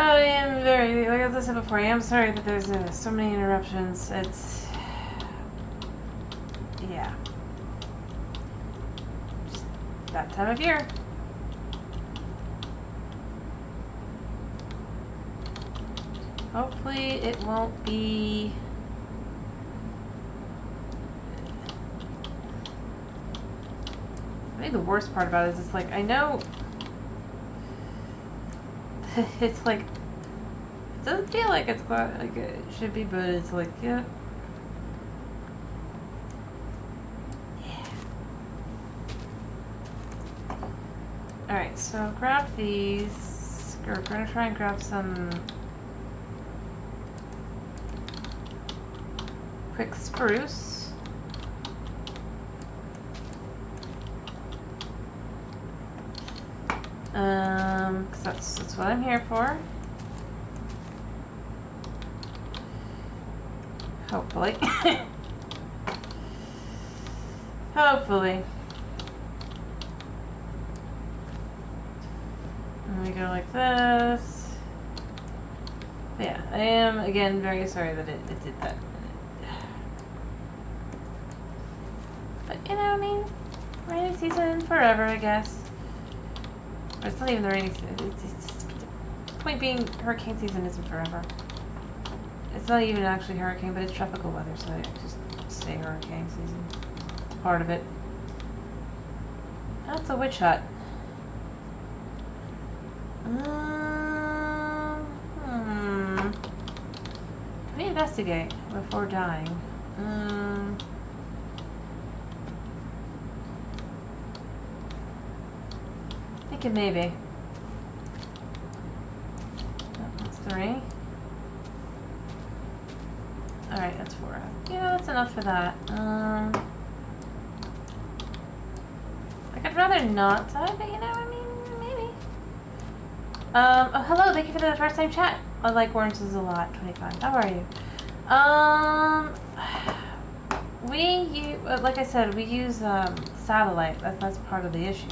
I am very, like I said before, I am sorry that there's so many interruptions. It's, yeah, just that time of year. Hopefully it won't be... I think the worst part about it is it's like, I know it's like, it doesn't feel like it's quite like it should be, but it's like, yeah. Alright, so grab these. We're gonna try and grab some quick spruce. Cause that's what I'm here for. Hopefully. Hopefully. And we go like this. But yeah, I am again very sorry that it did that. But you know, I mean, rainy season forever, I guess. Or it's not even the rainy season. It's the point being, hurricane season isn't forever. It's not even actually hurricane, but it's tropical weather, so I just say hurricane season. Part of it. That's a witch hut. Let me investigate before dying. Thinking maybe. Oh, that's 3. Alright, that's 4. Yeah, that's enough for that. Like, I'd rather not die, but you know, I mean, maybe. Oh, hello, thank you for the first time chat. I like oranges a lot, 25. How are you? Like I said, we use, satellite. That's part of the issue.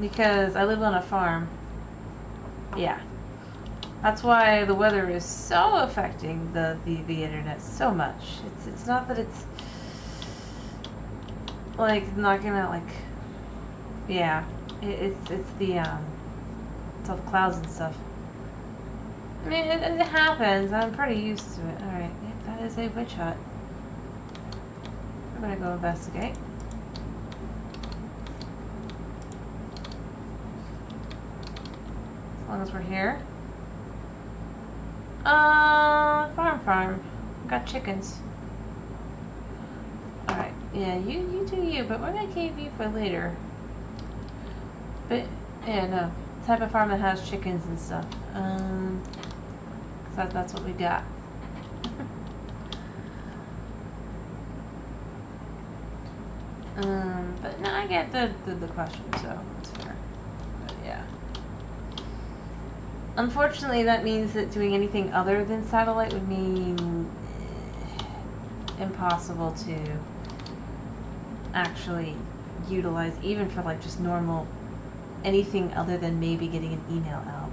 Because I live on a farm. Yeah. That's why the weather is so affecting the internet so much. It's not that it's like not gonna like, yeah. It's the it's all the clouds and stuff. I mean it happens. I'm pretty used to it. All right, yep, that is a witch hut. We're gonna go investigate. As long as we're here. Farm. Got chickens. Alright, yeah, you do you, but we're gonna keep you for later. But, yeah, no. Type of farm that has chickens and stuff. So that's what we got. But no, I get the question, so it's fair. But yeah. Unfortunately, that means that doing anything other than satellite would mean impossible to actually utilize, even for like just normal, anything other than maybe getting an email out.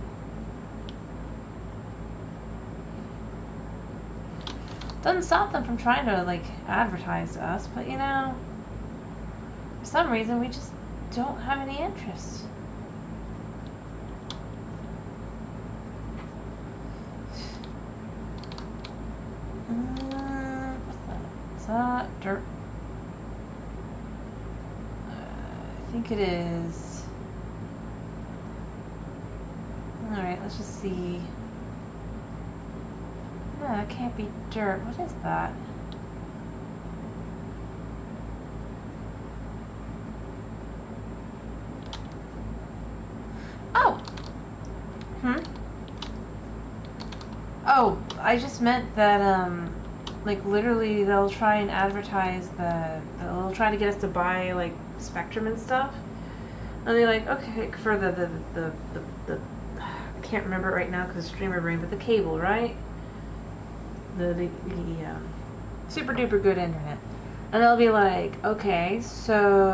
Doesn't stop them from trying to like advertise to us, but you know, for some reason we just don't have any interest. What's that? Dirt. I think it is. Alright, let's just see. No, it can't be dirt. What is that? Oh! Oh, I just meant that, like, literally they'll try and advertise they'll try to get us to buy, like, Spectrum and stuff. And they're like, okay, for the I can't remember it right now because it's streamer brain, but the cable, right? The super duper good internet. And they'll be like, okay, so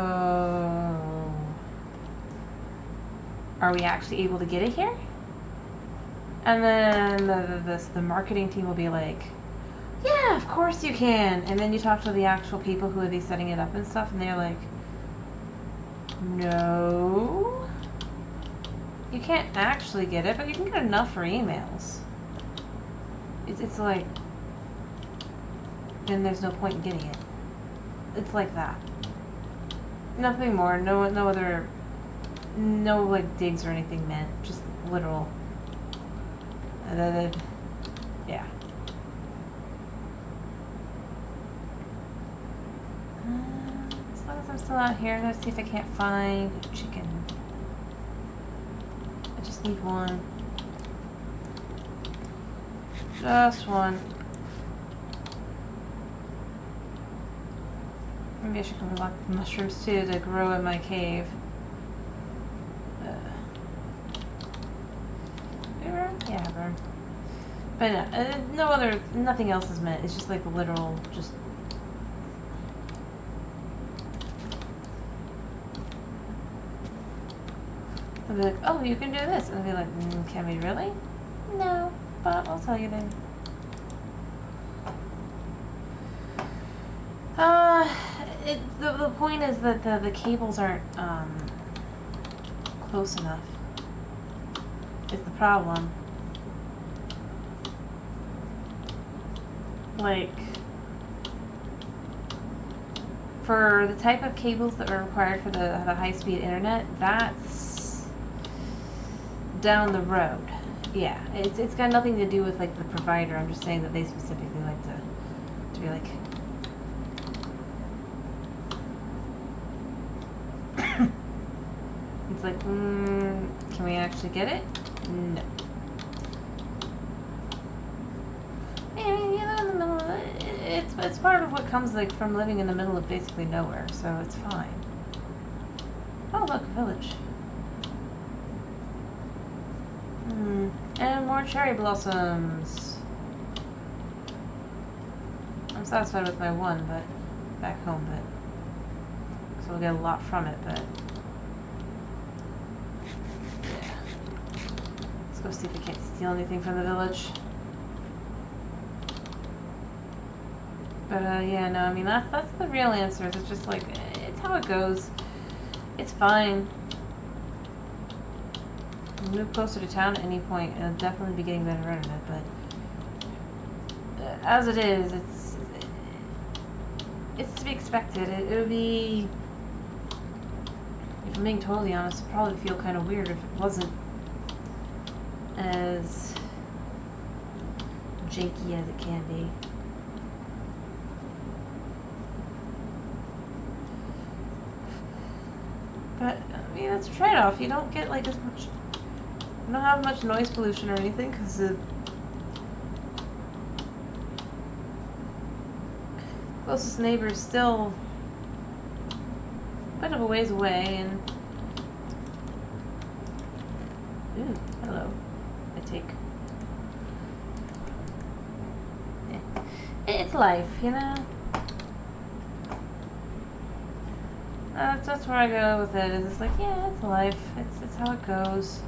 are we actually able to get it here? And then the marketing team will be like, yeah, of course you can. And then you talk to the actual people who would be setting it up and stuff, and they're like, no, you can't actually get it, but you can get enough for emails. It's like, then there's no point in getting it. It's like that. Nothing more. No other. No like digs or anything meant. Just literal. Yeah. As long as I'm still out here, let's see if I can't find a chicken. I just need one. Just one. Maybe I should collect mushrooms too to grow in my cave. Yeah, burn. But no, nothing else is meant. It's just like the literal, just. I'll be like, oh, you can do this. And I'll be like, can we really? No, but I'll tell you then. The point is that the cables aren't close enough. Is the problem. Like, for the type of cables that are required for the high-speed internet, that's down the road. Yeah, it's got nothing to do with like the provider. I'm just saying that they specifically like to be like. It's like, can we actually get it? No. It's part of what comes like from living in the middle of basically nowhere, so it's fine. Oh look, a village. And more cherry blossoms. I'm satisfied with my one, but back home, but so we'll get a lot from it, but yeah. Let's go see if we can't steal anything from the village. But yeah, no, I mean that's the real answer. It's just like it's how it goes. It's fine. Move closer to town at any point, and I'll definitely be getting better internet. But as it is, it's to be expected. It would be, if I'm being totally honest, it'd probably feel kind of weird if it wasn't as janky as it can be. But, I mean, that's a trade-off. You don't get, like, as much... You don't have much noise pollution or anything, because the closest neighbor is still a bit of a ways away, and... Ooh, hello. I take... It's life, you know? That's where I go with it. Is it's like, yeah, it's life. It's how it goes.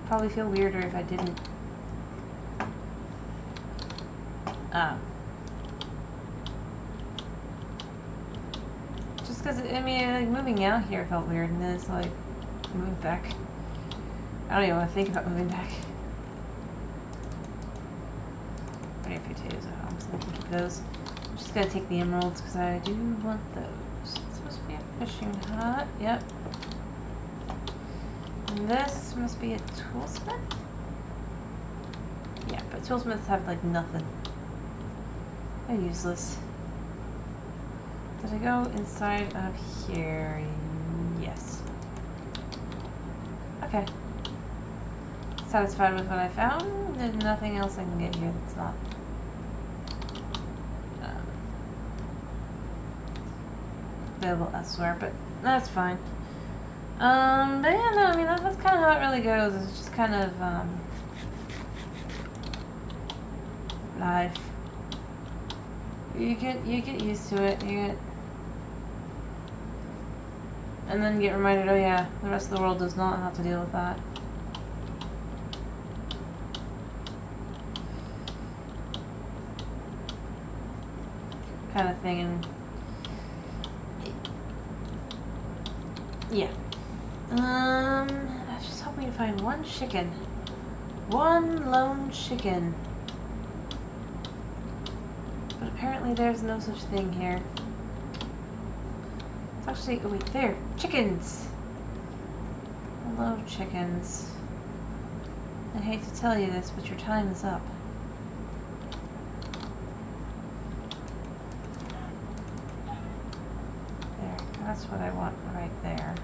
Probably feel weirder if I didn't. Just because I mean, like moving out here felt weird, and then it's like move back. I don't even want to think about moving back. I have potatoes at home, so I can keep those. Just gotta take the emeralds because I do want those. It's supposed to be a fishing hut. Yep. And this must be a toolsmith? Yeah, but toolsmiths have like nothing. They're useless. Did I go inside of here? Yes. Okay. Satisfied with what I found. There's nothing else I can get here that's not. Available elsewhere, but that's fine. But yeah, no, I mean that's kind of how it really goes. It's just kind of life. You get used to it. And then get reminded, oh yeah, the rest of the world does not have to deal with that. Kind of thing, and yeah. I was just hoping to find one chicken. One lone chicken. But apparently there's no such thing here. It's actually, oh wait, there, chickens! Hello, chickens. I hate to tell you this, but your time is up. There, that's what I want right there.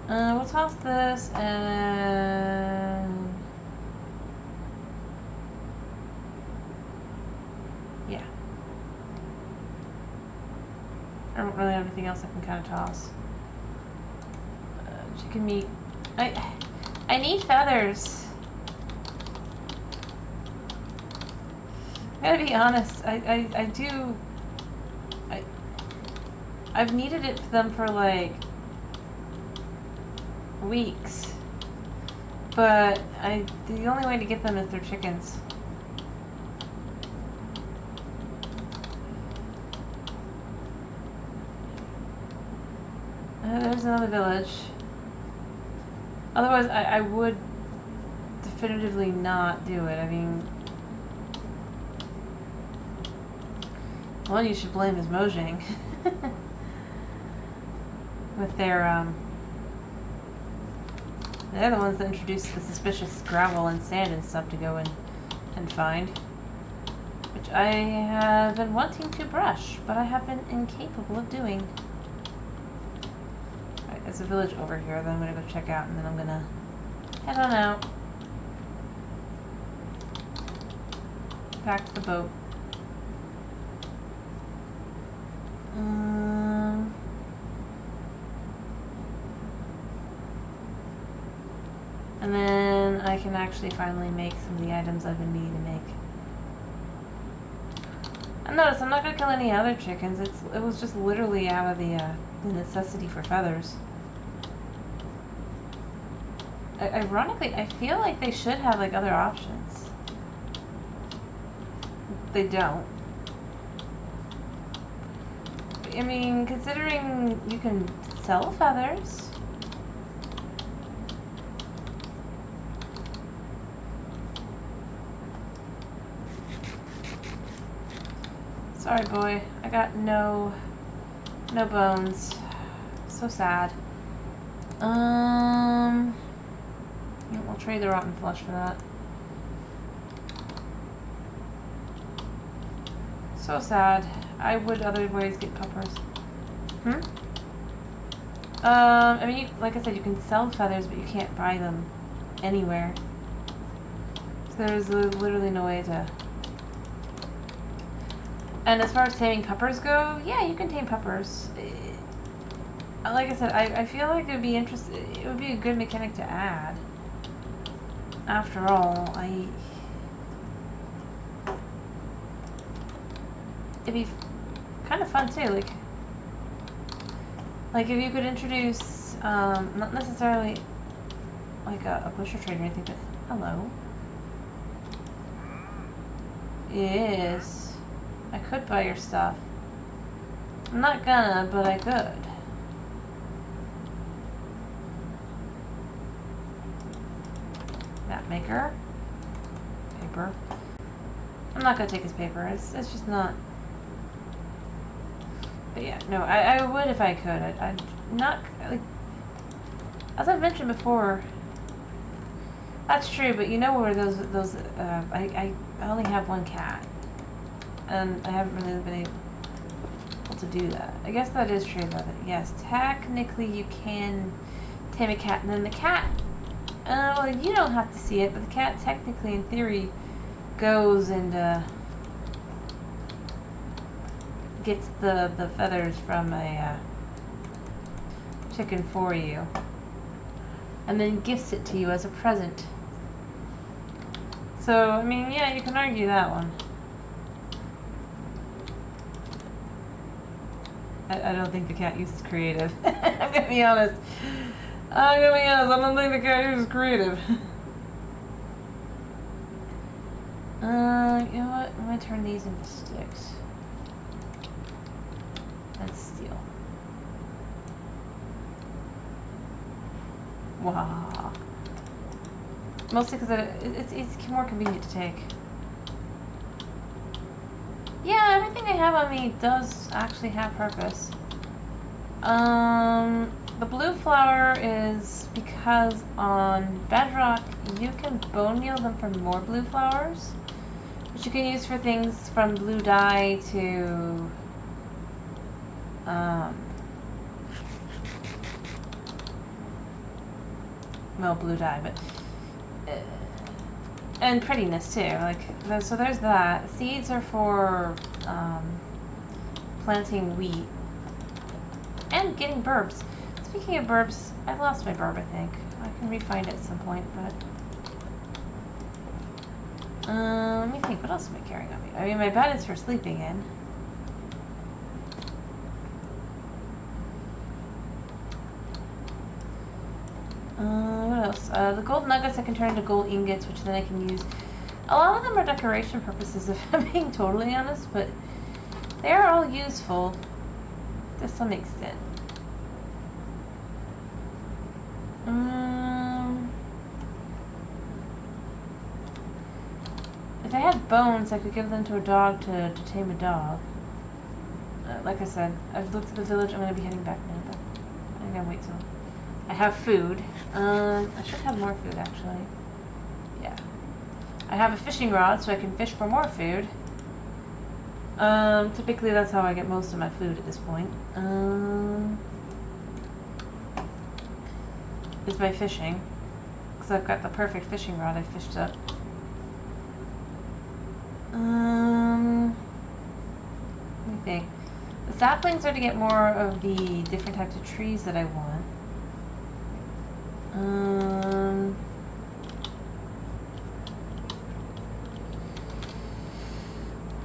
We'll toss this and... yeah. I don't really have anything else I can kind of toss. Chicken meat. I need feathers. I gotta be honest. I've needed it for them for like weeks, but the only way to get them is through chickens. There's another village. Otherwise, I would definitively not do it. I mean, one you should blame is Mojang with their they're the ones that introduced the suspicious gravel and sand and stuff to go and find, which I have been wanting to brush, but I have been incapable of doing. Alright, there's a village over here that I'm gonna go check out, and then I'm gonna head on out. Back to the boat. And then I can actually finally make some of the items I've been needing to make. And notice, I'm not going to kill any other chickens. It was just literally out of the necessity for feathers. Ironically, I feel like they should have like other options. They don't. I mean, considering you can sell feathers. Sorry, boy. I got no bones. So sad. We'll trade the rotten flesh for that. So sad. I would otherwise get peppers. I mean, like I said, you can sell feathers, but you can't buy them anywhere. So there's literally no way to... And as far as taming peppers go, yeah, you can tame peppers. Like I said, I feel like it would be it would be a good mechanic to add. After all, it'd be kind of fun too, like if you could introduce, not necessarily like a butcher trade or anything, but hello. Yes. I could buy your stuff. I'm not gonna, but I could. Map maker. Paper. I'm not gonna take his paper. It's just not. But yeah, no, I would if I could. I'd not, like, as I've mentioned before. That's true, but you know where those I only have one cat. And I haven't really been able to do that. I guess that is true though. Yes, technically you can tame a cat, and then the cat, well, you don't have to see it, but the cat technically, in theory, goes and gets the feathers from a chicken for you, and then gifts it to you as a present. So, I mean, yeah, you can argue that one. I don't think the cat use is creative. I'm gonna be honest. I don't think the cat use is creative. You know what? I'm gonna turn these into sticks. And steel. Wow. Mostly because it's more convenient to take. Yeah, everything I have on me does actually have purpose. The blue flower is because on Bedrock you can bone meal them for more blue flowers, which you can use for things from blue dye to well, blue dye, but and prettiness too. Like, so there's that. Seeds are for planting wheat and getting burbs. Speaking of burbs, I've lost my burb, I think. I can re-find it at some point, but let me think, what else am I carrying on me? I mean, my bed is for sleeping in. What else? The gold nuggets I can turn into gold ingots, which then I can use. A lot of them are decoration purposes, if I'm being totally honest, but they are all useful to some extent. If I had bones, I could give them to a dog to tame a dog. Like I said, I've looked at the village. I'm going to be heading back now, but I'm going to wait till I have food. I should have more food, actually. Yeah. I have a fishing rod, so I can fish for more food. Typically that's how I get most of my food at this point. Is by fishing. Because I've got the perfect fishing rod I fished up. Let me think. The saplings are to get more of the different types of trees that I want.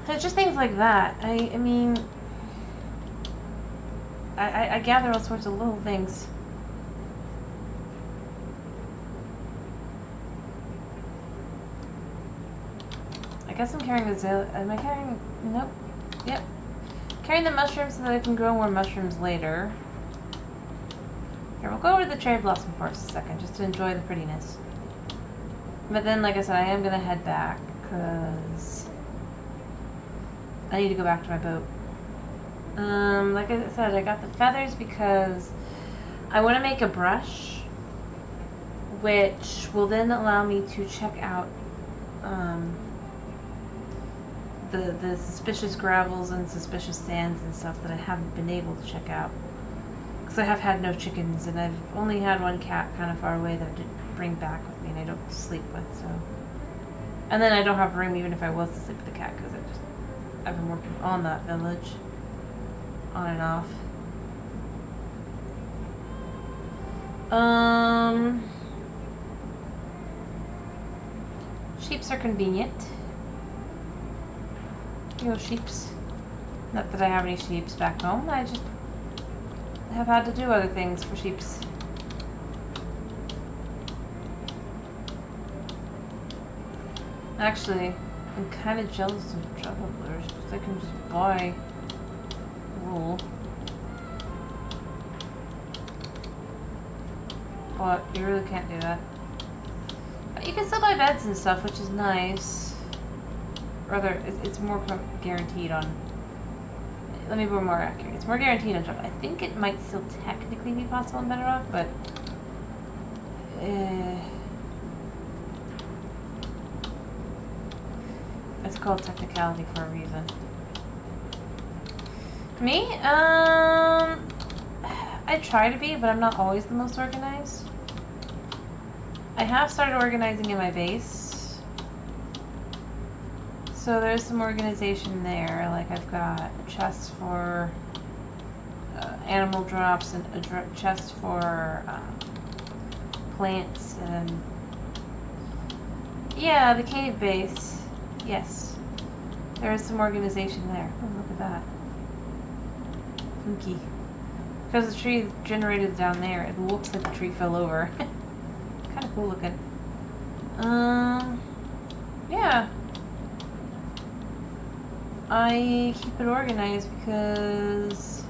It's just things like that. I mean, I gather all sorts of little things. I guess I'm carrying azalea. Am I carrying? Nope. Yep. Carrying the mushrooms so that I can grow more mushrooms later. Here, we'll go over to the cherry blossom for a second, just to enjoy the prettiness. But then, like I said, I am gonna head back because I need to go back to my boat. Like I said, I got the feathers because I want to make a brush, which will then allow me to check out the suspicious gravels and suspicious sands and stuff that I haven't been able to check out. Because I have had no chickens, and I've only had one cat kind of far away that I didn't bring back with me and I don't sleep with, so. And then I don't have room even if I was to sleep with the cat because I've been working on that village. On and off. Sheeps are convenient. You know, sheeps. Not that I have any sheeps back home, I just have had to do other things for sheeps. Actually, I'm kind of jealous of travelers because I can just buy wool. But you really can't do that. But you can still buy beds and stuff, which is nice. Rather, it's more guaranteed on. Let me be more accurate. It's more guaranteed on Java. I think it might still technically be possible in Bedrock, but it's called technicality for a reason. Me? I try to be, but I'm not always the most organized. I have started organizing in my base. So there's some organization there. Like I've got chests for animal drops and a chest for plants and yeah, the cave base. Yes, there is some organization there. Oh, look at that. Funky. Because the tree generated down there, it looks like the tree fell over. Kind of cool looking. Yeah. I keep it organized because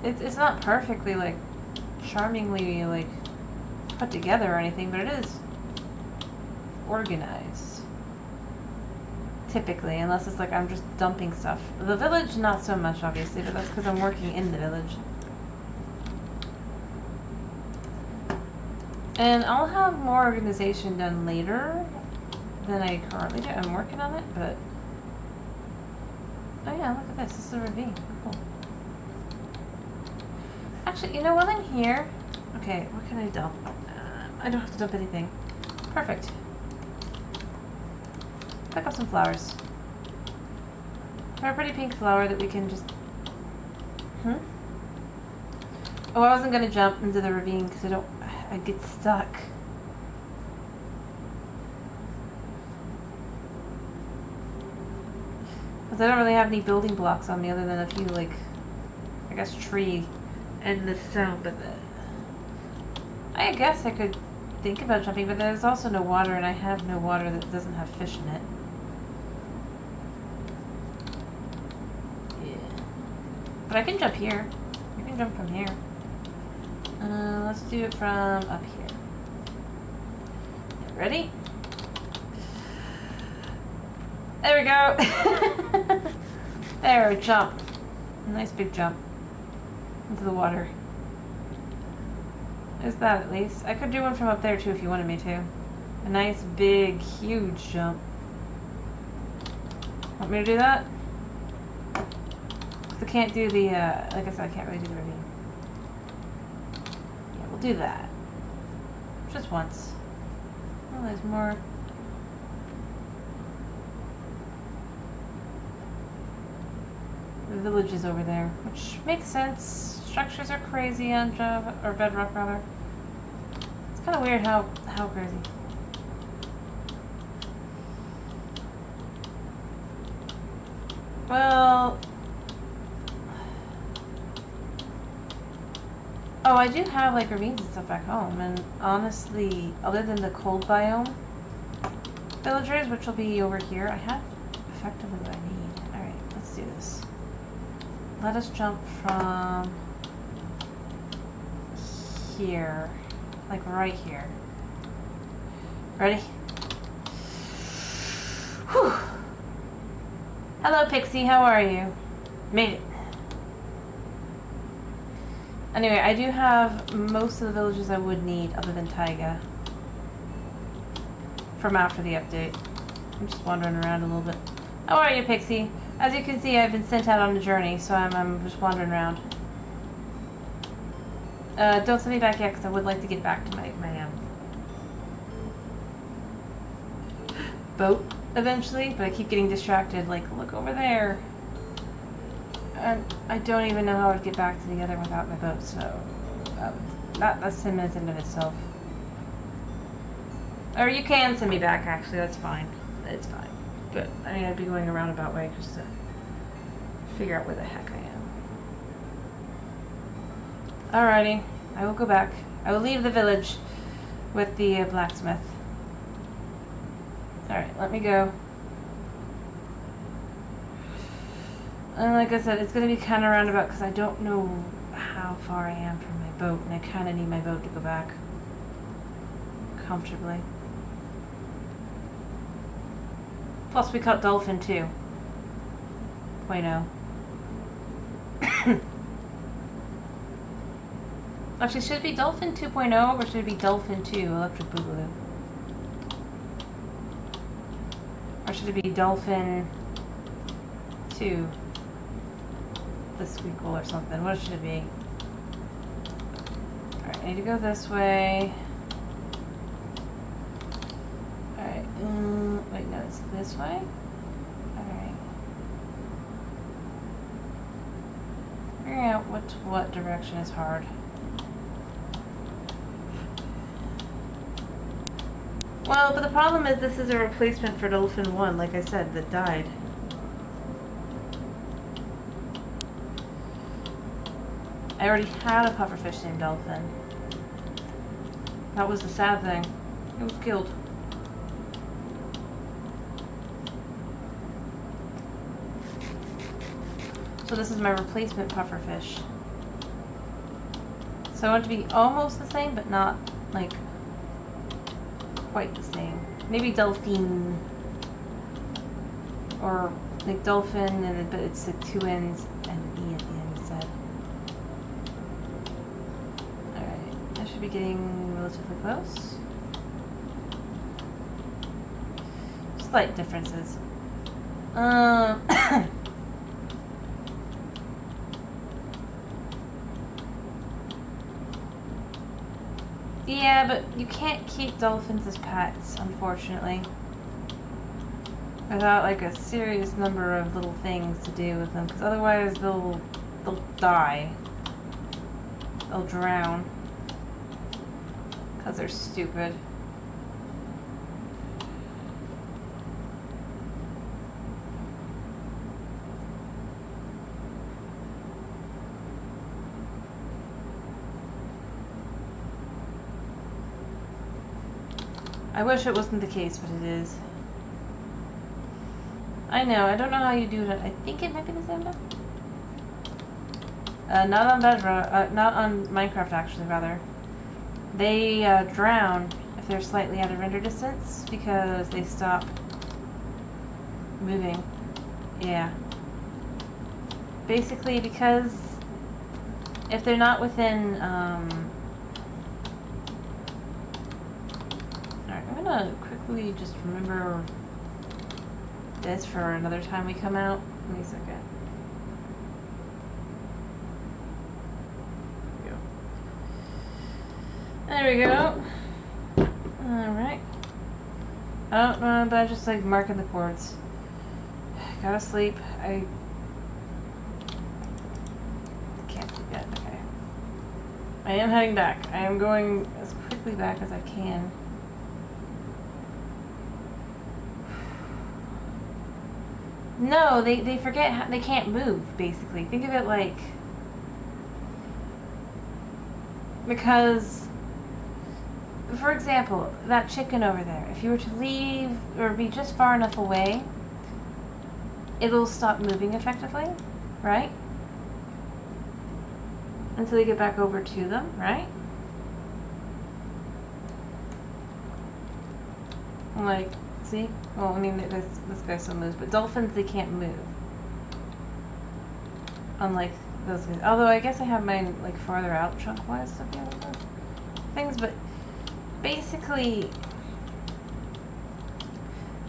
it's not perfectly, like, charmingly, like, put together or anything, but it is organized. Typically, unless it's like I'm just dumping stuff. The village, not so much, obviously, but that's because I'm working in the village. And I'll have more organization done later than I currently do. I'm working on it, but... Oh yeah, look at this. This is a ravine. Cool. Actually, you know, while I'm here... Okay, what can I dump? I don't have to dump anything. Perfect. Pick up some flowers. A pretty pink flower that we can just... Oh, I wasn't gonna jump into the ravine because I get stuck. Because I don't really have any building blocks on me other than a few, like, I guess tree and the stone, but I guess I could think about jumping, but there's also no water, and I have no water that doesn't have fish in it. Yeah. But I can jump here. I can jump from here. Let's do it from up here. Ready? There we go! There, jump. Nice big jump into the water. There's that at least. I could do one from up there too if you wanted me to. A nice big, huge jump. Want me to do that? Because I can't do the, like I said, I can't really do the ravine. Yeah, we'll do that. Just once. Oh, there's more. The village is over there, which makes sense. Structures are crazy on Java, or Bedrock rather. It's kind of weird how crazy. Well, oh, I do have like ravines and stuff back home, and honestly, other than the cold biome villagers, which will be over here, I have effectively what I need. All right, let's do this. Let us jump from here, like right here. Ready? Whew. Hello, Pixie. How are you? Made it. Anyway, I do have most of the villages I would need, other than Taiga, from after the update. I'm just wandering around a little bit. How are you, Pixie? As you can see, I've been sent out on a journey, so I'm just wandering around. Don't send me back yet, because I would like to get back to my boat eventually, but I keep getting distracted, like, look over there. And I don't even know how I'd get back to the other without my boat, so that's 10 minutes in of itself. Or you can send me back, actually, that's fine. It's fine. But, I mean, I'd be going a roundabout way just to figure out where the heck I am. Alrighty, I will go back. I will leave the village with the blacksmith. Alright, let me go. And like I said, it's going to be kind of roundabout because I don't know how far I am from my boat, and I kind of need my boat to go back comfortably. Plus, we caught dolphin too. 0.0. Actually, should it be dolphin 2.0 or should it be dolphin 2 electric boogaloo? Or should it be dolphin 2 the squeakle or something? What should it be? Alright, I need to go this way. Alright, wait, no, it's this way? Alright. Figuring out what direction is hard. Well, but the problem is this is a replacement for Dolphin 1, like I said, that died. I already had a pufferfish named Dolphin. That was the sad thing. It was killed. So this is my replacement pufferfish. So I want it to be almost the same, but not, like, quite the same. Maybe Delphine. Or, like, Dolphin, and but it's like 2 N's and an E at the end instead. Alright, I should be getting relatively close. Slight differences. Yeah, but you can't keep dolphins as pets, unfortunately. Without like a serious number of little things to do with them, because otherwise they'll die. They'll drown. Because they're stupid. I wish it wasn't the case, but it is. I know, I don't know how you do it. I think it might be the same though. Not on Bedrock, not on Minecraft actually, rather. They drown if they're slightly out of render distance because they stop moving. Yeah. Basically because if they're not within, I'm gonna quickly just remember this for another time we come out. Give me a second. There we go. Alright. Oh, no, but I'm just like marking the chords. Gotta sleep. I can't sleep yet. Okay. I am heading back. I am going as quickly back as I can. No, they forget how, they can't move, basically. Think of it like, because, for example, that chicken over there, if you were to leave or be just far enough away, it'll stop moving effectively, right? Until you get back over to them, right? Like, see? Well, I mean, this guy still moves, but dolphins, they can't move. Unlike those guys. Although, I guess I have mine, like, farther out chunk-wise to be able to things, but basically,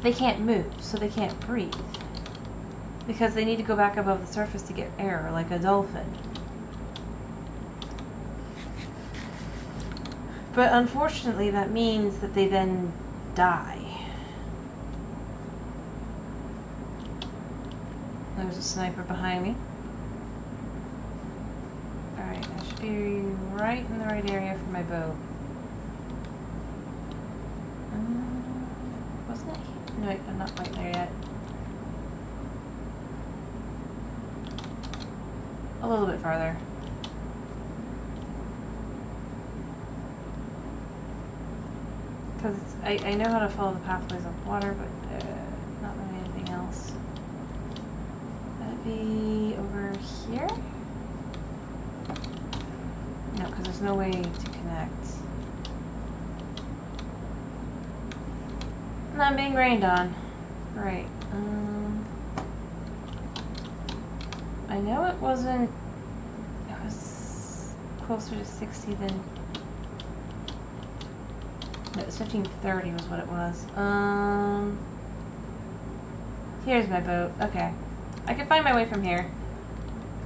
they can't move, so they can't breathe. Because they need to go back above the surface to get air, like a dolphin. But unfortunately, that means that they then die. There's a sniper behind me. Alright, I should be right in the right area for my boat. Wasn't it here? No, I'm not quite there yet. A little bit farther. Because I know how to follow the pathways of water, but not really anything else. That'd be over here? No, because there's no way to connect. And I'm being rained on. Right. I know it wasn't. It was closer to 60 than. No, it was 1530 was what it was. Here's my boat. Okay. I can find my way from here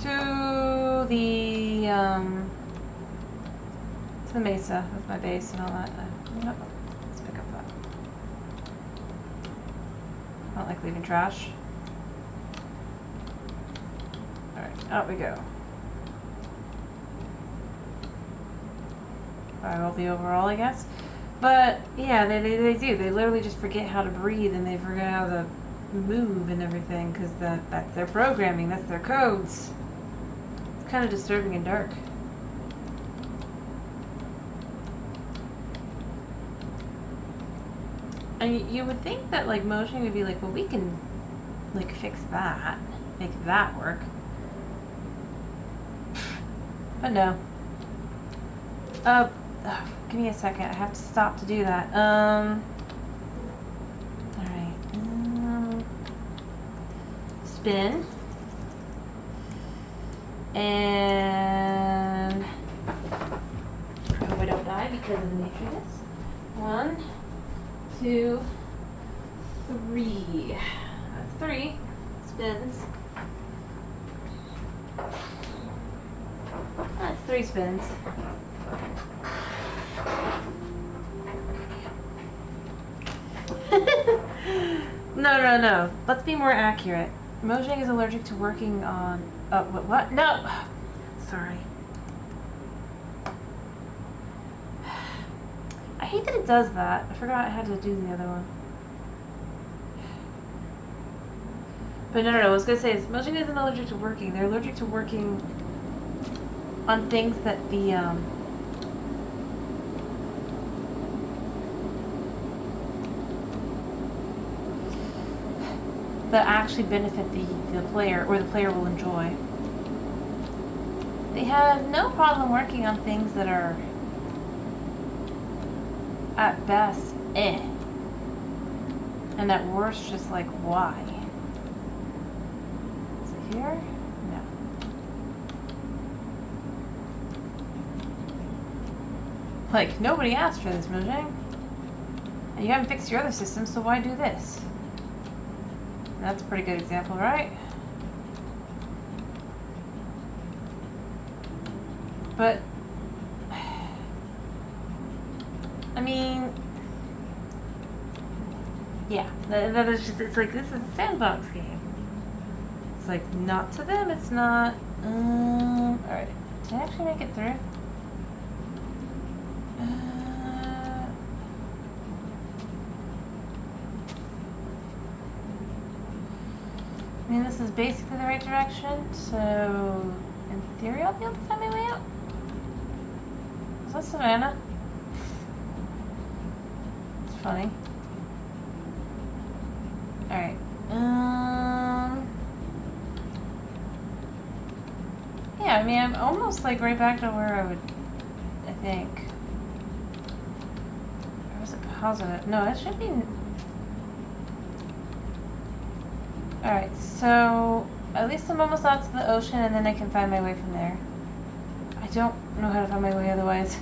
to the mesa with my base and all that. Let's pick up that. I don't like leaving trash. Alright, out we go. I will be overall, I guess. But yeah, they do. They literally just forget how to breathe and they forget how to move and everything because that's their programming. That's their codes. It's kind of disturbing and dark. And you would think that like motion would be like, well, we can like fix that, make that work. But no. Give me a second. I have to stop to do that. Alright. Spin. And I hope I don't die because of the nature of this. 1, 2, 3. That's 3 spins. That's 3 spins. No. Let's be more accurate. Mojang is allergic to working on... Oh, what? No! Sorry. I hate that it does that. I forgot I had to do the other one. But no. I was going to say, is Mojang isn't allergic to working. They're allergic to working on things that that actually benefit the player, or the player will enjoy. They have no problem working on things that are at best and at worst just like why. Is it here? No. Like, nobody asked for this, Mojang. And you haven't fixed your other system, so why do this? That's a pretty good example, right? But, I mean, yeah, that is just, it's like, this is a sandbox game. It's like, not to them, it's not, alright, did I actually make it through? I mean, this is basically the right direction, so in theory I'll be able to find my way out. Is that Savannah? It's funny. Alright. Yeah, I mean, I'm almost like right back to where I would, I think. Or was it positive? No, it should be... Alright, so at least I'm almost out to the ocean and then I can find my way from there. I don't know how to find my way otherwise.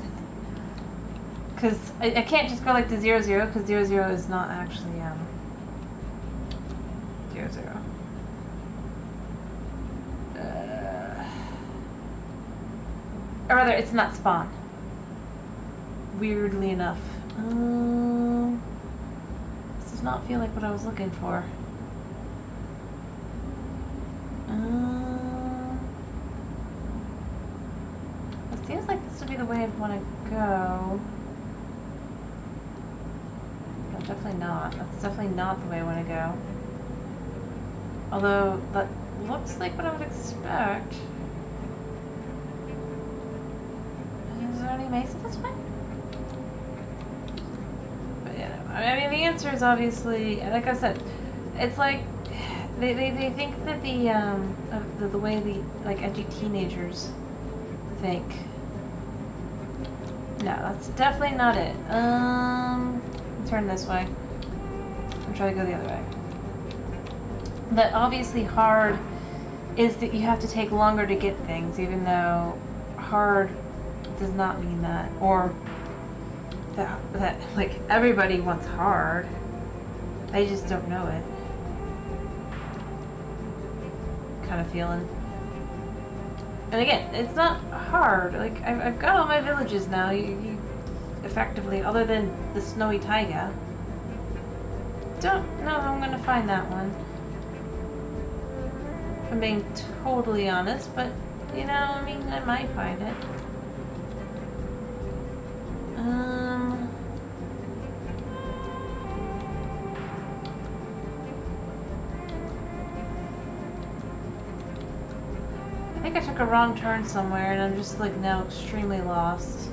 Because I can't just go like to 0, 0, because 0, 0 is not actually 0, 0. Or rather, it's not spawn. Weirdly enough. This does not feel like what I was looking for. It seems like this would be the way I'd want to go. No, definitely not. That's definitely not the way I want to go. Although, that looks like what I would expect. Is there any mesa this way? But yeah, no. I mean, the answer is obviously, like I said, it's like, they think that the way the like edgy teenagers think. No, that's definitely not it. Turn this way. I'm trying to go the other way. But obviously hard is that you have to take longer to get things, even though hard does not mean that, or that like everybody wants hard. They just don't know it. Kind of feeling. And again, it's not hard. Like, I've got all my villages now. You effectively, other than the snowy taiga. Don't know how I'm gonna find that one. If I'm being totally honest, but, you know, I mean, I might find it. think I took a wrong turn somewhere and I'm just like now extremely lost.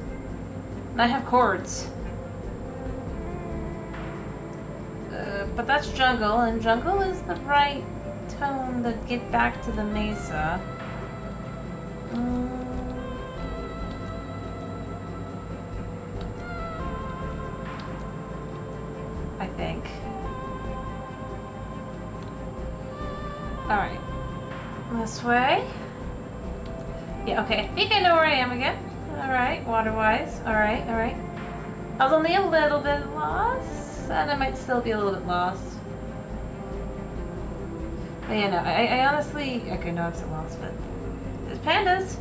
And I have cords. But that's jungle, and jungle is the right tone to get back to the mesa. I think. Alright. This way. Yeah, okay. I think I know where I am again. Alright, water-wise. Alright, alright. I was only a little bit lost, and I might still be a little bit lost. But yeah, no, I honestly... Okay, no, I'm still lost, but... There's pandas!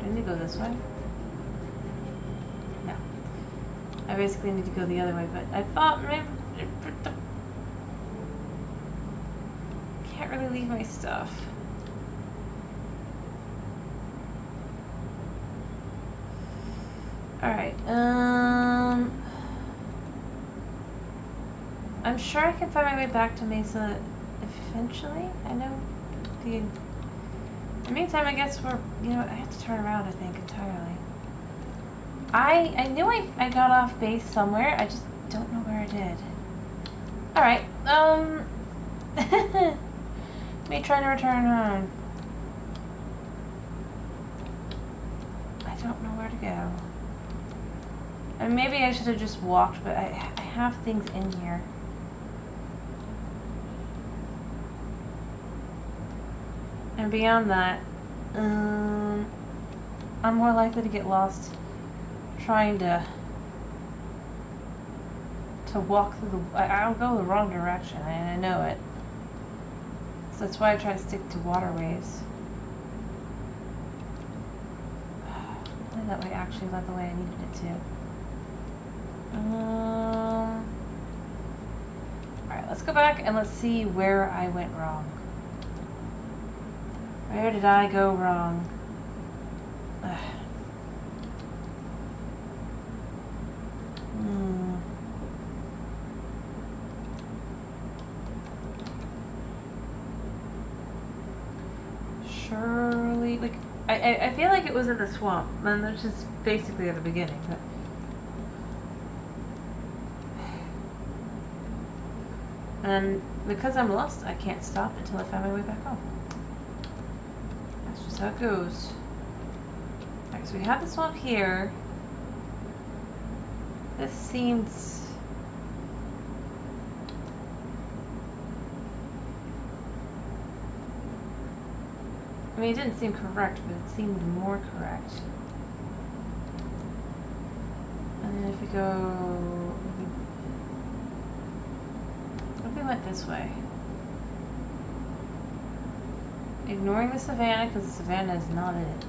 Do I need to go this way? No. I basically need to go the other way, but I thought maybe... Can't really leave my stuff. Alright, I'm sure I can find my way back to Mesa eventually. I know the... In the meantime, I guess we're... You know, I have to turn around, I think, entirely. I knew I got off base somewhere. I just don't know where I did. Alright, me trying to return home. I don't know where to go. I mean, maybe I should have just walked, but I have things in here. And beyond that, I'm more likely to get lost trying to walk through the... I'll go the wrong direction, and I know it. So that's why I try to stick to waterways. And that way actually led the way I needed it to. Alright, let's go back and let's see where I went wrong. Where did I go wrong? Surely, like, I feel like it was in the swamp, and which is basically at the beginning, but... And because I'm lost, I can't stop until I find my way back home. That's just how it goes. Alright, so we have the swamp here. This seems... I mean, it didn't seem correct, but it seemed more correct. And then if we go... What if we went this way? Ignoring the savannah, because the savannah is not it.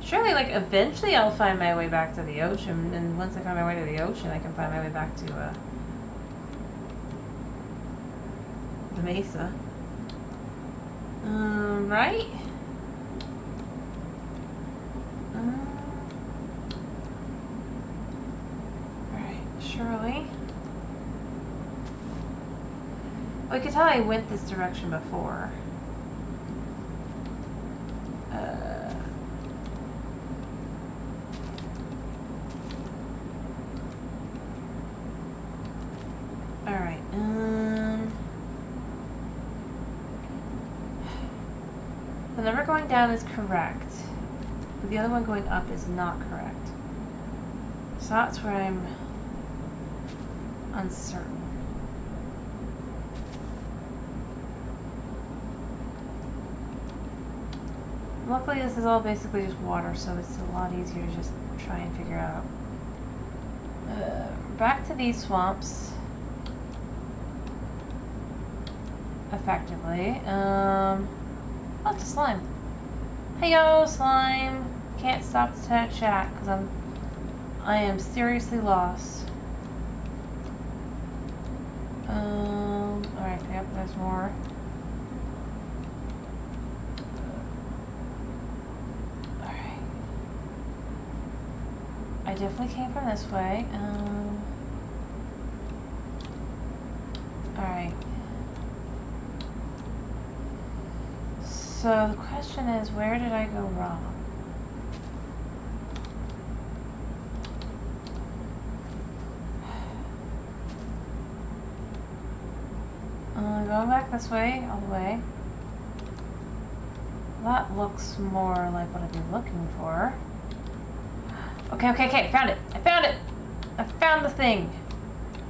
Surely, like, eventually I'll find my way back to the ocean, and once I find my way to the ocean, I can find my way back to, the mesa. Right? Alright, surely. Well, I could tell I went this direction before. Alright, the number going down is correct, but the other one going up is not correct. So that's where I'm uncertain. Luckily, this is all basically just water, so it's a lot easier to just try and figure out. Back to these swamps. Effectively. Oh, it's a slime. Hey yo, slime. Can't stop to chat because I am seriously lost. Alright, yep, there's more. Alright. I definitely came from this way. Alright. So the question is, where did I go wrong? Going back this way, all the way. That looks more like what I've been looking for. Okay, okay, okay, found it! I found it! I found the thing!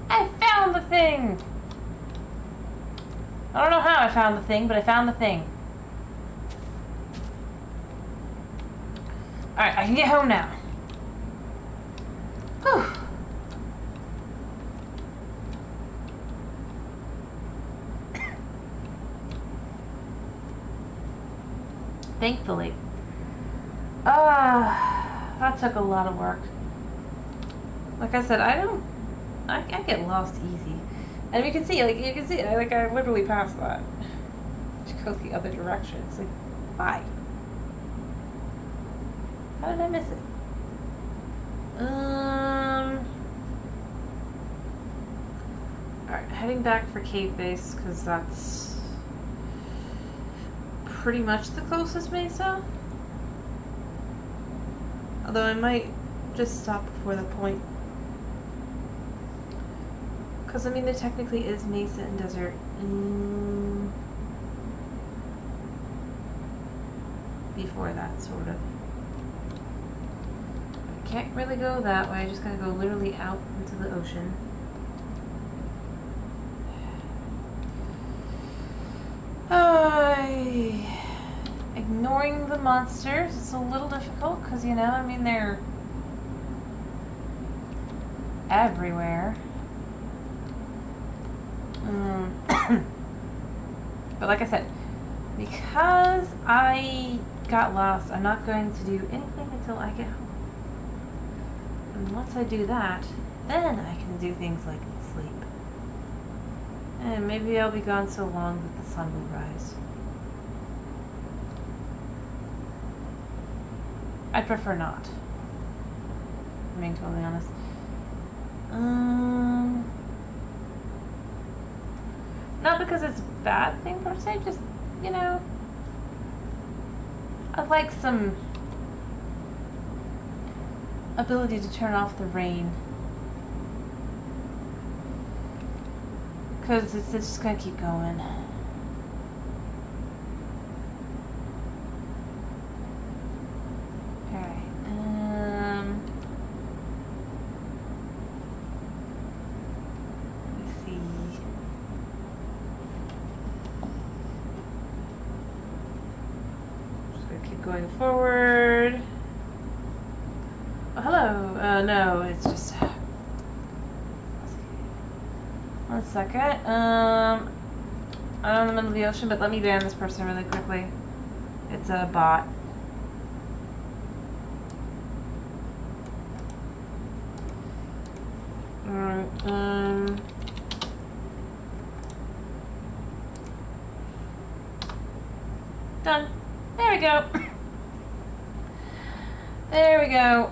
I found the thing! I don't know how I found the thing, but I found the thing. Alright, I can get home now. Whew. Thankfully. That took a lot of work. Like I said, I get lost easy. And you can see, I literally passed that. Just goes the other direction. It's like, why? How did I miss it? Alright, heading back for cave base, because that's pretty much the closest mesa. Although I might just stop before the point. Because, I mean, there technically is mesa and desert. Before that, sort of. I can't really go that way. I just gotta go literally out into the ocean. Ignoring the monsters, it's a little difficult because, you know, I mean, they're everywhere. But like I said, because I got lost, I'm not going to do anything until I get home. And once I do that, then I can do things like sleep. And maybe I'll be gone so long that the sun will rise. I'd prefer not. I'm being totally honest. Not because it's a bad thing per se, just, you know, I'd like some ability to turn off the rain. Because it's just gonna keep going. Going forward. Oh, hello. No, it's just. One second. I'm in the middle of the ocean, but let me ban this person really quickly. It's a bot. Alright, done. There we go. There we go.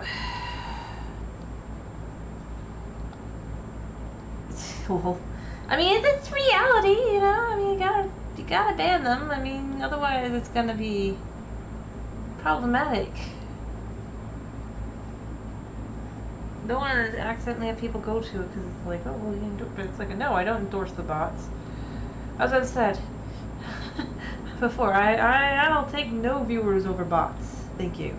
Well, I mean, it's reality, you know. I mean, you gotta ban them. I mean, otherwise it's gonna be problematic. Don't want to accidentally have people go to it because it's like, oh, well, you endorse. But it's like, no, I don't endorse the bots. As I've said before, I don't take no viewers over bots. Thank you.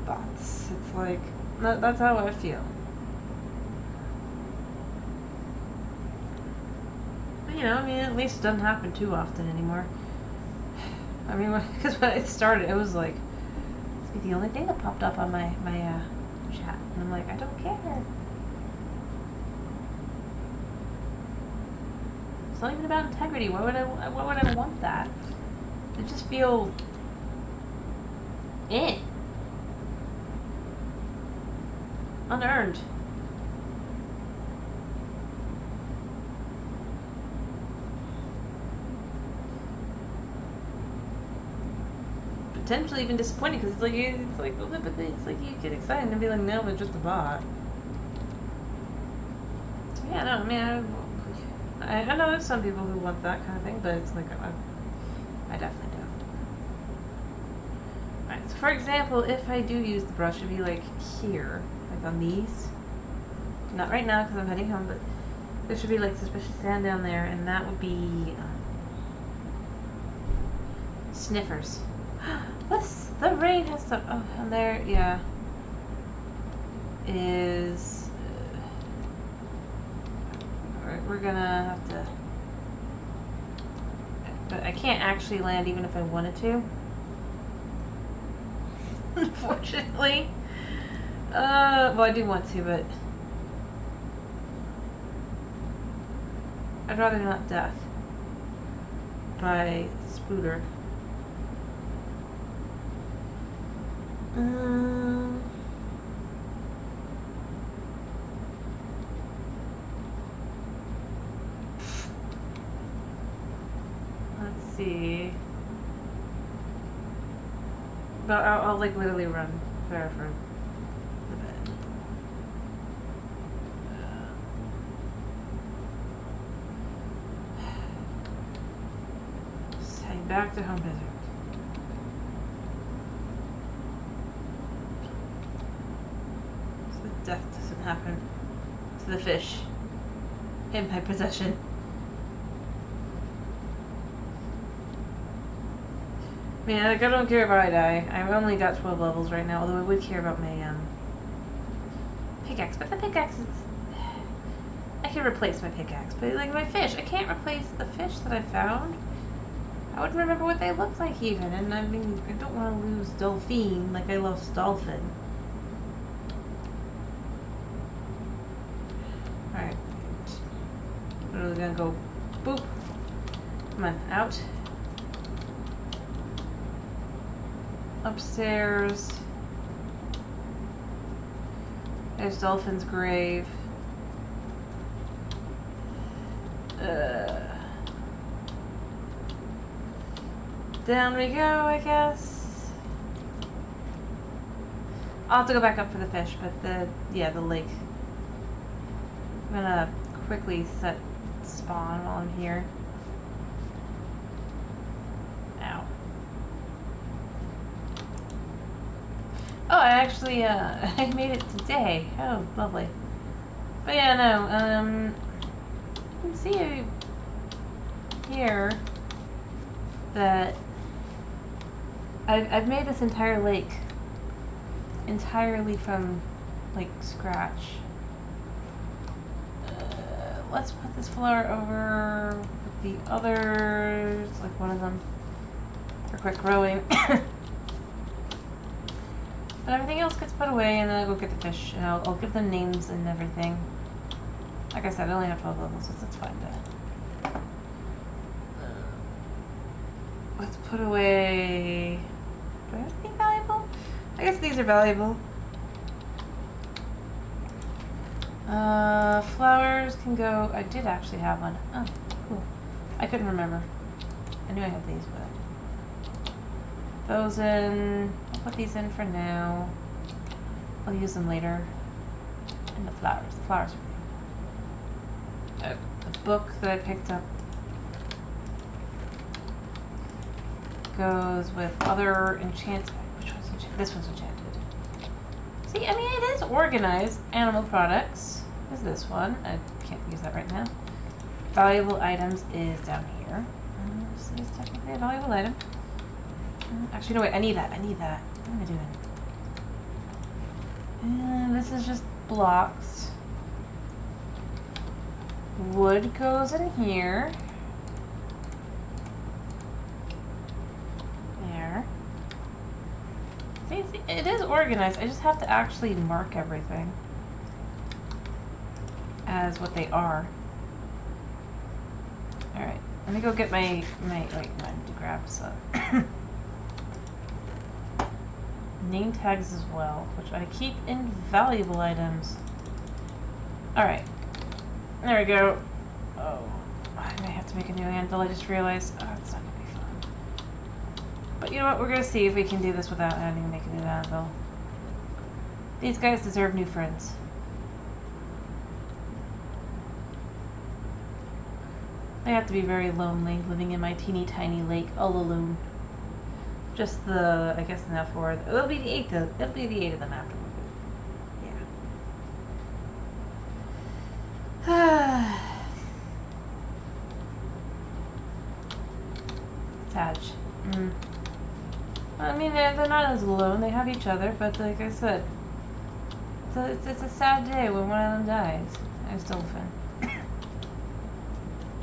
Bots. It's like, that's how I feel. But, you know, I mean, at least it doesn't happen too often anymore. I mean, because when it started, it was like, it's the only thing that popped up on my chat. And I'm like, I don't care. It's not even about integrity. Why would I want that? I just feel unearned. Potentially even disappointing because it's like you get excited and be like, no, they're just a bot. So yeah, no, I mean, I know there's some people who want that kind of thing, but it's like, I definitely do. Alright, so for example, if I do use the brush, it'd be like here, like on these. Not right now because I'm heading home, but there should be like suspicious sand down there, and that would be sniffers. What's the rain has stuff? Oh, and there, yeah, is. We're gonna have to. But I can't actually land even if I wanted to. Unfortunately. Well, I do want to, but I'd rather not death by Spooter. Let's see. But I'll like literally run there for the bed. Just heading back to home desert. So that death doesn't happen to the fish in my possession. Man, like, I don't care if I die. I've only got 12 levels right now, although I would care about my pickaxe. But the pickaxe is... I can replace my pickaxe, but like my fish, I can't replace the fish that I found. I wouldn't remember what they looked like even, and I mean, I don't want to lose Dolphine like I lost Dolphin. Alright. Literally gonna go boop. Come on, out. Upstairs. There's Dolphin's grave. Down we go, I guess. I'll have to go back up for the fish, but the lake. I'm gonna quickly set spawn while I'm here. Ow. Oh, I actually, I made it today. Oh, lovely. But yeah, no, you can see here that I've made this entire lake entirely from, like, scratch. Let's put this flower over with the others, like one of them, for quick growing. But everything else gets put away, and then I'll go get the fish, and I'll give them names and everything. Like I said, I only have 12 levels, so it's fine to... Let's put away... Do I have anything valuable? I guess these are valuable. Flowers can go... I did actually have one. Oh, cool. I couldn't remember. I knew I had these, but... Those in... I'll put these in for now. I'll use them later. And the flowers. The flowers are good. The book that I picked up goes with other enchants. Which one's enchanted? This one's enchanted. See, I mean, it is organized. Animal products is this one. I can't use that right now. Valuable items is down here. This is technically a valuable item. Actually, no, wait, I need that. I need that. What am I doing? And this is just blocks. Wood goes in here. There. See, it is organized. I just have to actually mark everything as what they are. Alright, let me go get my wait, I need to grab some. Name tags as well, which I keep in valuable items. Alright. There we go. Oh, I may have to make a new anvil. I just realized. Oh, it's not going to be fun. But you know what? We're going to see if we can do this without having to make a new anvil. These guys deserve new friends. I have to be very lonely living in my teeny tiny lake all alone. Just the, I guess enough for, it'll be the 8 of them afterward. Yeah. Sad. I mean, they're not as alone. They have each other, but like I said, it's a sad day when one of them dies. There's Dolphin.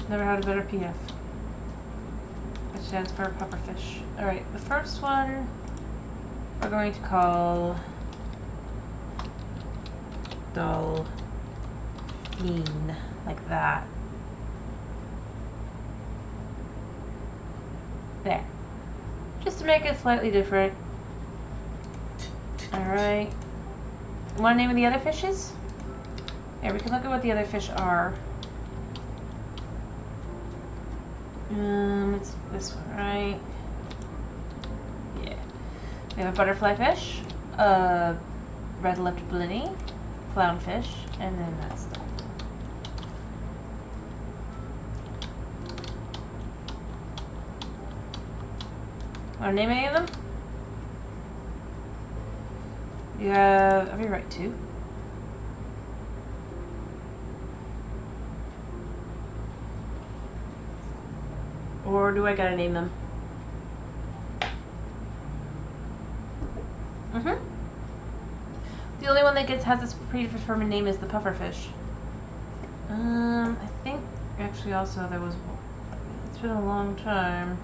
Never had a better PF. Which stands for pufferfish. Alright, the first one we're going to call Dolphin. Like that. There. Just to make it slightly different. Alright. Want to name the other fishes? Yeah, we can look at what the other fish are. It's this one, right? Yeah. We have a butterfly fish, a red-lipped blenny, clownfish, and then that stuff. Want to name any of them? You have, I'll be right, 2. Or do I gotta name them? The only one that has this predetermined name is the pufferfish. I think actually also there was. It's been a long time.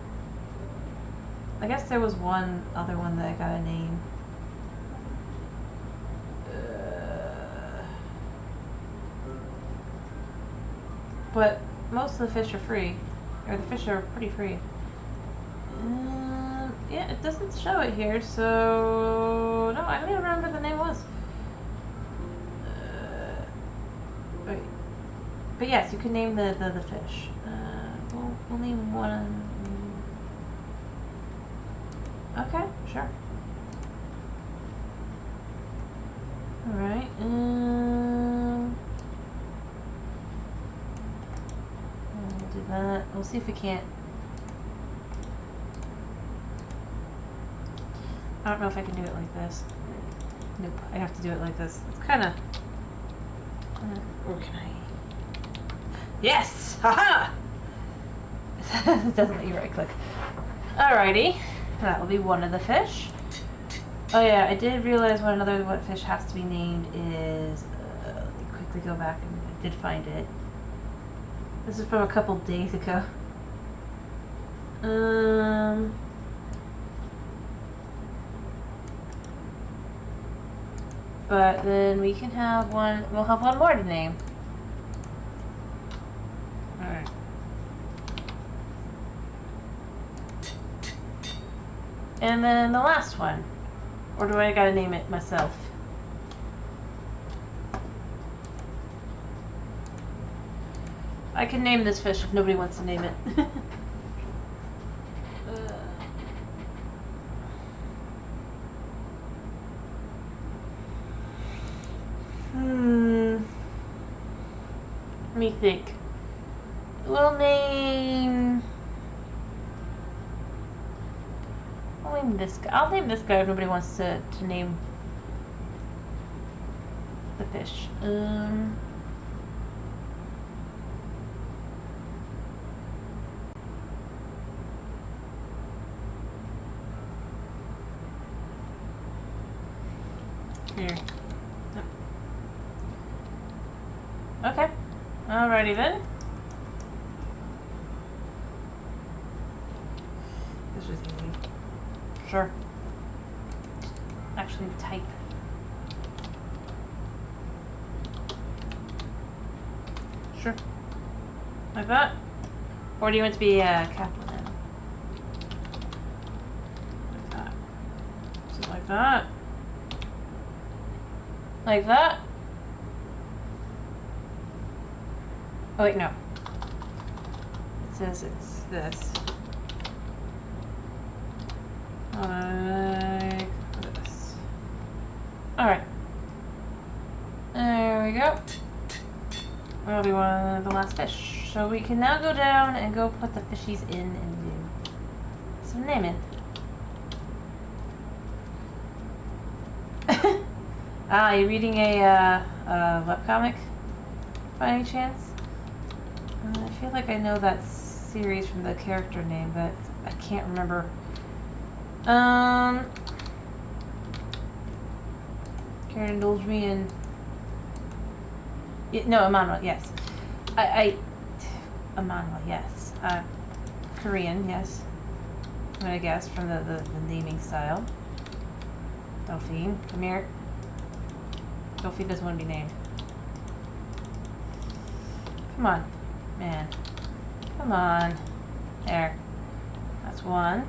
I guess there was one other one that I got a name. But most of the fish are free. Or the fish are pretty free. Yeah, it doesn't show it here, so... No, I don't even remember what the name was. Wait. But yes, you can name the fish. We'll name one... Okay, sure. Alright, we'll do that. We'll see if we can't... I don't know if I can do it like this. Nope, I have to do it like this. It's kinda... or can I... Yes! Haha! It doesn't let you right click. Alrighty. That will be one of the fish. Oh yeah, I did realize what fish has to be named is... let me quickly go back and I did find it. This is from a couple days ago. But then we can have one, we'll have one more to name. Alright. And then the last one. Or do I gotta name it myself? I can name this fish if nobody wants to name it. Let me think. We'll name this guy. I'll name this guy if nobody wants to name the fish. Here. Okay. Alrighty then. This was easy. Sure. Actually, type. Sure. Like that? Or do you want it to be capital N? Like that. So like that. Like that. Oh wait, no. It says it's this. Like this. Alright. There we go. That'll be one of the last fish. So we can now go down and go put the fishies in and do some naming. Ah, you reading a webcomic by any chance? I feel like I know that series from the character name, but I can't remember. Can you indulge me in... No, Emmanuel, yes. Emmanuel, yes. Korean, yes. I'm gonna guess from the naming style. Delphine, come here. Delphine doesn't want to be named. Come on, man. Come on. There. That's one.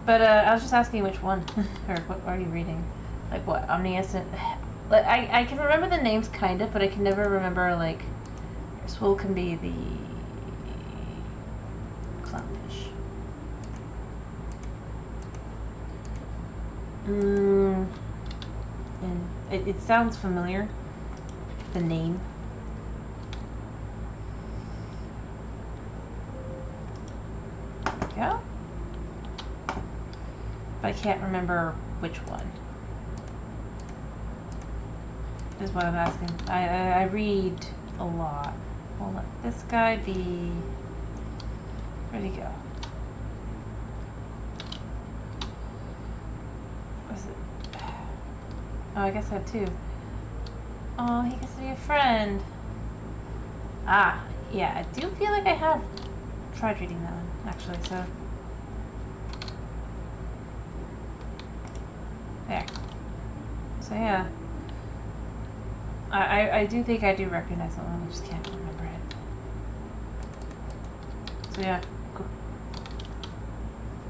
But I was just asking which one. Or what are you reading? Like what? Omniscient? Like I can remember the names kind of, but I can never remember like Swole can be the clownfish. And it sounds familiar. The name. Yeah. But I can't remember which one. Is what I'm asking. I read a lot. Well, let this guy be... Where'd he go? Was it? Oh, I guess I have two. Oh, he gets to be a friend. Ah, yeah, I do feel like I have tried reading that one, actually, so... There. So, yeah. I do think I do recognize that one, I just can't remember it. So, yeah, cool.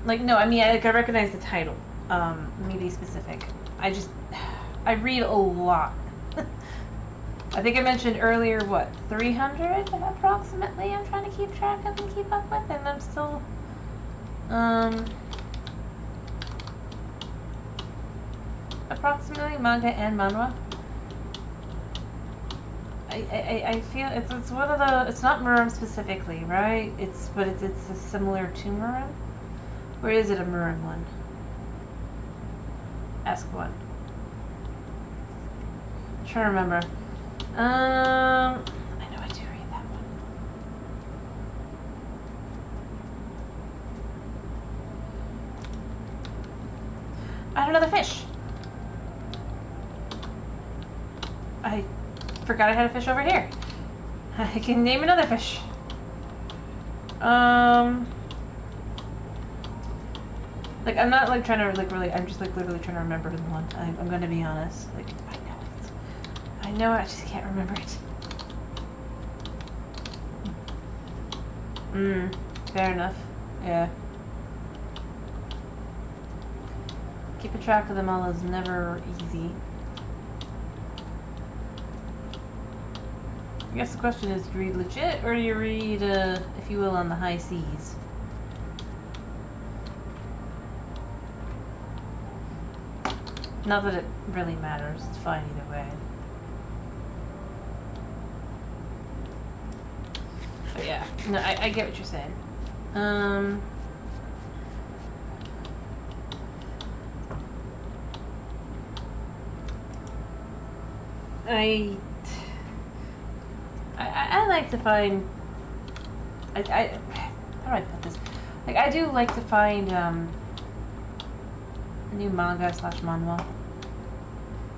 Like, no, I mean, I recognize the title. Let me be specific. I read a lot. I think I mentioned earlier, what, 300 approximately I'm trying to keep track of and keep up with, and I'm still, approximately manga and manhwa. I feel it's one of the, it's not Muram specifically, right? But it's similar to Muram? Or is it a Muram one? Ask one. I'm trying to remember. I know I do read that one. I had another fish. I forgot I had a fish over here. I can name another fish. Like, I'm not, like, trying to, like, really, I'm just, like, literally trying to remember the one. I'm gonna be honest. Like, I know it, I just can't remember it. Fair enough. Yeah. Keeping track of them all is never easy. I guess the question is, do you read legit, or do you read, if you will, on the high seas? Not that it really matters, it's fine either way. But yeah, no, I get what you're saying. I like to find, how do I put this? Like, I do like to find, new manga / manhwa.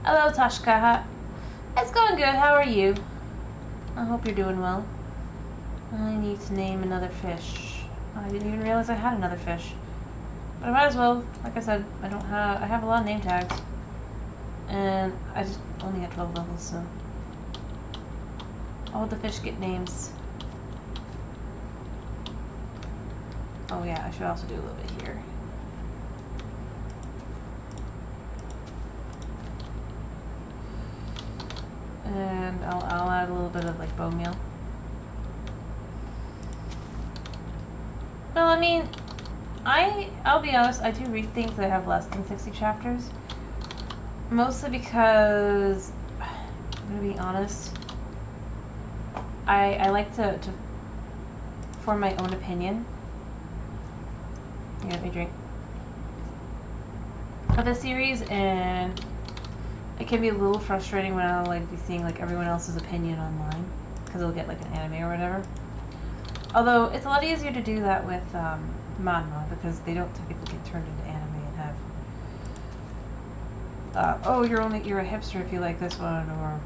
Hello, Tashka. It's going good. How are you? I hope you're doing well. I need to name another fish. I didn't even realize I had another fish. But I might as well. Like I said, I have a lot of name tags. And I just only got 12 levels, so. All the fish get names. Oh yeah, I should also do a little bit here. And I'll add a little bit of like bone meal. Well, I mean, I'll be honest, I do read things that have less than 60 chapters. Mostly because, I'm gonna be honest, I like to form my own opinion. Yeah, let me drink. Of a series, and it can be a little frustrating when I'll like be seeing like everyone else's opinion online, because I'll get like an anime or whatever. Although it's a lot easier to do that with manhwa, because they don't typically get turned into anime and have oh, you're a hipster if you like this one, or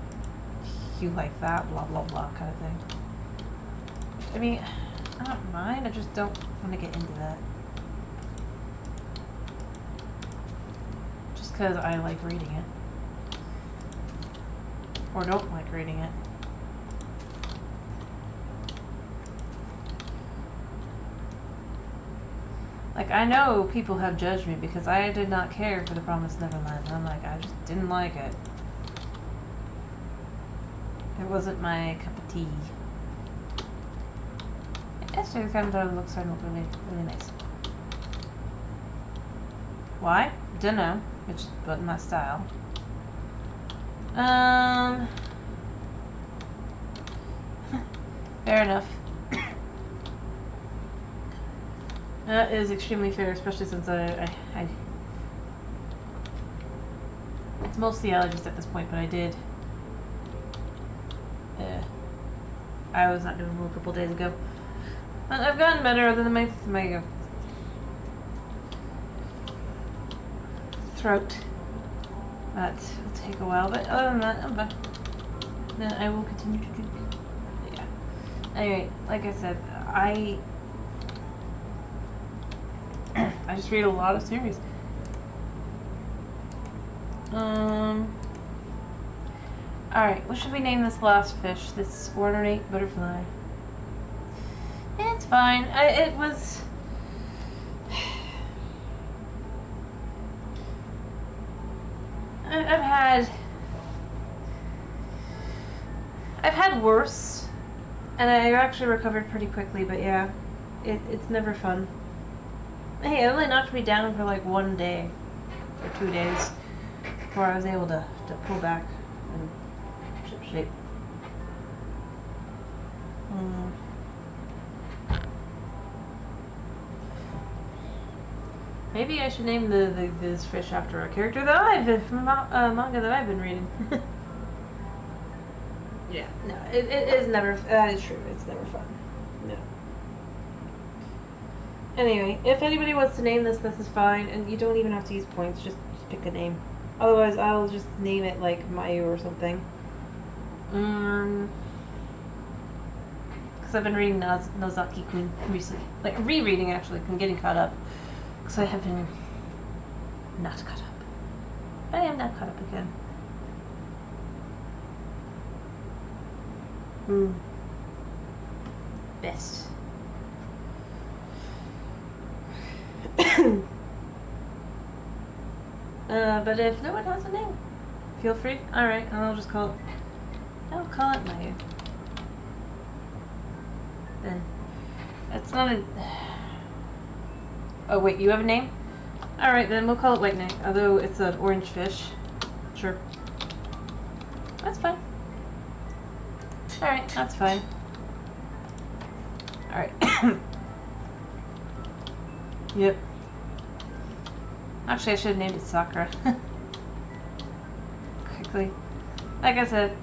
you like that, blah blah blah kind of thing. I mean, I don't mind, I just don't want to get into that. Just because I like reading it. Or don't like reading it. Like, I know people have judged me because I did not care for The Promised Neverland. I'm like, I just didn't like it. It wasn't my cup of tea. Yesterday kind of thought it looked starting to look really, really nice. Why? Dunno. It's but my style. Fair enough. That is extremely fair, especially since I it's mostly allergies at this point, but I did. I was not doing well a couple days ago. I've gotten better, other than my throat. That will take a while, but other than that, I'm fine. Then I will continue to drink. Yeah. Anyway, like I said, I just read a lot of series. Alright, what should we name this last fish? This ornate butterfly. It's fine. It was... I've had worse, and I actually recovered pretty quickly, but yeah, it's never fun. Hey, it only knocked me down for like 1 day, or 2 days, before I was able to pull back and ship shape. Maybe I should name this fish after a character that I've been from manga that I've been reading. Yeah, no, it is never. That is true. It's never fun. No. Anyway, if anybody wants to name this is fine, and you don't even have to use points. Just pick a name. Otherwise, I'll just name it like Mayu or something. Because I've been reading Nozaki-kun recently, like rereading actually. I'm getting caught up. Because I have been not caught up. I am not caught up again. Best. But if no one has a name, feel free. Alright, I'll just call it... I'll call it Mayu. Then. That's not a... Oh wait, you have a name? Alright, then we'll call it White Knight, although it's an orange fish. Sure. That's fine. Alright, that's fine. Alright. Yep. Actually, I should have named it Sakura. Quickly. Like I said,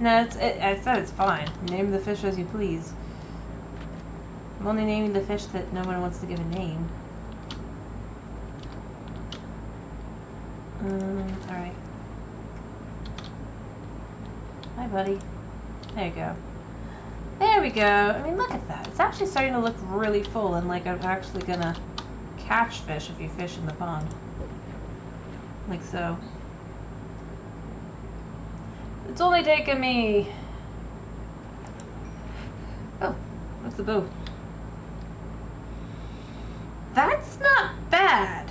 No, I said it's fine. Name the fish as you please. I'm only naming the fish that no one wants to give a name. Alright. Hi, buddy. There you go. There we go. I mean, look at that. It's actually starting to look really full, and like I'm actually gonna catch fish if you fish in the pond. Like so. It's only taken me... Oh, what's the bow? That's not bad.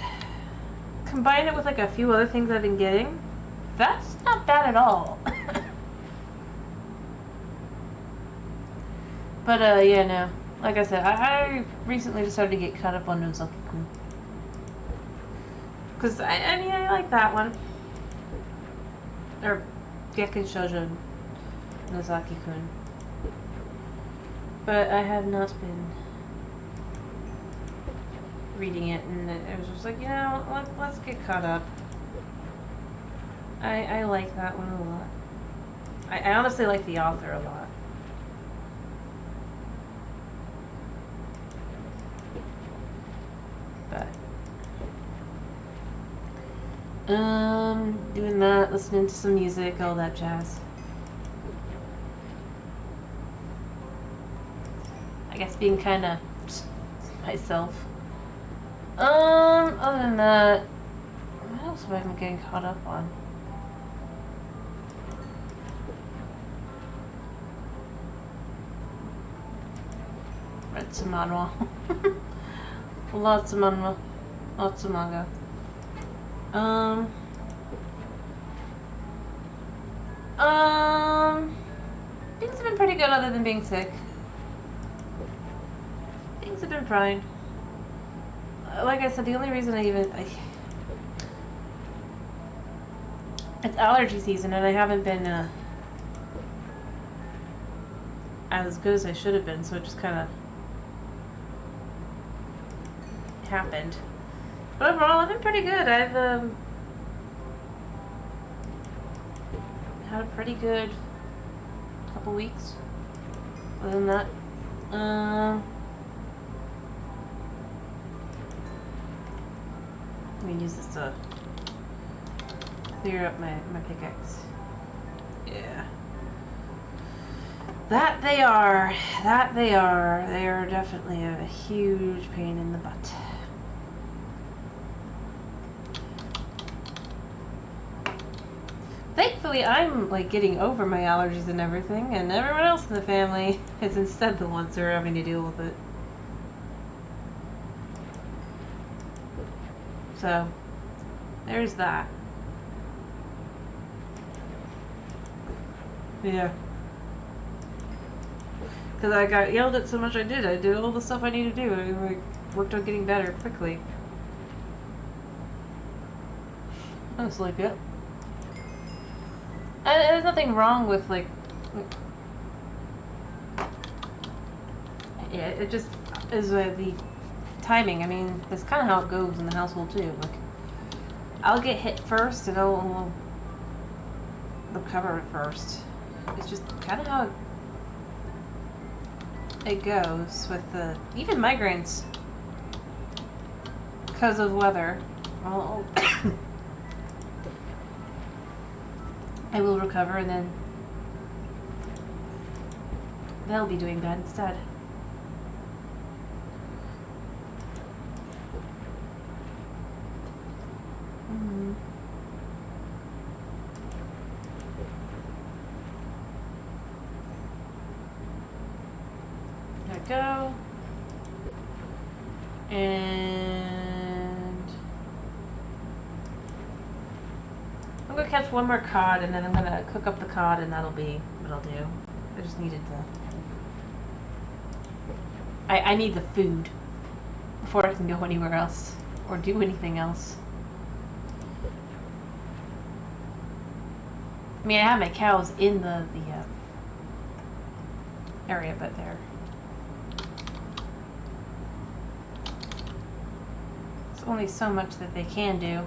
Combine it with like a few other things I've been getting. That's not bad at all. But yeah, no. Like I said, I recently decided to get caught up on Nozaki-kun. Because, I mean, I like that one. Or Gekken Shoujo. Nozaki-kun. But I have not been reading it, and it was just like, you know, let's get caught up. I like that one a lot. I honestly like the author a lot. But doing that, listening to some music, all that jazz. I guess being kind of myself. Other than that, what else have I been getting caught up on? Read some manhwa. Lots of manhwa. Lots of manga. Things have been pretty good other than being sick. Things have been fine. Like I said, the only reason it's allergy season and I haven't been as good as I should have been, so it just kind of happened. But overall, I've been pretty good. I've had a pretty good couple weeks. Other than that, let me use this to clear up my pickaxe. Yeah. That they are. They are definitely a huge pain in the butt. Thankfully, I'm like getting over my allergies and everything, and everyone else in the family is instead the ones who are having to deal with it. So, there's that. Yeah. Because I got yelled at so much I did all the stuff I need to do. I worked on getting better quickly. That's like it. And there's nothing wrong with like yeah, it just is the timing. I mean, that's kind of how it goes in the household too. Like, I'll get hit first and I'll recover first. It's just kind of how it goes with the even migraines because of weather. Well, I will recover and then they'll be doing bad instead. There we go. And I'm gonna catch one more cod and then I'm gonna cook up the cod and that'll be what I'll do. I just needed I need the food before I can go anywhere else or do anything else. I mean, I have my cows in the area, but there's only so much that they can do.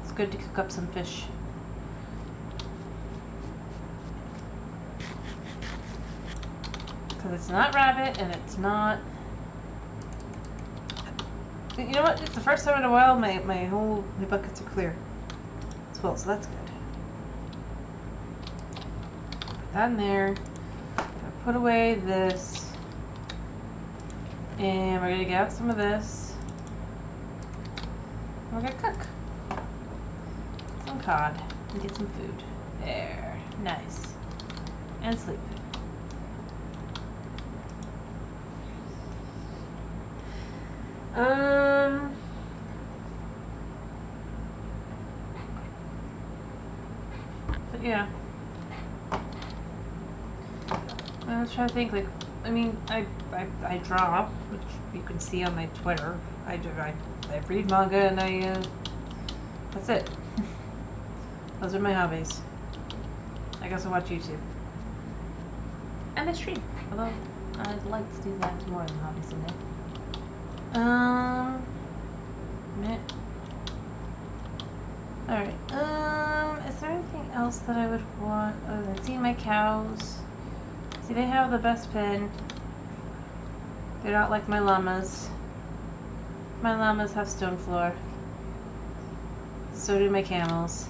It's good to cook up some fish. Because it's not rabbit and it's not... You know what? It's the first time in a while my buckets are clear as well, so that's good. Put that in there. Put away this. And we're gonna get out some of this. We're gonna cook some cod and get some food. There. Nice. And sleep. But yeah. I was trying to think, like, I mean, I draw, which you can see on my Twitter. I read manga and that's it. Those are my hobbies. I guess I'll watch YouTube. And I stream. Although, I'd like to do that more than hobby someday. Alright, is there anything else that I would want other than see my cows? See, they have the best pen. They're not like my llamas. My llamas have stone floor. So do my camels.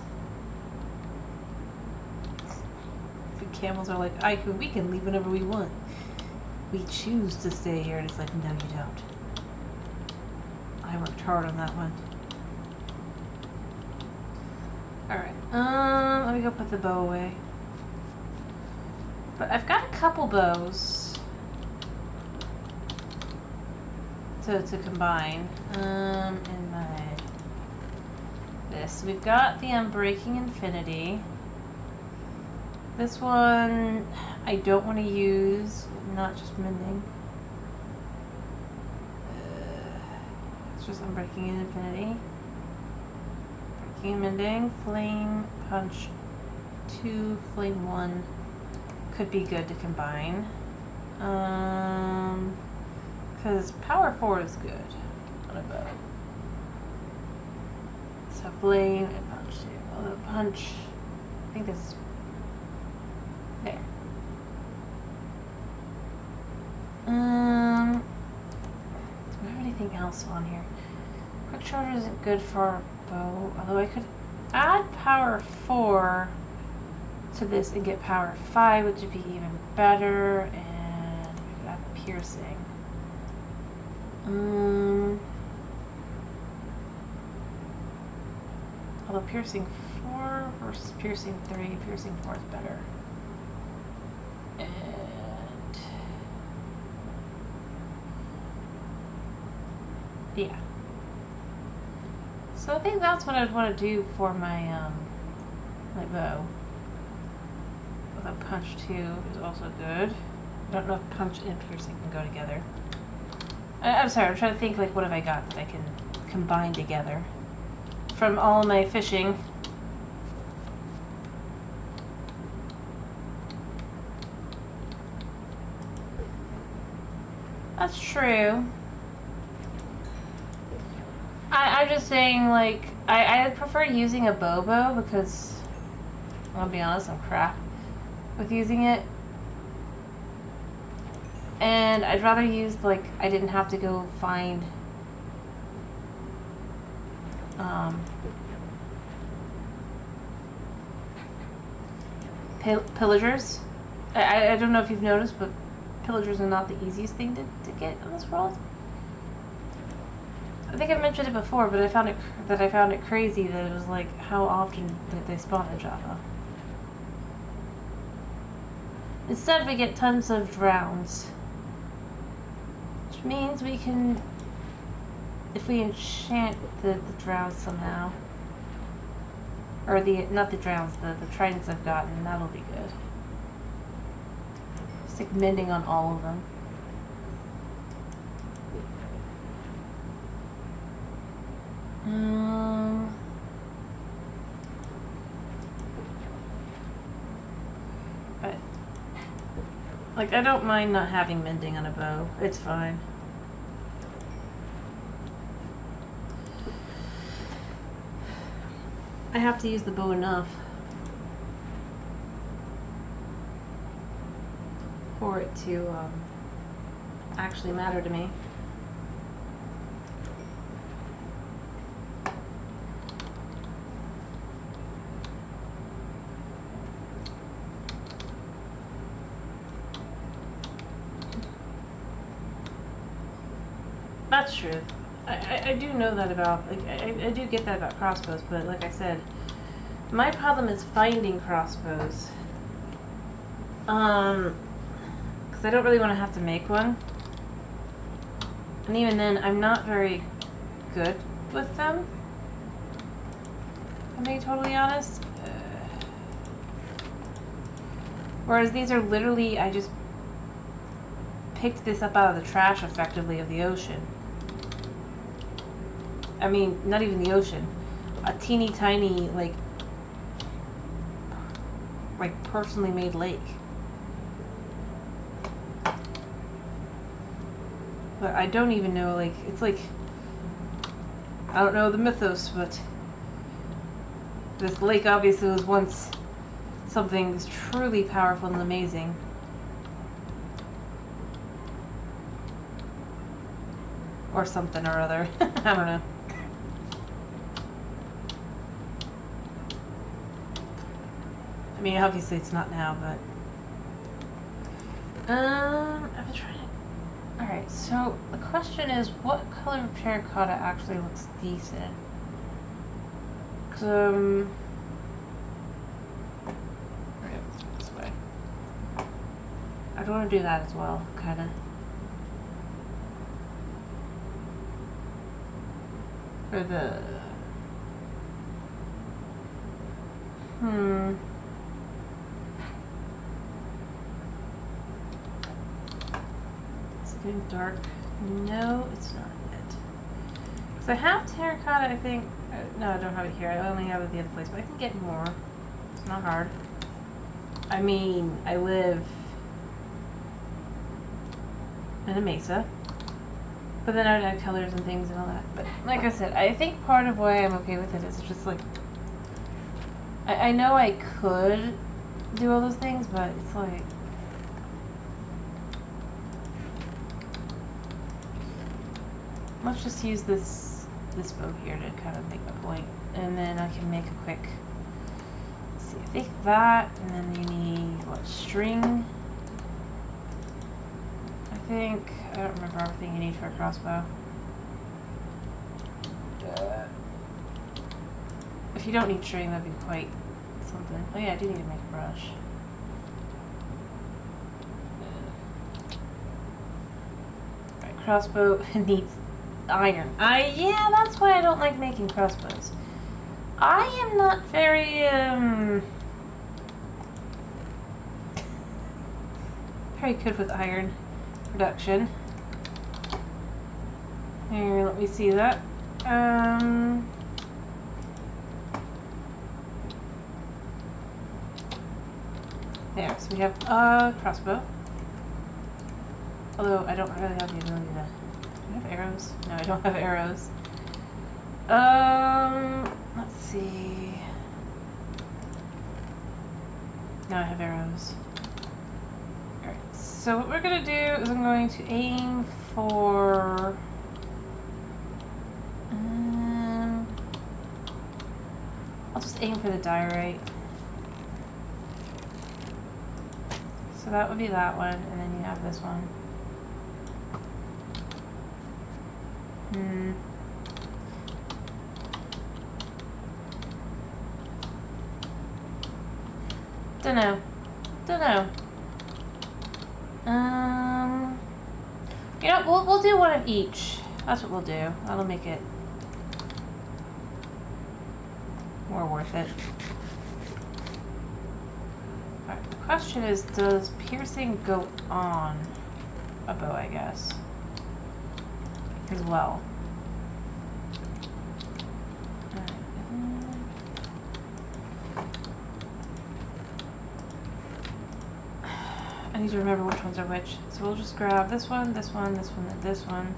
The camels are like, we can leave whenever we want. We choose to stay here, and it's like, no, you don't. I worked hard on that one. Alright, let me go put the bow away. But I've got a couple bows to combine. In my this. We've got the Unbreaking Infinity. This one I don't want to use, not just mending. It's just Unbreaking Infinity. Breaking and mending. Flame Punch 2, Flame 1 could be good to combine. Because Power 4 is good on a bow. So Flame and Punch 2. Although Punch, I think this there. Do I have anything else on here? Quick Charger isn't good for a bow, although I could add Power 4 to this and get Power 5, which would be even better, and we could add Piercing. Although Piercing 4 versus Piercing 3, Piercing 4 is better. And yeah. So I think that's what I'd want to do for my my bow. Although Punch 2 is also good. I don't know if Punch and Piercing can go together. I'm sorry, I'm trying to think like what have I got that I can combine together from all my fishing. That's true. I'm just saying, like, I prefer using a bow because, I'll be honest, I'm crap with using it. And I'd rather use, like, I didn't have to go find pillagers. I don't know if you've noticed, but pillagers are not the easiest thing to get in this world. I think I've mentioned it before, but I found it crazy that it was like how often that they spawn in Java. Instead, we get tons of drowns, which means we can, if we enchant the drowns somehow, or not the drowns, the tridents I've gotten, that'll be good. Stick mending on all of them. But, like, I don't mind not having mending on a bow. It's fine. I have to use the bow enough for it to actually matter to me. That's true. I do know that about, like, I do get that about crossbows, but like I said, my problem is finding crossbows. Because I don't really want to have to make one. And even then, I'm not very good with them. I'm being totally honest. Whereas these are literally, I just picked this up out of the trash, effectively, of the ocean. I mean, not even the ocean. A teeny tiny, like, like personally made lake. But I don't even know, like, it's like, I don't know the mythos, but this lake obviously was once something truly powerful and amazing. Or something or other. I don't know. I mean, obviously it's not now, but... I've been trying to... Alright, so the question is, what color of terracotta actually looks decent? Because, let's go this way. I don't want to do that as well, kind of. Or the... It's getting dark. No, it's not yet. Because I have terracotta, I think... No, I don't have it here. I only have it the other place, but I can get more. It's not hard. I mean, I live in a mesa. But then I would add colors and things and all that. But like I said, I think part of why I'm okay with it is just like... I know I could do all those things, but it's like... Let's just use this bow here to kind of make a point. And then I can make a quick... Let's see, I think that, and then you need, what, string? I don't remember everything you need for a crossbow. If you don't need string, that'd be quite something. Oh yeah, I do need to make a brush. Alright, crossbow needs iron. Yeah, that's why I don't like making crossbows. I am not very, very good with iron production. Here, let me see that. There, so we have a crossbow. Although I don't really have the ability to... Do I have arrows? No, I don't have arrows. Let's see. No, I have arrows. Alright, so what we're gonna do is I'm going to aim for... I'll just aim for the diorite. So that would be that one, and then you have this one. Dunno. You know, we'll do one of each. That's what we'll do. That'll make it more worth it. Alright, the question is, does piercing go on a bow, I guess, as well? I need to remember which ones are which. So we'll just grab this one, this one, this one, and this one.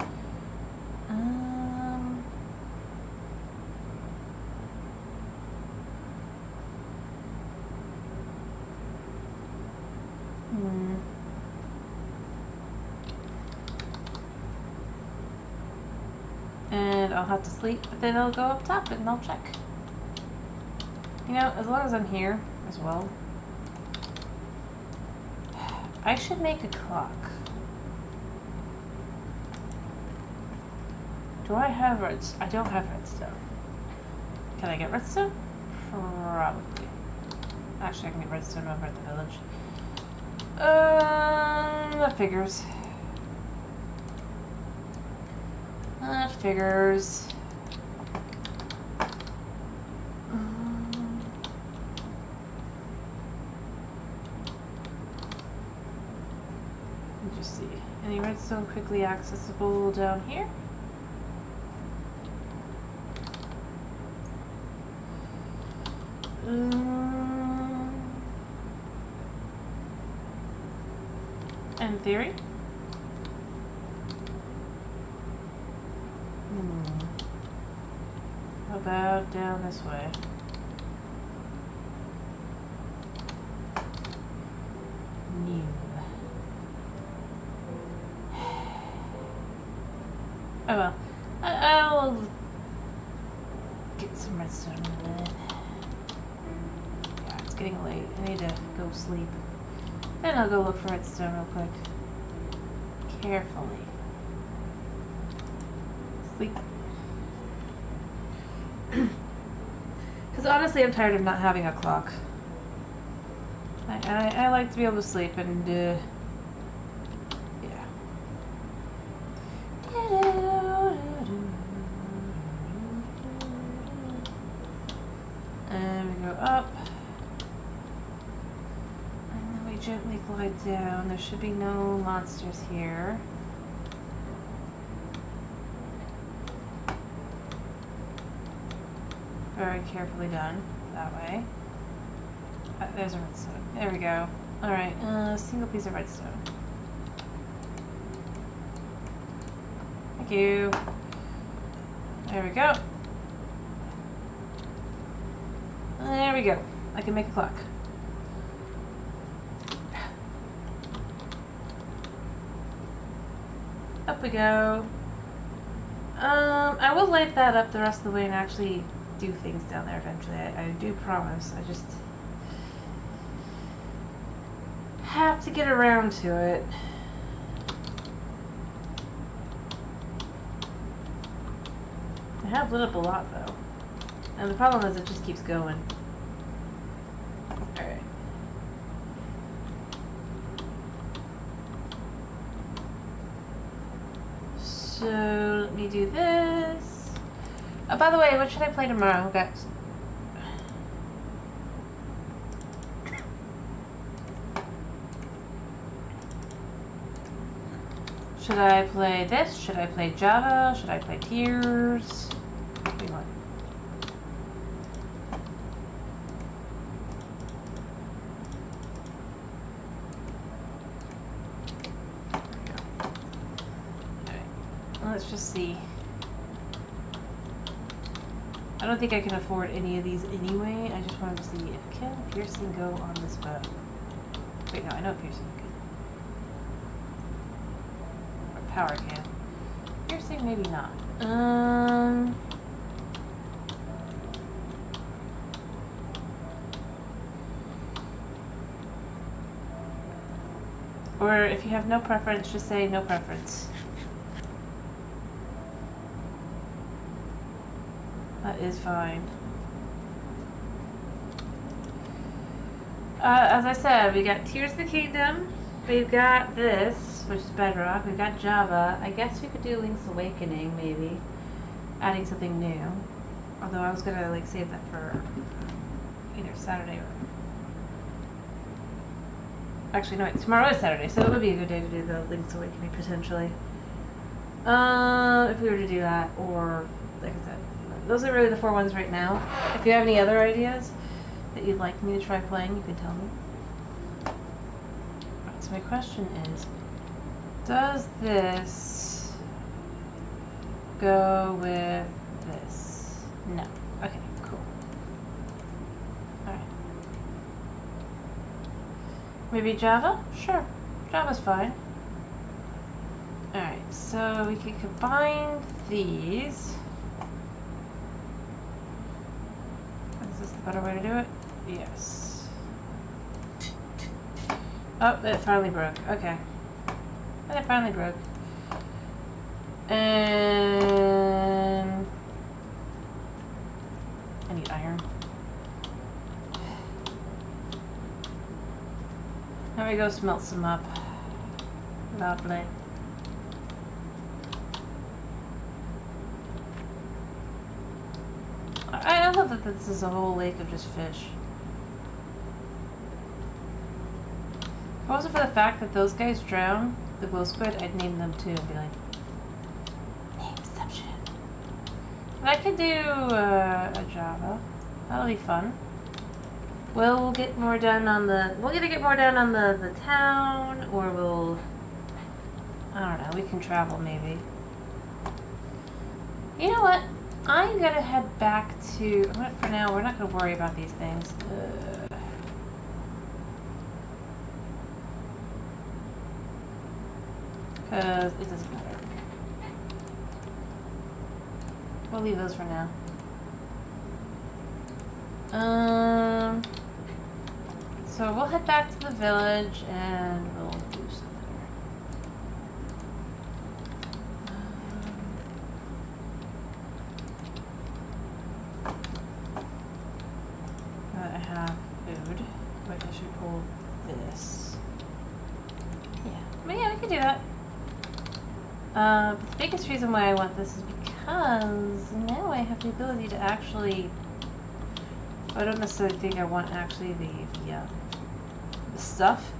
And I'll have to sleep, but then it'll go up top and I'll check. You know, as long as I'm here as well. I should make a clock. Do I have redstone? I don't have redstone. Can I get redstone? Probably. Actually, I can get redstone over at the village. That figures. That figures. Let me just see. Any redstone quickly accessible down here? in theory. How about down this way? New. Oh well. I'll get some redstone in a minute. Yeah, it's getting late. I need to go sleep. Then I'll go look for redstone real quick. Carefully. Sleep. Because honestly, I'm tired of not having a clock. I like to be able to sleep and, yeah. And we go up. And then we gently glide down. There should be no monsters here. Very carefully done that way. There's a redstone. There we go. Alright, single piece of redstone. Thank you. There we go. There we go. I can make a clock. Up we go. I will light that up the rest of the way and actually do things down there eventually. I do promise. I just have to get around to it. I have lit up a lot though. And the problem is it just keeps going. Alright. So let me do this. Oh, by the way, what should I play tomorrow? I've got... Should I play this? Should I play Java? Should I play Tears? What do you want? There we go. Alright. Let's just see. I don't think I can afford any of these anyway. I just wanted to see if can piercing go on this bow. Wait, no, I know piercing can. Or power can. Piercing, maybe not. Or if you have no preference, just say no preference. That is fine. As I said, we got Tears of the Kingdom. We've got this, which is Bedrock. We've got Java. I guess we could do Link's Awakening, maybe. Adding something new. Although I was gonna like save that for either Saturday or... Actually, no, wait, tomorrow is Saturday, so it would be a good day to do the Link's Awakening, potentially. If we were to do that, or, like I said, those are really the 4 ones right now. If you have any other ideas that you'd like me to try playing, you can tell me. So my question is, does this go with this? No. Okay, cool. Alright. Maybe Java? Sure. Java's fine. Alright, so we can combine these. Is this the better way to do it? Yes. Oh, it finally broke. Okay. It finally broke. And I need iron. There we go, smelt some up. Lovely. I love that this is a whole lake of just fish. If it wasn't for the fact that those guys drown, the glow squid, I'd name them too and be like, nameception. But I could do a Java. That'll be fun. We'll get more done on the... We'll either get more done on the town, or we'll I don't know, we can travel maybe. You know what? I'm gonna head back to, for now, we're not gonna worry about these things. Because it doesn't matter. We'll leave those for now. So we'll head back to the village and we'll do something. I have food. Wait, I should pull this. Yeah, but yeah, we can do that. But the biggest reason why I want this is because now I have the ability to actually. I don't necessarily think I want actually the stuff.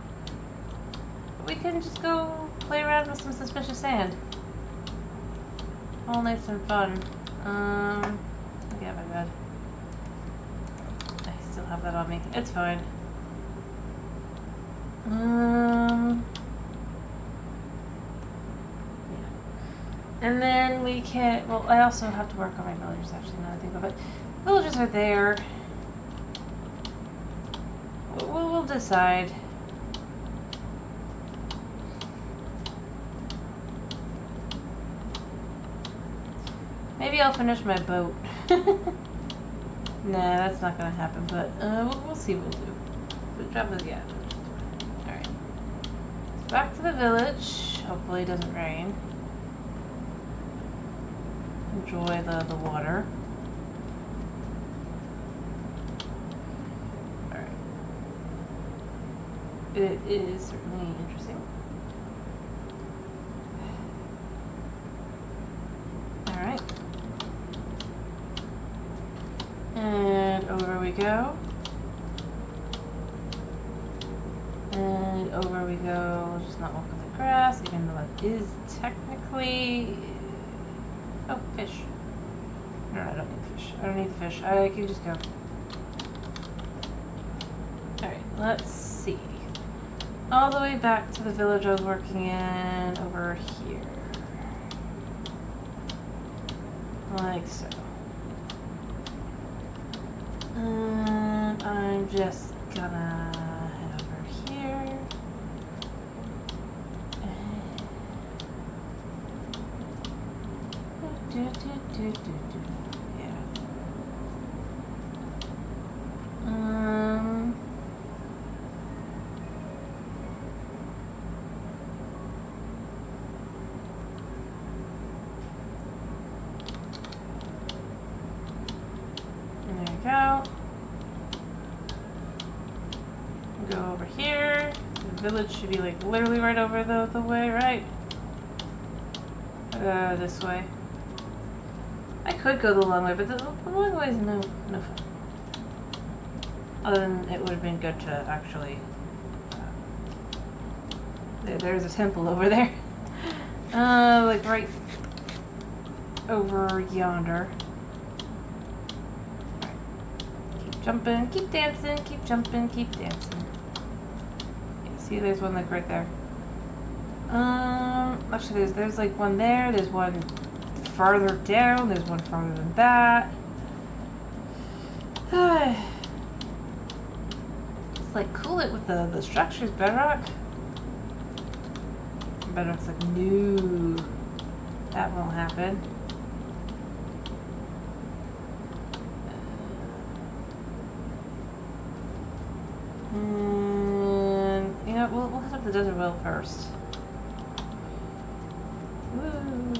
But we can just go play around with some suspicious sand. All nice and fun. Yeah, my bad. I still have that on me. It's fine. Yeah. And then we can. Well, I also have to work on my villagers. Actually, now that I think of it, villagers are there. We'll decide. Maybe I'll finish my boat. Nah, that's not gonna happen, but we'll see what we'll do. Good job again. Alright. So back to the village. Hopefully it doesn't rain. Enjoy the water. It is certainly interesting. Alright. And over we go. And over we go. Just not walk on the grass, even though it is technically... Oh, fish. No, I don't need fish. I don't need the fish. I can just go. Alright, let's see. All the way back to the village I was working in over here. Like so. And I'm just gonna head over here. Yeah. Go. Go over here. The village should be like literally right over the way, right? This way. I could go the long way, but the long way is no fun. Other than it would have been good to actually. There's a temple over there. Like right over yonder. Jumping, keep dancing, keep jumping, keep dancing. Yeah, see, there's one like right there. Actually, there's like one there. There's one farther down. There's one farther than that. It's like cool it with the structures, Bedrock. Bedrock's like, no, that won't happen. And you know, we'll head up the desert well first. Woo.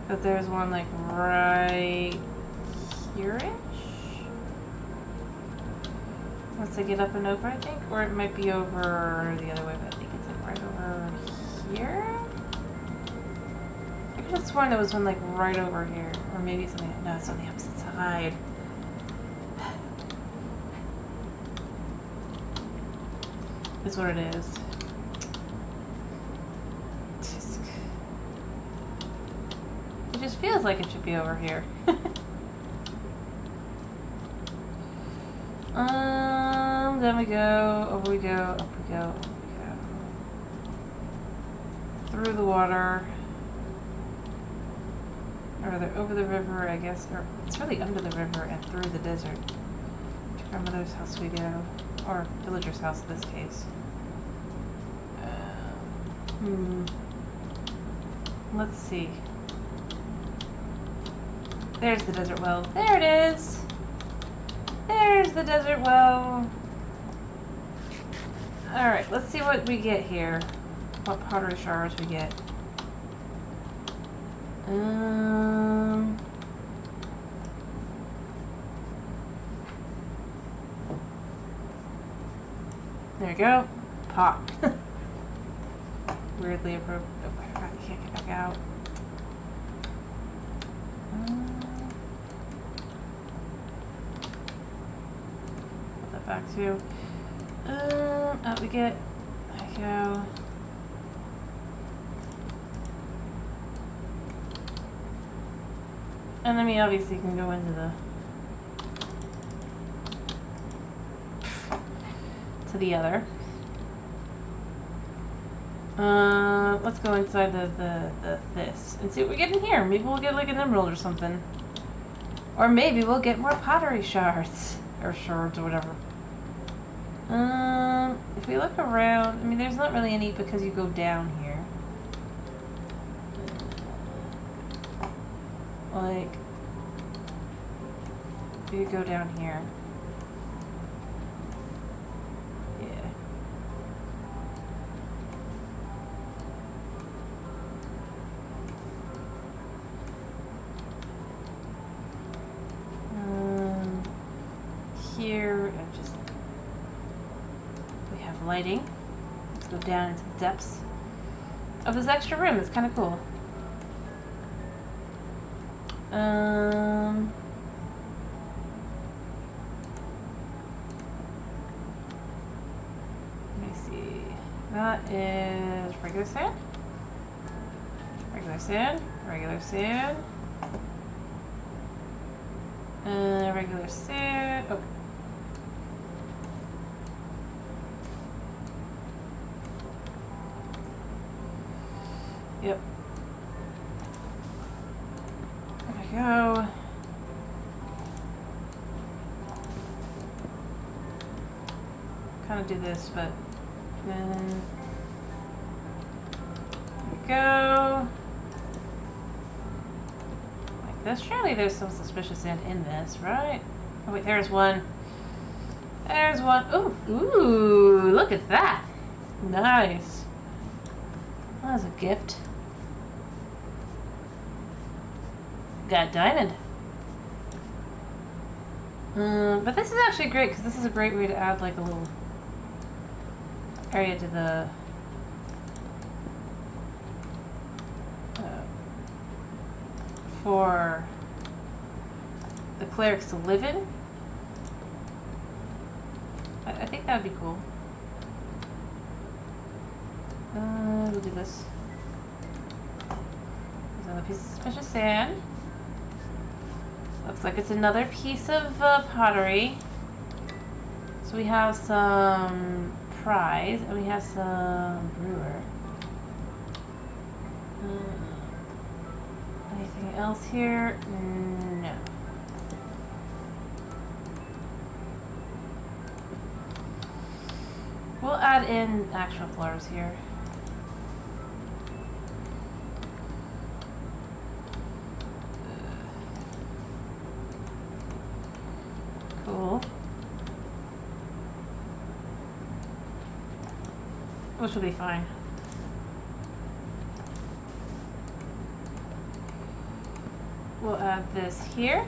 But there's one like right here-ish. Once I get up and over, I think, or it might be over the other way, but I think it's like right over here. I could have sworn there was one like right over here, or maybe it's something. No, it's on the opposite side. Is what it is. It just feels like it should be over here. Then we go, over we go, up we go, over we go. through the water. Or they're over the river, I guess. Or it's really under the river and through the desert. To grandmother's house we go. Or villager's house in this case. Let's see. There's the desert well. There it is! There's the desert well. Alright, let's see what we get here. What pottery shards we get. There you go. Pop. Weirdly appropriate. Oh, I can't get back out. Put that back too. Out we get. There you go. And then we obviously can go into the other. Let's go inside this and see what we get in here. Maybe we'll get like an emerald or something. Or maybe we'll get more pottery shards. Or shards or whatever. If we look around, I mean there's not really any because you go down here. Like, you go down here. Yeah. Here, we have lighting. Let's go down into the depths of this extra room. It's kind of cool. Let me see. That is regular sand. Regular sand. Regular sand. Regular sand. Oh. Yep. There we go. Kind of do this, but then there we go. Like this. Surely there's some suspicious sand in this, right? Oh wait, there's one. There's one. Ooh, ooh! Look at that. Nice. That was a gift. Got a diamond. But this is actually great because this is a great way to add like a little area to the for the clerics to live in. I think that would be cool. We'll do this. There's another piece of suspicious sand. Looks like it's another piece of pottery. So we have some prize and we have some brewer. Anything else here? No. We'll add in actual floors here. Cool. Which will be fine. We'll add this here.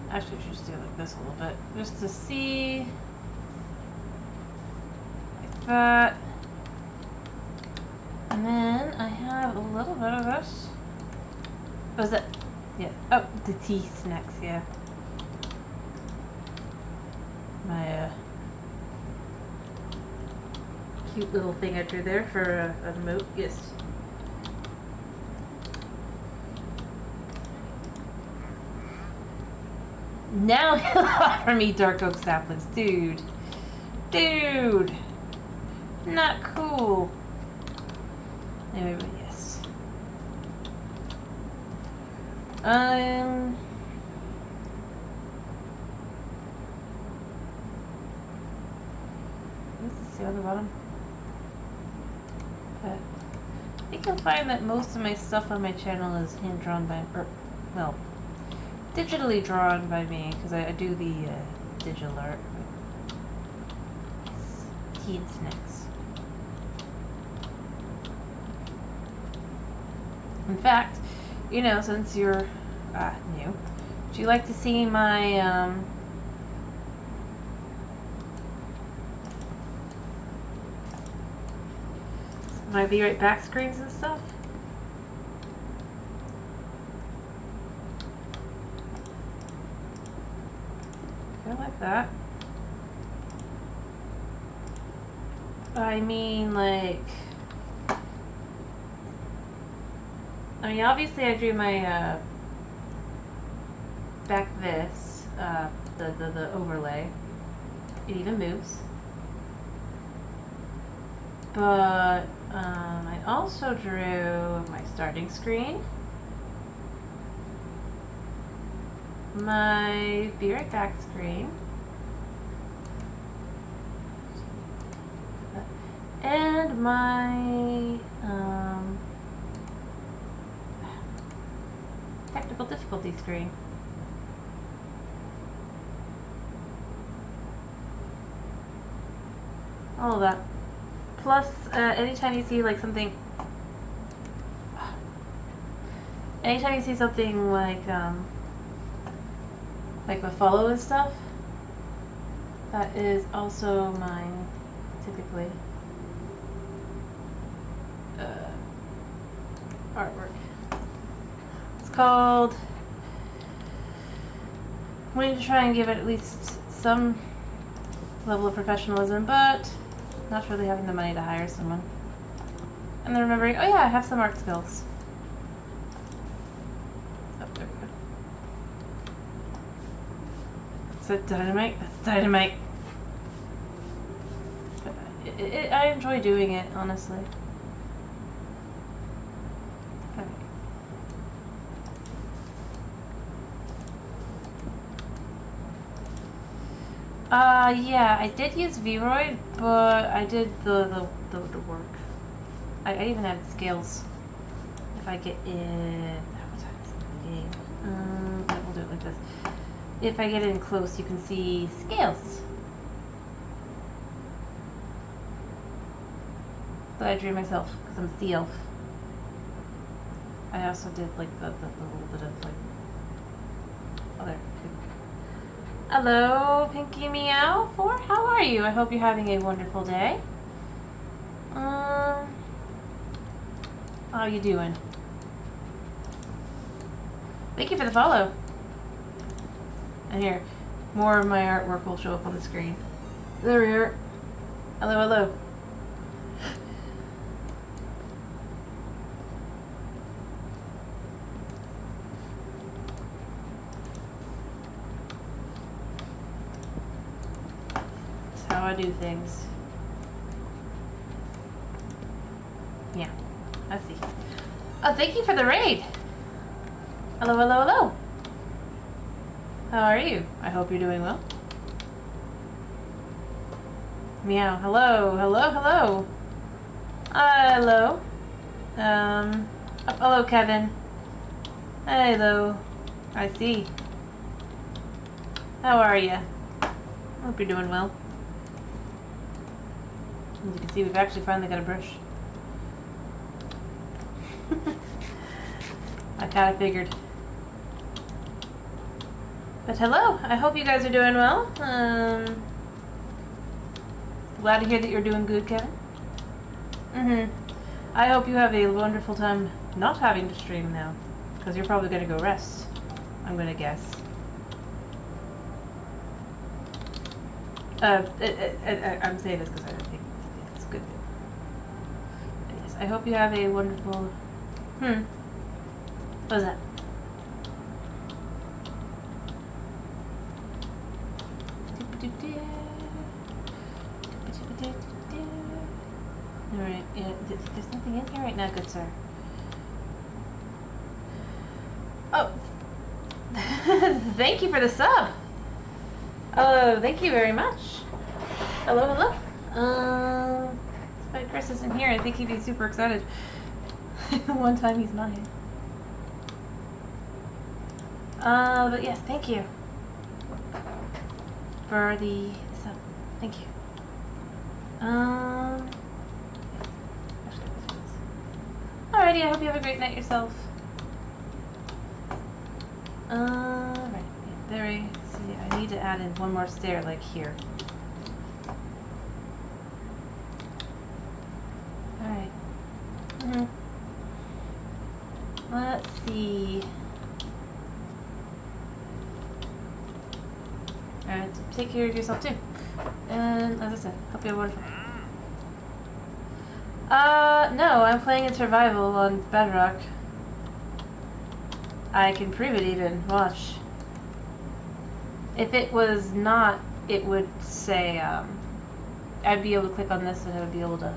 Actually, we should just do it like this a little bit, just to see, like that. And then I have a little bit of this. What is it? Yeah. Oh, the teeth next. Yeah. My cute little thing I drew there for a moat. Yes. Now he'll offer me dark oak saplings. Dude. Dude. Not cool. Anyway, but yes. Let's see on the bottom. But I think you'll find that most of my stuff on my channel is hand drawn by, or, well, digitally drawn by me, because I do the digital art. Kids next. In fact, you know, since you're new, would you like to see my my Be Right Back screens and stuff? I like that. I mean, like, obviously I drew my, back this, the overlay. It even moves. But, I also drew my starting screen, my Be Right Back screen, and my, technical difficulty screen. All of that. Plus, anytime you see like something, like with follow and stuff, that is also mine, typically. Artwork. It's called, I'm going to try and give it at least some level of professionalism, but not really having the money to hire someone. And then remembering, oh yeah, I have some art skills. Oh, there we go. Is that dynamite? That's dynamite. I enjoy doing it, honestly. Yeah, I did use Vroid, but I did the work. I even added scales. If I get in, how time is the game? We'll do it like this. If I get in close, you can see scales that I drew myself because I'm a sea elf. I also did like the little bit of like other. Hello, Pinky Meow 4. How are you? I hope you're having a wonderful day. How you doing? Thank you for the follow. And here, more of my artwork will show up on the screen. There we are. Hello, hello. How I do things. Yeah, I see. Oh, thank you for the raid. Hello, hello, hello. How are you? I hope you're doing well. Meow. Hello, hello, hello. Hello. Hello, Kevin. Hello. I see. How are you? Hope you're doing well. As you can see, we've actually finally got a brush. I kind of figured. But hello, I hope you guys are doing well. Glad to hear that you're doing good, Kevin. I hope you have a wonderful time not having to stream now, because you're probably going to go rest, I'm going to guess. I'm saying this because I think it's good. But yes, I hope you have a wonderful... What was that? Alright, yeah, there's nothing in here right now, good sir. Oh! Thank you for the sub! Oh, thank you very much. Hello, hello. But Chris isn't here. I think he'd be super excited. One time he's not here. But yes, thank you for the sub. Thank you. Alrighty, I hope you have a great night yourself. Right. Very. See, I need to add in one more stair, like here. Alright. Let's see. Alright, take care of yourself too. And as I said, hope you have a wonderful. No, I'm playing in survival on Bedrock. I can prove it even. Watch. If it was not, it would say, I'd be able to click on this and it would be able to,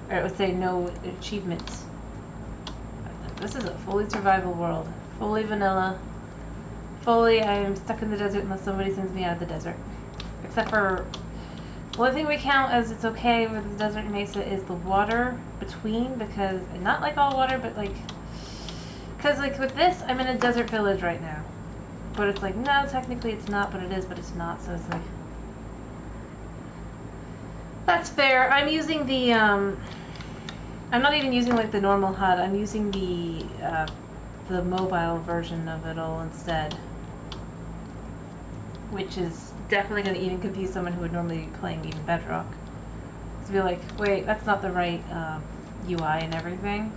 or it would say no achievements. This is a fully survival world. Fully vanilla. Fully, I'm stuck in the desert unless somebody sends me out of the desert. Except for, the only thing we count as it's okay with the desert mesa is the water between, because, and not like all water, but like, because like with this, I'm in a desert village right now. But it's like, no, technically it's not, but it is, but it's not, so it's like, that's fair. I'm using the, I'm not even using like the normal HUD, I'm using the mobile version of it all instead. Which is definitely going to even confuse someone who would normally be playing even Bedrock. To be like, wait, that's not the right UI and everything.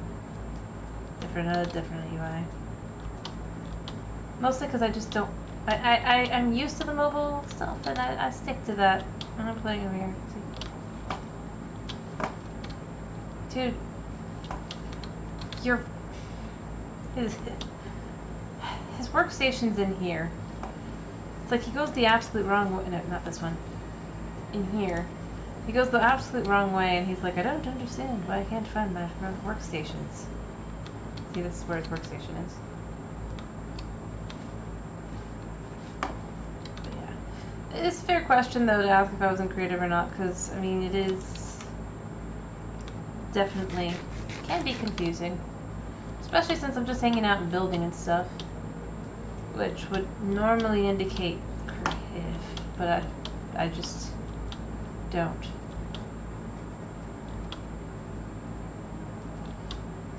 Different UI. Mostly because I just don't... I'm used to the mobile stuff, and I stick to that when I'm playing over here. Dude. His workstation's in here. It's like he goes the absolute wrong way. No, not this one. In here. He goes the absolute wrong way, and he's like, I don't understand why I can't find my workstations. See, this is where his workstation is. But yeah. It is a fair question, though, to ask if I was in creative or not, because, I mean, it is definitely can be confusing. Especially since I'm just hanging out and building and stuff. Which would normally indicate creative, but I just don't.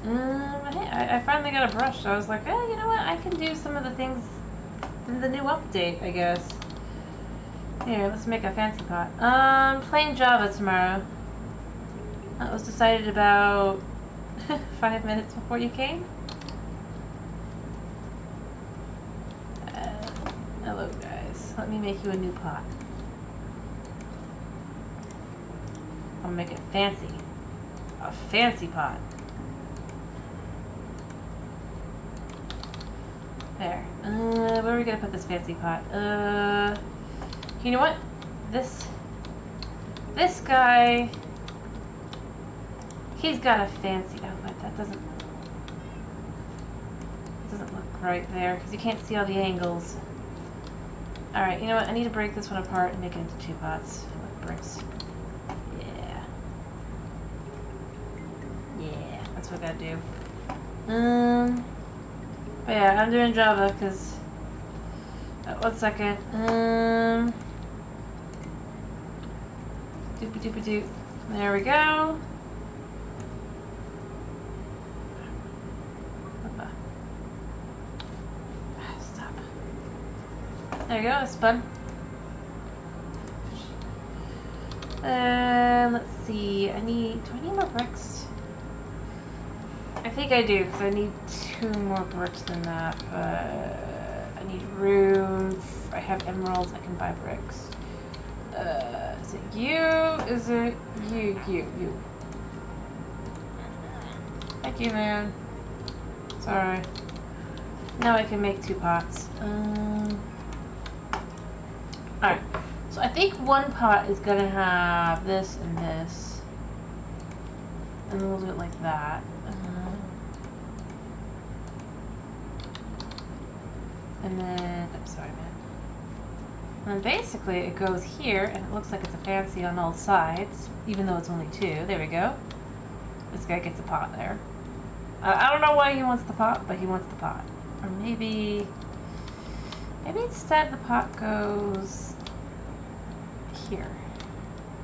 I finally got a brush, so I was like, you know what, I can do some of the things in the new update, I guess. Here, let's make a fancy pot. Playing Java tomorrow. That was decided about 5 minutes before you came. Hello guys, let me make you a new pot. I'll make it fancy. A fancy pot. There. Where are we gonna put this fancy pot? You know what? This guy, he's got a fancy, oh, but that doesn't look right there, because you can't see all the angles. Alright, you know what? I need to break this one apart and make it into 2 pots with bricks. Yeah. Yeah, that's what I gotta do. But yeah, I'm doing Java because... 1 second. Doopy doopy doop. There we go. Stop. There you go, it's fun. Let's see. Do I need more bricks? I think I do, because I need 2 more bricks than that, but I need runes. I have emeralds, I can buy bricks. Is it you? Is it you? You. Thank you, man. Sorry. Now I can make 2 pots. Alright. So I think one pot is gonna have this and this. And then we'll do it like that. And then, I'm sorry, man. And then basically it goes here, and it looks like it's a fancy on all sides, even though it's only two. There we go. This guy gets a pot there. I don't know why he wants the pot, but he wants the pot. Or maybe instead the pot goes here.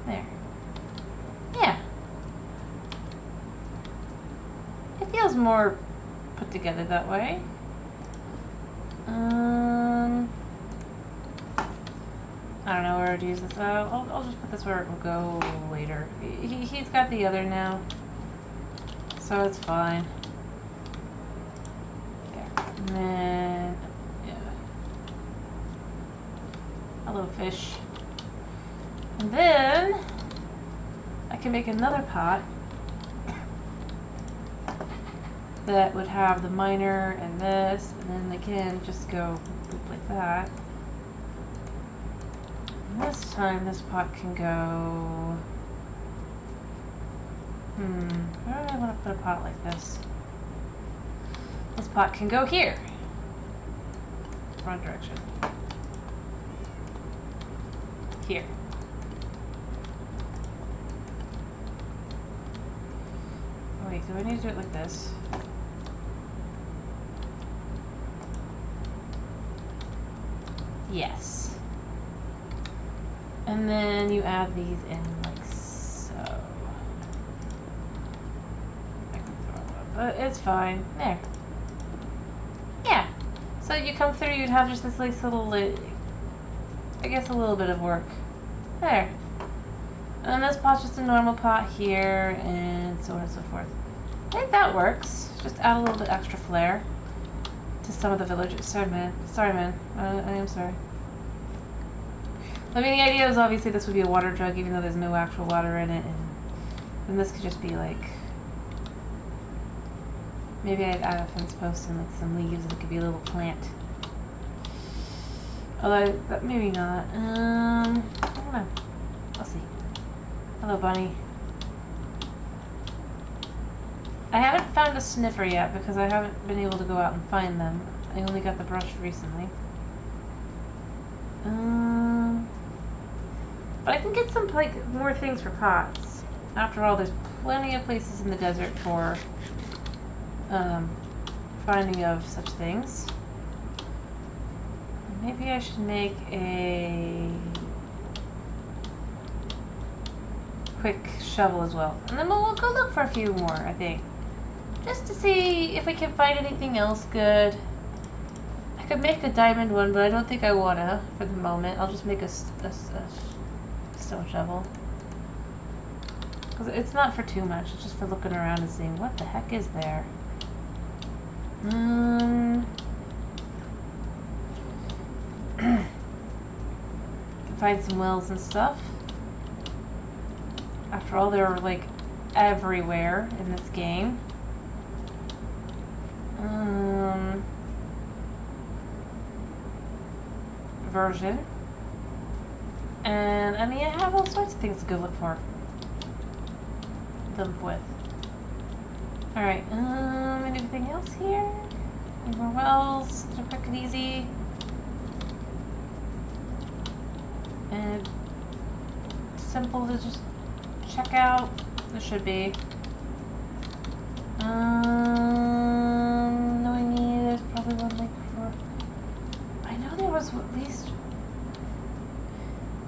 There. Yeah. It feels more put together that way. I don't know where to use this. I'll just put this where it will go later. He's got the other now, so it's fine. There. And then, yeah. Hello, fish. And then I can make another pot that would have the minor and this, and then again just go like that. And this time this pot can go, where do I want to put a pot like this? This pot can go here. Wrong direction. Here. Wait, do I need to do it like this? Yes. And then you add these in like so. I can throw it up, but it's fine. There. Yeah. So you come through, you'd have just this nice little, I guess a little bit of work. There. And then this pot's just a normal pot here, and so on and so forth. I think that works. Just add a little bit extra flair to some of the villages. Sorry, man. Sorry, man. I am sorry. I mean, the idea is obviously this would be a water jug, even though there's no actual water in it, and then this could just be like, maybe I'd add a fence post and like some leaves, and it could be a little plant. Although, but maybe not. I don't know. We'll see. Hello, bunny. I haven't found a sniffer yet because I haven't been able to go out and find them. I only got the brush recently. But I can get some like more things for pots. After all, there's plenty of places in the desert for finding of such things. Maybe I should make a quick shovel as well. And then we'll go look for a few more, I think. Just to see if we can find anything else good. I could make a diamond one, but I don't think I wanna for the moment. I'll just make a stone shovel. Because it's not for too much, it's just for looking around and seeing what the heck is there. Can find some wells and stuff. After all, they're like everywhere in this game. Version. And I mean, I have all sorts of things to go look for them with. Alright, anything else here? Any more wells? They're quick and easy. And simple to just check out. There should be. Knowing me, there's probably one like for. I know there was at least.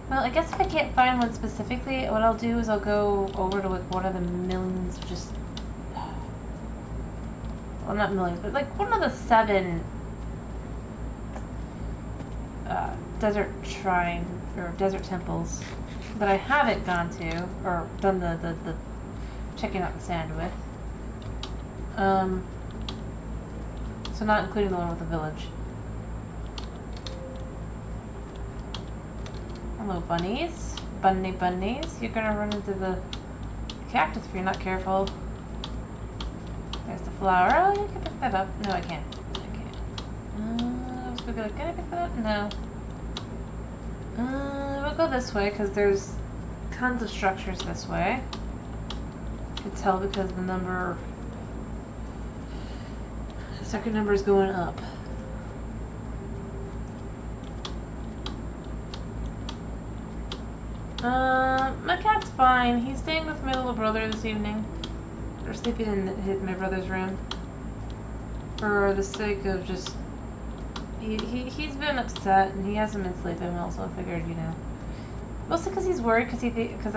Well, I guess if I can't find one specifically, what I'll do is I'll go over to like one of the millions, just. Well, not millions, but like one of the 7 desert shrine or desert temples that I haven't gone to or done the checking out the sand with. So not including the one with the village. Hello, bunnies. Bunnies. You're gonna run into the cactus if you're not careful. There's the flower. Oh, you can pick that up. No, I can't. I was gonna be like, can I pick that up? No. We'll go this way because there's tons of structures this way. You can tell because the second number is going up. My cat's fine. He's staying with my little brother this evening. They're sleeping in my brother's room. For the sake of just... He's been upset and he hasn't been sleeping well, so I figured, you know. Mostly because he's worried because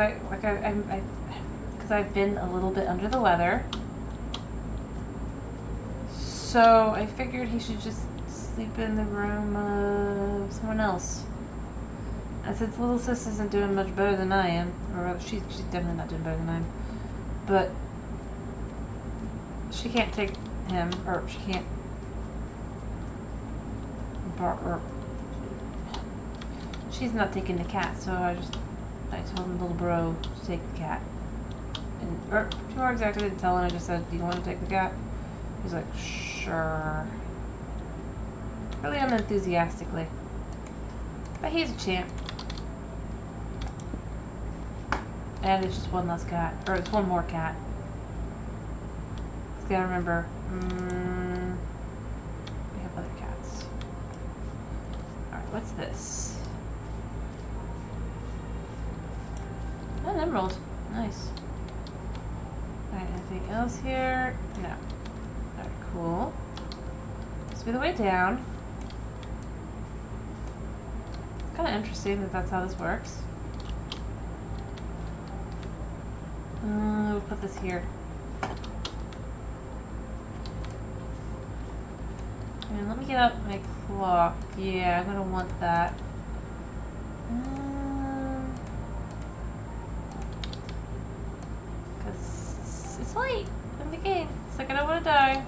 I've been a little bit under the weather. So I figured he should just sleep in the room of someone else. And since little sis isn't doing much better than I am, or rather, she's definitely not doing better than I am, but she can't take him, or she can't, or she's not taking the cat, so I told little bro to take the cat. And, or more exactly, I didn't tell him, I just said, do you want to take the cat? He's like, sure. Really unenthusiastically. But he's a champ. And it's just one less cat. Or it's one more cat. Just gotta remember. We have other cats. Alright, what's this? Oh, an emerald. Nice. Alright, anything else here? No. Alright, cool. This will be the way down. It's kind of interesting that that's how this works. We'll put this here. And let me get out my clock. Yeah, I'm gonna want that. Because it's late in the game. It's like I don't want to die.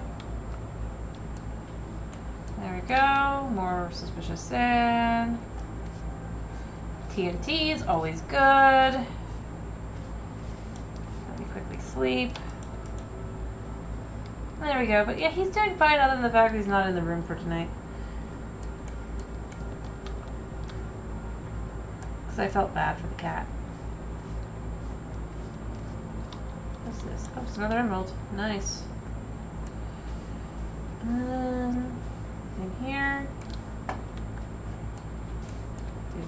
There we go. More suspicious sand. TNT is always good. Let me quickly sleep. There we go. But yeah, he's doing fine other than the fact that he's not in the room for tonight. Because I felt bad for the cat. What's this? Oh, it's another emerald. Nice. In here. Do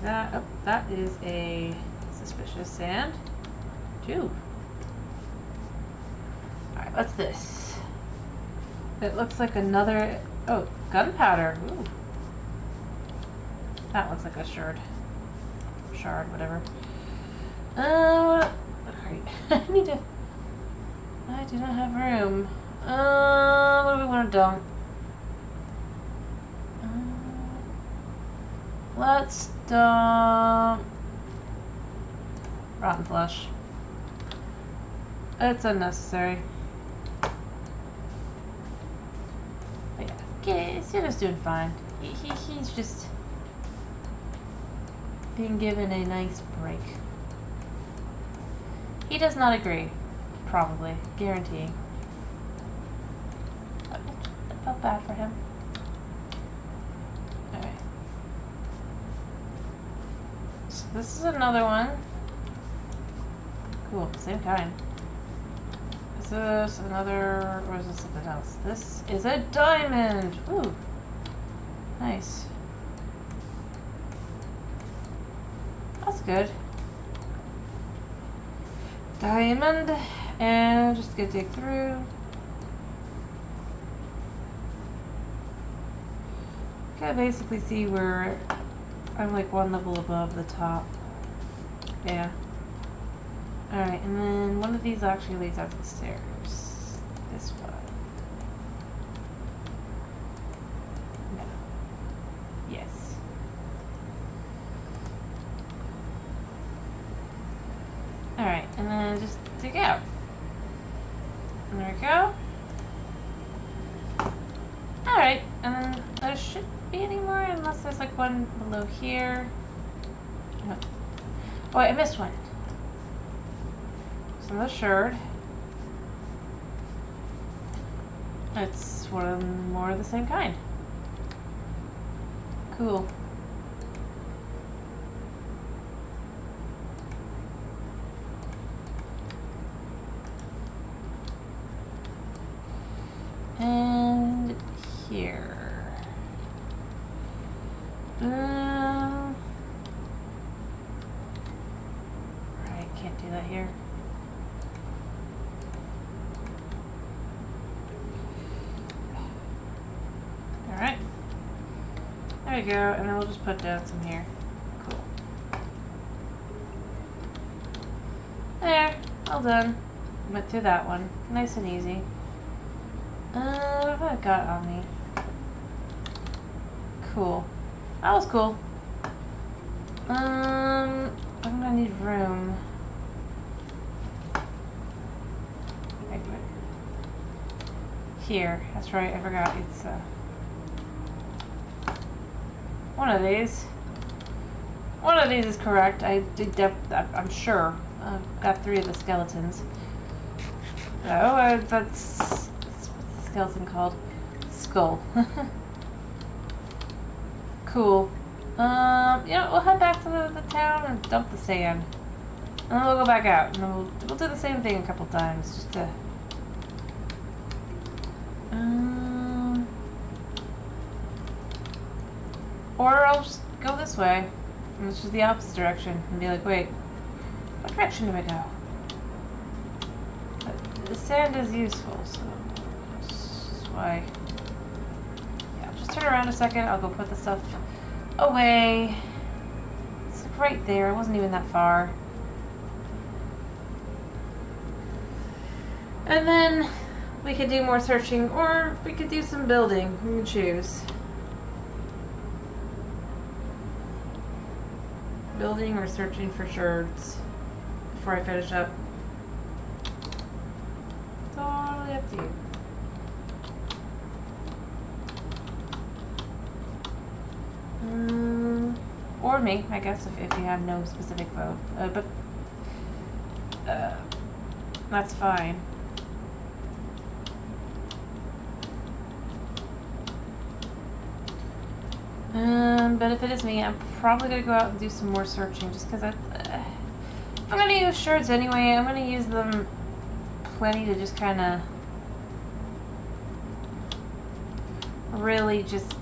that. Oh, that is a suspicious sand. Two. Alright, what's this? It looks like another... Oh, gunpowder. Ooh. That looks like a shard. Shard, whatever. Alright. I need to... I do not have room. What do we want to dump? Let's dump... rotten flesh. It's unnecessary. But yeah, Sierra's doing fine. He's just being given a nice break. He does not agree. Probably. Guaranteeing. I felt bad for him. Alright. So this is another one. Cool. Same kind. Is this another... or is this something else? This is a diamond! Ooh. Nice. That's good. Diamond. And just gonna dig through. Can basically see where I'm like one level above the top. Yeah. Alright, and then one of these actually leads up the stairs. This one. No. Yes. Alright, and then just dig out. And there we go. Alright, and then there shouldn't be any more unless there's like one below here. No. Oh wait, I missed one. It's another shard. It's one more of the same kind. Cool. There you go, and then we'll just put down some here. Cool. There, all done. Went through that one. Nice and easy. What have I got on me? Cool. That was cool. I'm gonna need room. Here. That's right, I forgot. It's one of these. One of these is correct. I'm sure. I've got 3 of the skeletons. Oh, that's what's the skeleton called? Skull. Cool. You know, we'll head back to the town and dump the sand. And then we'll go back out. And then we'll do the same thing a couple times just to... Or I'll just go this way. And it's just the opposite direction. And be like, wait, what direction do I go? The sand is useful, so that's why. Yeah, I'll just turn around a second. I'll go put the stuff away. It's right there. It wasn't even that far. And then we could do more searching, or we could do some building. You can choose. Building or searching for shards before I finish up. Totally up to you. Or me, I guess, if you have no specific vote. But that's fine. But if it is me, I'm probably gonna go out and do some more searching, just because I'm gonna use shards anyway. I'm gonna use them plenty to just kind of really just,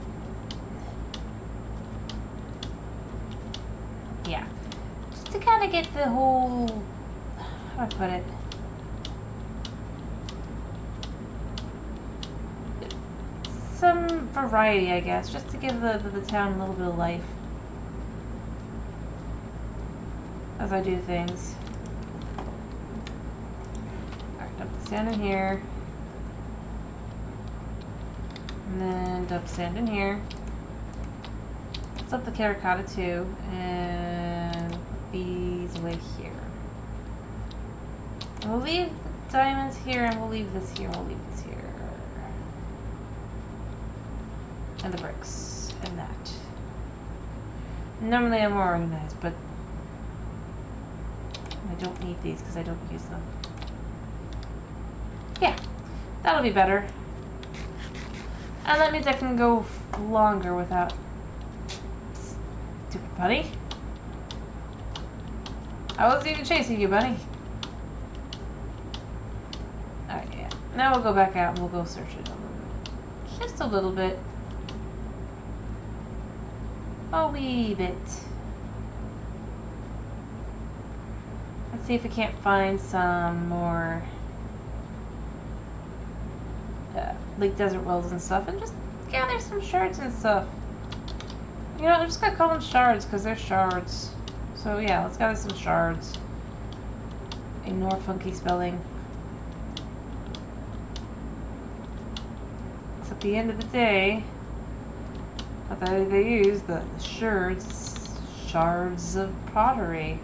yeah, just to kind of get the whole, how do I put it? Some variety, I guess, just to give the town a little bit of life as I do things. Alright, dump the sand in here. And then dump sand in here. Let's dump the terracotta too. And put these away here. And we'll leave the diamonds here, and we'll leave this here, and we'll leave this here. And the bricks, and that. Normally I'm more organized, but I don't need these because I don't use them. Yeah, that'll be better. And that means I can go longer without... Stupid bunny. I wasn't even chasing you, bunny. Alright, yeah. Now we'll go back out and we'll go search it a little bit. Just a little bit. A wee bit. Let's see if we can't find some more like desert wells and stuff, and just gather some shards and stuff. You know, I'm just gonna call them shards because they're shards. So yeah, let's gather some shards. Ignore funky spelling. Because at the end of the day, I thought they used the shards of pottery.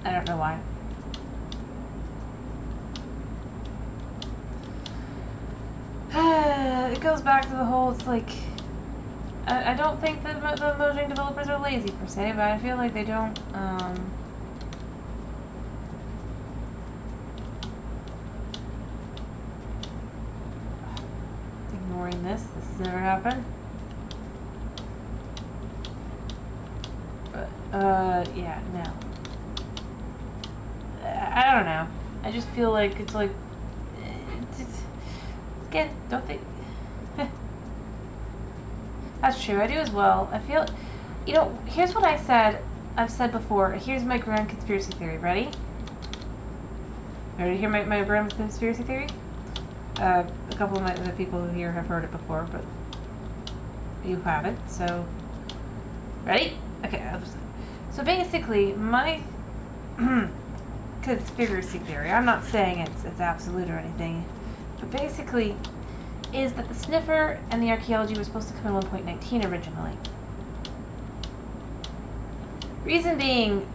I don't know why. It goes back to the whole, it's like, I don't think that the Mojang developers are lazy per se, but I feel like they don't, ignoring this has never happened. But, yeah, no. I don't know. I just feel like it's like, again, don't think. That's true. I do as well. I feel, you know. Here's what I've said before. Here's my grand conspiracy theory. Ready? Ready to hear my grand conspiracy theory? A couple of the people here have heard it before, but you haven't, so... Ready? Okay, so basically, my conspiracy theory, I'm not saying it's absolute or anything, but basically, is that the sniffer and the archaeology were supposed to come in 1.19 originally. Reason being,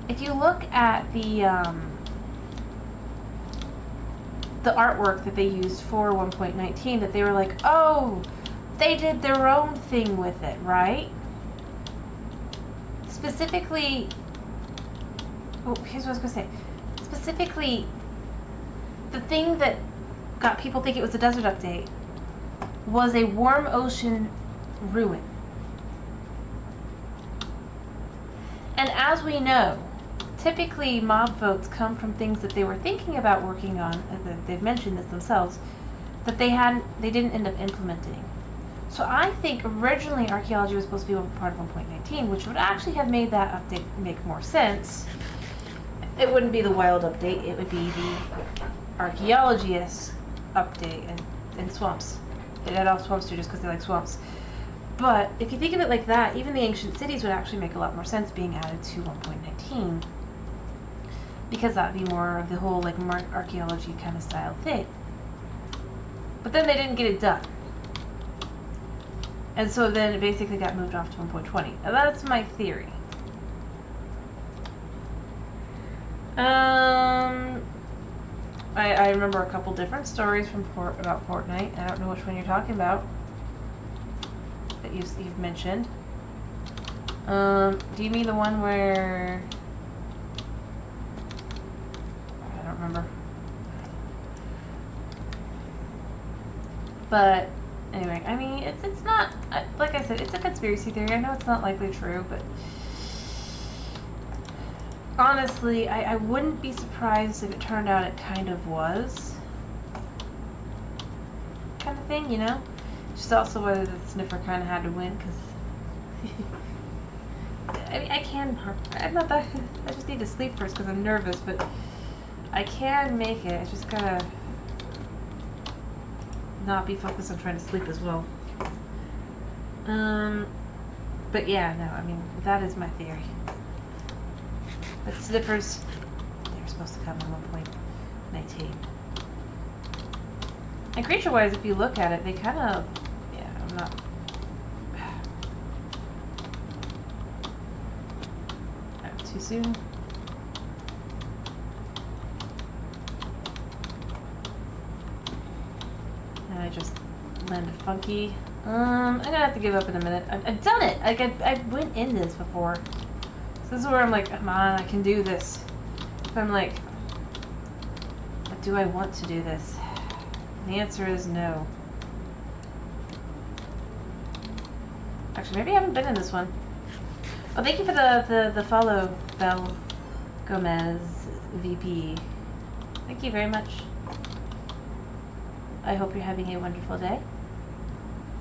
if you look at the artwork that they used for 1.19, that they were like, oh, they did their own thing with it, right? Specifically, oh, here's what I was going to say. Specifically, the thing that got people thinking it was a desert update was a warm ocean ruin. And as we know, typically mob votes come from things that they were thinking about working on, and they've mentioned this themselves, that they didn't end up implementing. So I think originally archaeology was supposed to be part of 1.19, which would actually have made that update make more sense. It wouldn't be the wild update, it would be the archaeology-esque update in swamps. They add off swamps too just because they like swamps. But if you think of it like that, even the ancient cities would actually make a lot more sense being added to 1.19. Because that would be more of the whole like archaeology kind of style thing. But then they didn't get it done. And so then it basically got moved off to 1.20. Now that's my theory. I remember a couple different stories from about Fortnite. I don't know which one you're talking about that you've mentioned. Do you mean the one where... I don't remember. But anyway, I mean, it's not, like I said, it's a conspiracy theory. I know it's not likely true, but honestly, I wouldn't be surprised if it turned out it kind of was. Kind of thing, you know? Just also whether the sniffer kind of had to win, because I mean, I'm not that, I just need to sleep first because I'm nervous, but I can make it. I just gotta not be focused on trying to sleep as well. But yeah, no, I mean, that is my theory. But sniffers, they're supposed to come in 1.19. And creature-wise, if you look at it, they kind of, yeah, I'm not... Too soon? And I just landed funky. I'm gonna have to give up in a minute. I've done it! Like, I went in this before. So this is where I'm like, come on, I can do this. If I'm like, but do I want to do this? And the answer is no. Actually, maybe I haven't been in this one. Oh, thank you for the follow, Belle Gomez VP. Thank you very much. I hope you're having a wonderful day.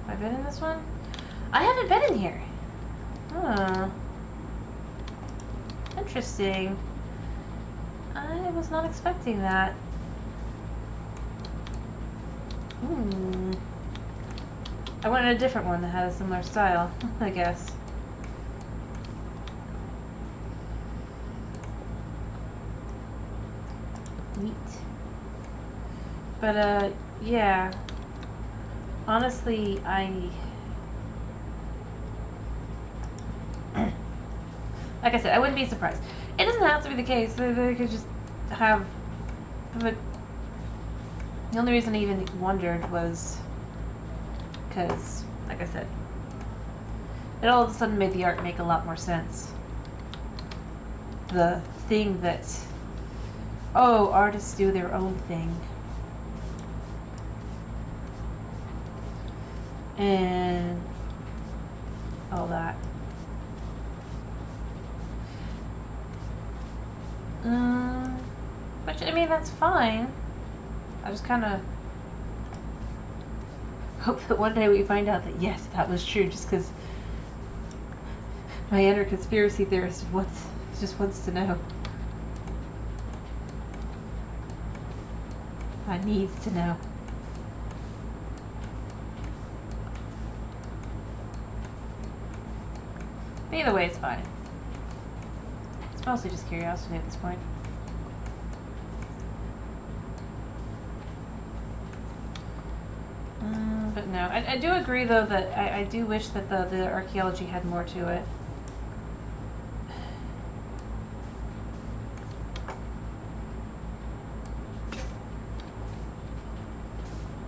Have I been in this one? I haven't been in here. Huh. Interesting. I was not expecting that. I wanted a different one that had a similar style, I guess. Neat. But, yeah. Honestly, like I said, I wouldn't be surprised. It doesn't have to be the case. They could just have... But the only reason I even wondered was because, like I said, it all of a sudden made the art make a lot more sense. The thing that... Oh, artists do their own thing. And all that. Which, I mean, that's fine. I just kind of hope that one day we find out that, yes, that was true, just because my inner conspiracy theorist just wants to know. I needs to know. But either way, it's fine. It's mostly just curiosity at this point. But no, I do agree though that I do wish that the archaeology had more to it.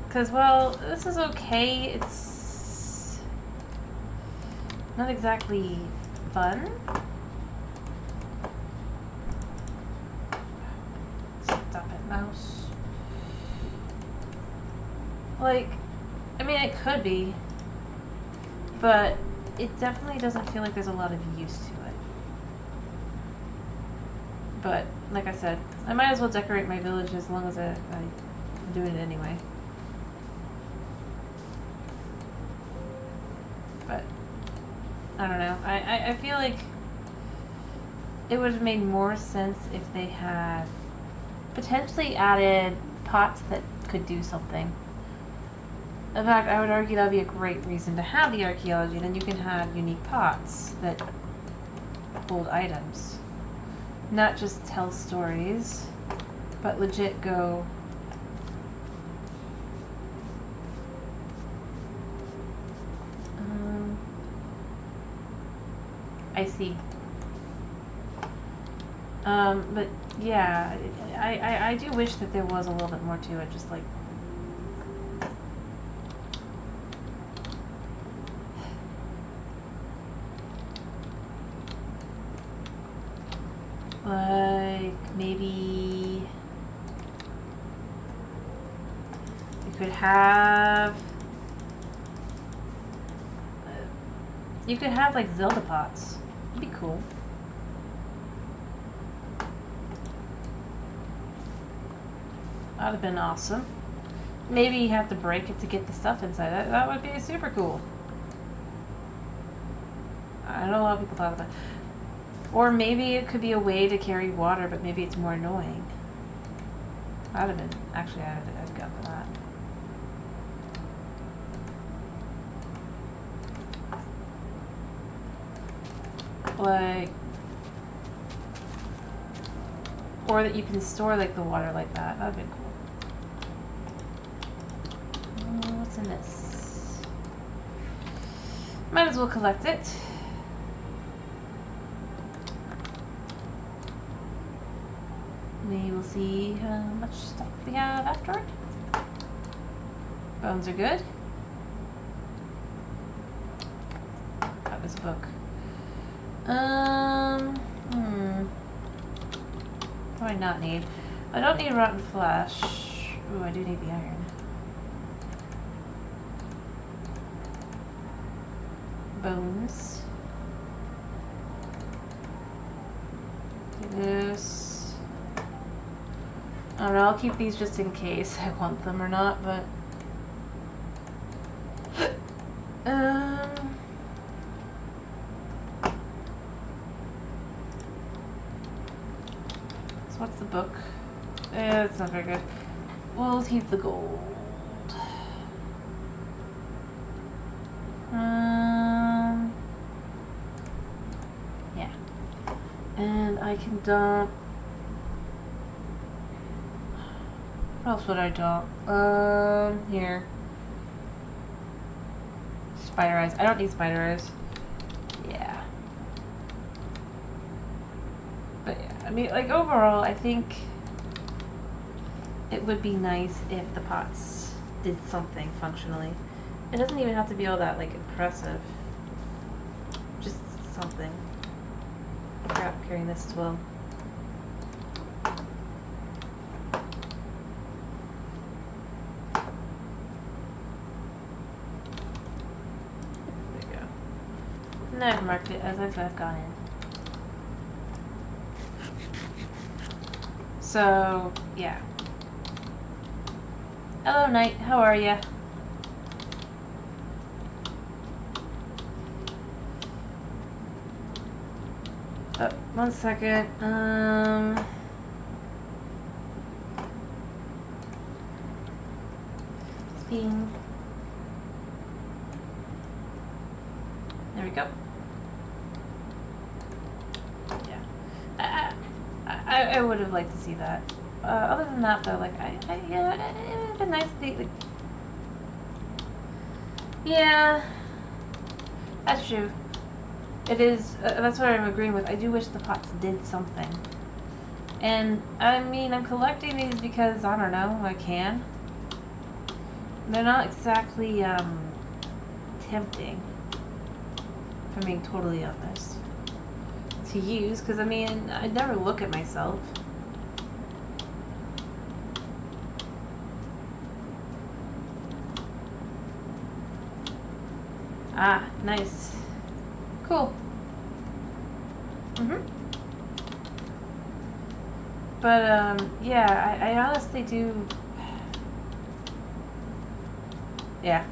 Because, well, this is okay. It's not exactly fun. Stop it, mouse. Like, I mean, it could be, but it definitely doesn't feel like there's a lot of use to it. But, like I said, I might as well decorate my village as long as I'm doing it anyway. But, I don't know. I feel like it would have made more sense if they had potentially added pots that could do something. In fact, I would argue that would be a great reason to have the archaeology. Then you can have unique pots that hold items. Not just tell stories, but legit go... I see. But yeah, I do wish that there was a little bit more to it, just like... Like, maybe... You could have... You could have, like, Zelda pots. It'd be cool. That would have been awesome. Maybe you have to break it to get the stuff inside. That would be super cool. I know a lot of people thought of that. Or maybe it could be a way to carry water, but maybe it's more annoying. That would have been... Actually, I'd go for that. Like... Or that you can store, like, the water like that. That would be cool. What's in this? Might as well collect it. We will see how much stuff we have after it. Bones are good. Got this book. What do I not need? I don't need rotten flesh. Ooh, I do need the iron. Bones. Do this. I don't know, I'll keep these just in case I want them or not, but... So what's the book? It's not very good. We'll keep the gold. Yeah. And I can dump... What else would I dump? Here. Spider eyes. I don't need spider eyes. Yeah. But yeah, I mean, like, overall, I think it would be nice if the pots did something functionally. It doesn't even have to be all that, like, impressive. Just something. Crap, I'm carrying this as well. And I've marked it as I've gone in. So, yeah. Hello, Knight. How are ya? Oh, 1 second. Spin. There we go. I would have liked to see that. Other than that, though, like, yeah, it would have been nice to like, yeah, that's true. It is, that's what I'm agreeing with. I do wish the pots did something. And, I mean, I'm collecting these because, I don't know, I can. They're not exactly, tempting, if I'm being totally honest, to use, because, I mean, I never look at myself. Ah, nice. Cool. But, yeah, I honestly do... Yeah.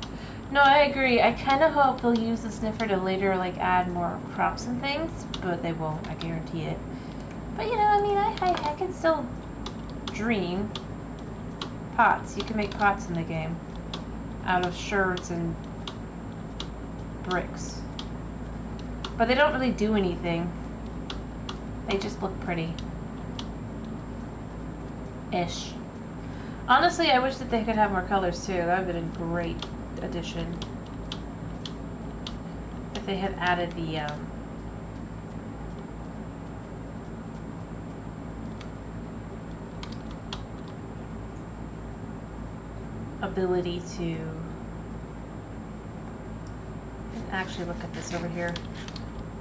No, I agree. I kind of hope they'll use the sniffer to later, like, add more crops and things, but they won't, I guarantee it. But, you know, I mean, I can still dream. Pots. You can make pots in the game. Out of sherds and bricks. But they don't really do anything. They just look pretty. Ish. Honestly, I wish that they could have more colors too. That would have been a great addition. If they had added the, ability to actually look at this over here.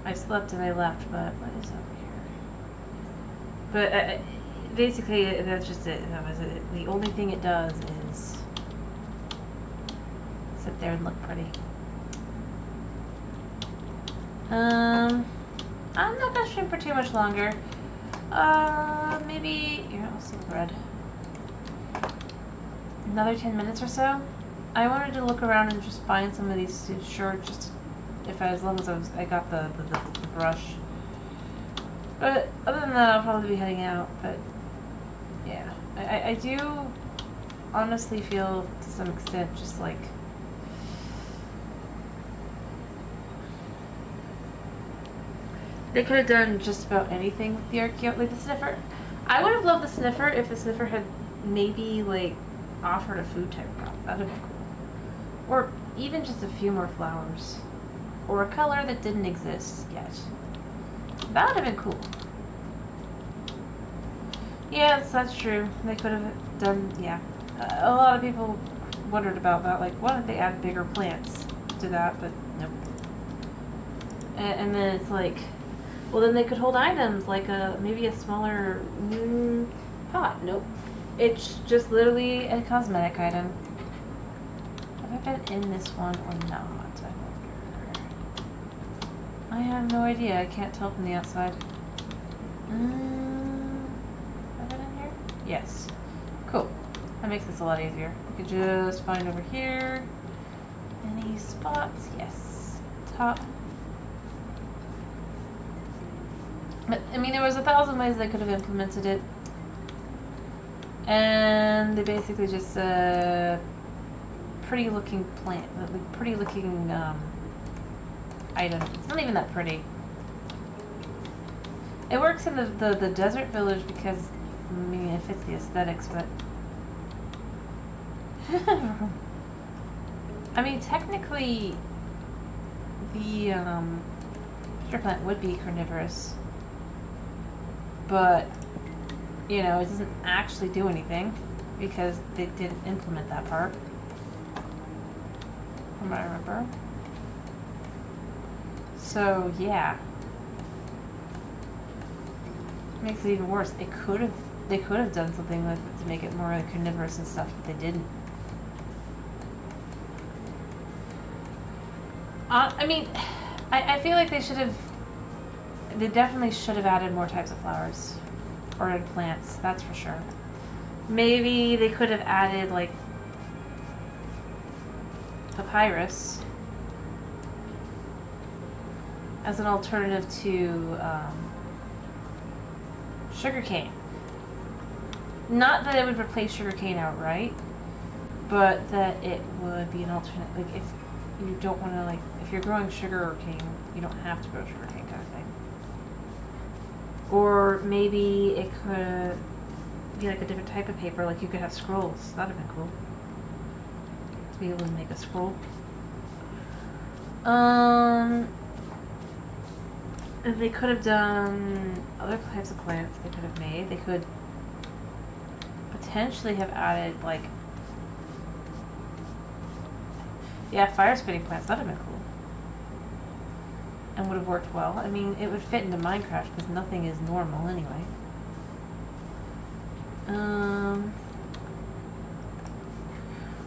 I slept and I left, but what is over here? But basically, that's just it. That was it. The only thing it does is sit there and look pretty. I'm not gonna stream for too much longer. Maybe here. I'll see bread. Another 10 minutes or so. I wanted to look around and just find some of these shirts, just as long as I got the brush. But other than that, I'll probably be heading out. But yeah, I do honestly feel to some extent just like they could have done just about anything with the archaeo, like the sniffer. I would have loved the sniffer if the sniffer had maybe like offered a food type crop. That would have been cool. Or even just a few more flowers. Or a color that didn't exist yet. That would have been cool. Yes, that's true. They could have done, yeah. A lot of people wondered about that. Like, why don't they add bigger plants to that? But nope. And then it's like, well, then they could hold items like maybe a smaller pot. Nope. It's just literally a cosmetic item. Have I been in this one or not? I wonder. I have no idea. I can't tell from the outside. Have I been in here? Yes. Cool. That makes this a lot easier. I could just find over here. Any spots? Yes. Top. But, I mean, there was 1,000 ways they could have implemented it. And they basically just, pretty looking plant, like pretty looking, item. It's not even that pretty. It works in the desert village because, I mean, it fits the aesthetics, but... I mean, technically, the, sugar plant would be carnivorous. But, you know, it doesn't actually do anything because they didn't implement that part. From what I remember. So, yeah. Makes it even worse. They could have done something with it to make it more carnivorous and stuff, but they didn't. I mean, I feel like they definitely should have added more types of flowers. Or plants, that's for sure. Maybe they could have added, like, papyrus as an alternative to sugarcane. Not that it would replace sugarcane outright, but that it would be an alternate. Like, if you don't want to, like, if you're growing sugar cane, you don't have to grow sugarcane kind of thing. Or maybe it could be like a different type of paper, like you could have scrolls. That'd have been cool. To be able to make a scroll. They could have done other types of plants they could have made. They could potentially have added, like, yeah, fire spitting plants. That'd have been cool. And would have worked well. I mean, it would fit into Minecraft because nothing is normal anyway.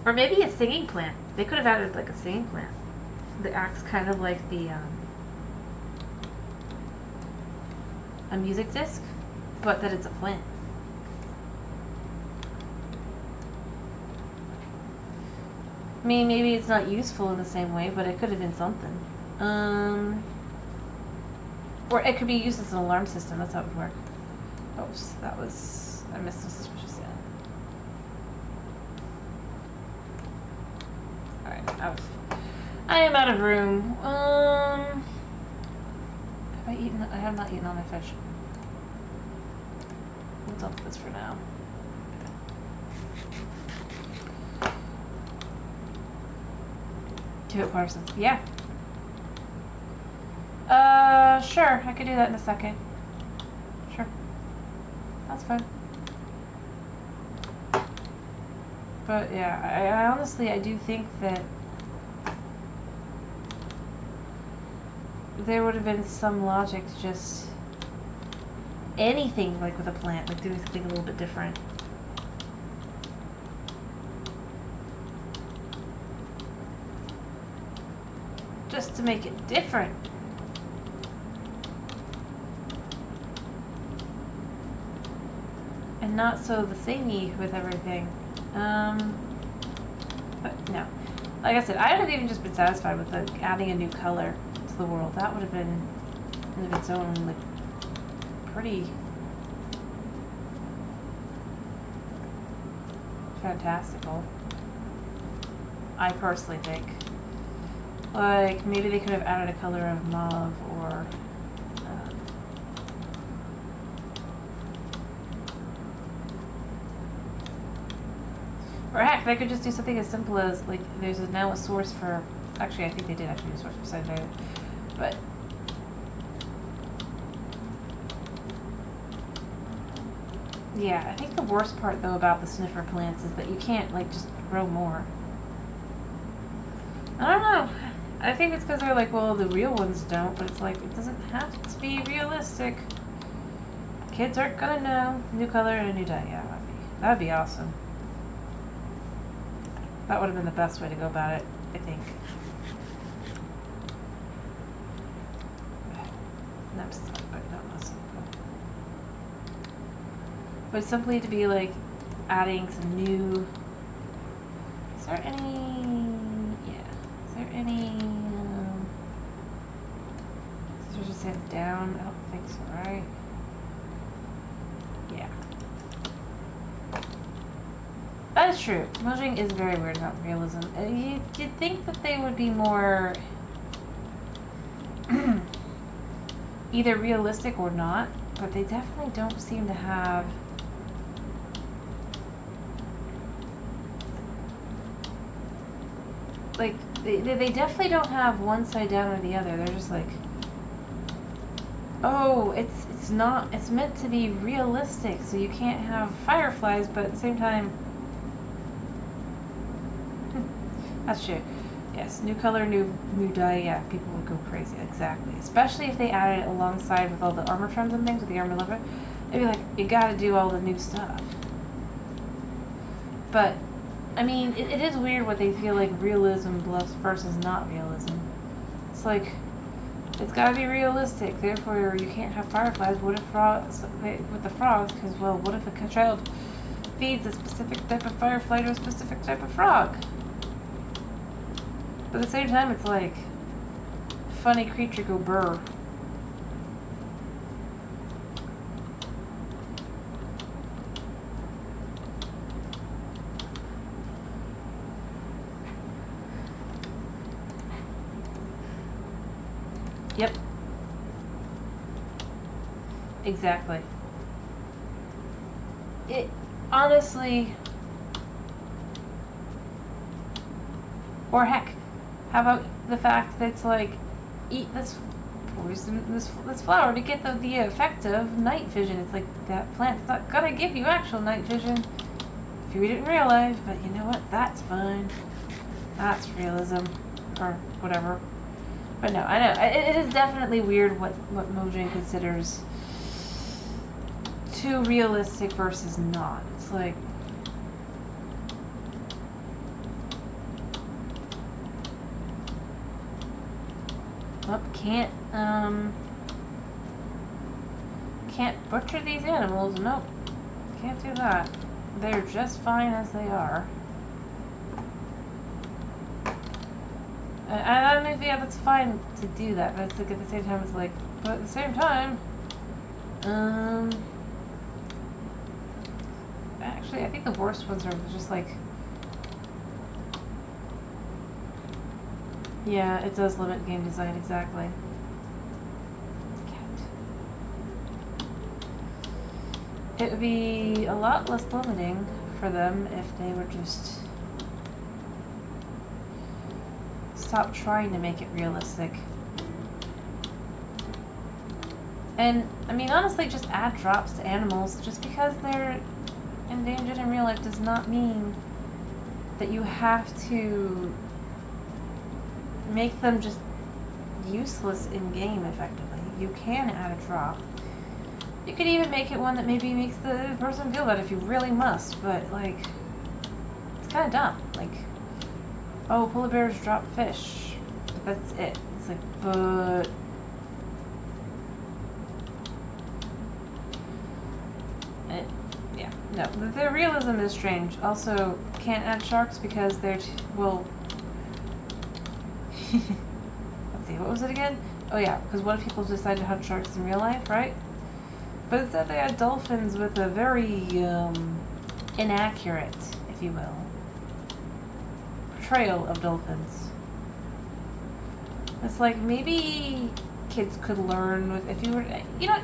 Or maybe a singing plant. They could have added, like, a singing plant that acts kind of like the, a music disc, but that it's a plant. I mean, maybe it's not useful in the same way, but it could have been something. Or it could be used as an alarm system. That's how it would work. Oh, that was... I missed a suspicious sound. Alright, I am out of room. Have I eaten? I have not eaten all my fish. We'll dump this for now. Give it Parsons. Yeah. Sure. I could do that in a second. Sure. That's fine. But yeah, I honestly, I do think that there would have been some logic to just anything, like with a plant, like doing something a little bit different. Just to make it different. And not so the samey with everything. But no. Like I said, I would have even just been satisfied with like adding a new color to the world. That would have been of its own, like, pretty fantastical. I personally think. Like, maybe they could have added a color of mauve or heck, they could just do something as simple as, like, there's now a source for... Actually, I think they did actually do a source for Sagittarius. But... yeah, I think the worst part, though, about the sniffer plants is that you can't, like, just grow more. I don't know. I think it's because they're like, well, the real ones don't, but it's like, it doesn't have to be realistic. Kids aren't gonna know. New color and a new dye. Yeah, that'd be awesome. That would have been the best way to go about it, I think. But simply to be like adding some new... Is there any... yeah. Is there any... Scissors just hands down? I don't think so, right? Yeah. That is true. Smudging is very weird about realism. You'd think that they would be more... either realistic or not, but they definitely don't seem to have... like, they definitely don't have one side down or the other. They're just like, oh, it's not, it's meant to be realistic, so you can't have fireflies, but at the same time, that's true. Yes, new color, new dye, yeah, people would go crazy, exactly. Especially if they added it alongside with all the armor trims and things, with the armor leather. They'd be like, you gotta do all the new stuff. But, I mean, it is weird what they feel like realism versus not realism. It's like, it's gotta be realistic, therefore you can't have fireflies. What if frogs, with the frogs, because, well, what if a child feeds a specific type of firefly to a specific type of frog? But at the same time, it's like, funny creature go burr. Yep. Exactly. It honestly, or heck, how about the fact that it's like, eat this poison, this flower to get the effect of night vision. It's like that plant's not gonna give you actual night vision if you read it in real life, but you know what? That's fine. That's realism, or whatever. But no, I know it is definitely weird what Mojang considers too realistic versus not. It's like, well, can't butcher these animals. Nope, can't do that. They're just fine as they are. And I mean, yeah, that's fine to do that, but it's like at the same time, it's like, but at the same time, actually, I think the worst ones are just like, yeah, it does limit game design, exactly. Cat. It would be a lot less limiting for them if they were just stop trying to make it realistic. And, I mean, honestly, just add drops to animals. Just because they're endangered in real life does not mean that you have to make them just useless in game, effectively. You can add a drop. You could even make it one that maybe makes the person feel better if you really must, but, like, it's kind of dumb. Like, oh, polar bears drop fish. But that's it. It's like, but... yeah, no. The realism is strange. Also, can't add sharks because they're well... Let's see, what was it again? Oh yeah, because what if people decide to hunt sharks in real life, right? But instead they had dolphins with a very, inaccurate, if you will, portrayal of dolphins. It's like, maybe kids could learn with, if you were, you know,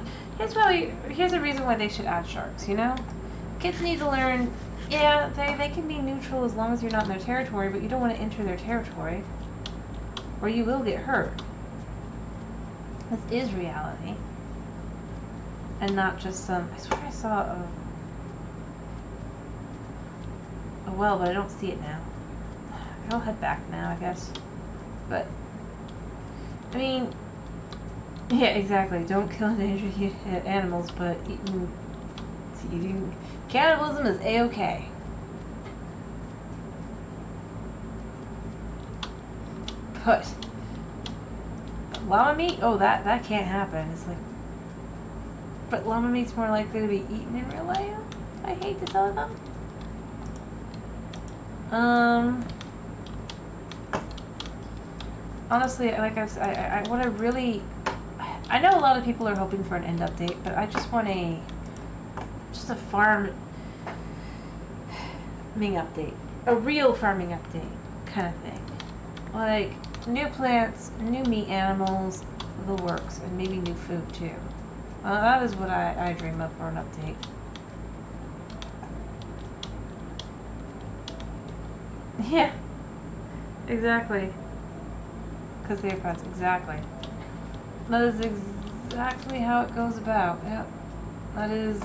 here's a reason why they should add sharks, you know? Kids need to learn, yeah, they can be neutral as long as you're not in their territory, but you don't want to enter their territory, or you will get hurt. This is reality. And not just some, I swear I saw a well, but I don't see it now. I'll head back now, I guess. But, I mean, yeah, exactly. Don't kill endangered animals, but eating cannibalism is A-okay. But llama meat? Oh, that can't happen. It's like, but llama meat's more likely to be eaten in real life. I hate to tell them. Honestly, like what I really, I know a lot of people are hoping for an end update, but I just want just a farming update, a real farming update kind of thing, like new plants, new meat animals, the works, and maybe new food too. That is what I dream of for an update. Yeah, exactly. Because they're pets, exactly. That is exactly how it goes about. Yep. That is,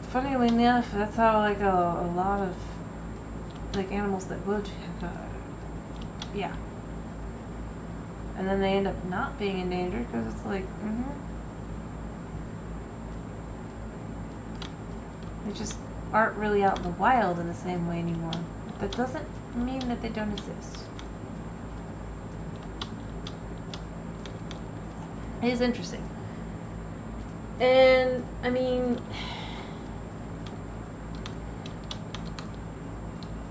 funnily enough, that's how like a lot of like animals that would have, yeah. And then they end up not being endangered because it's like, they just aren't really out in the wild in the same way anymore. That doesn't mean that they don't exist. It is interesting. And, I mean,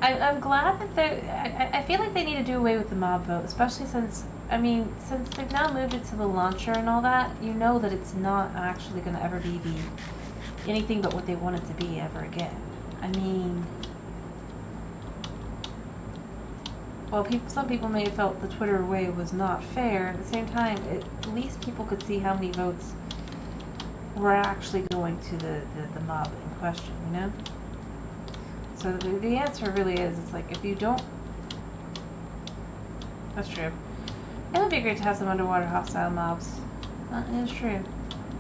I'm glad that I feel like they need to do away with the mob vote, especially since, I mean, since they've now moved it to the launcher and all that, you know that it's not actually going to ever be anything but what they want it to be ever again. I mean, while some people may have felt the Twitter way was not fair, at the same time, at least people could see how many votes were actually going to the mob in question, you know? So the answer really is, it's like, if you don't... That's true. It would be great to have some underwater hostile mobs. It's true.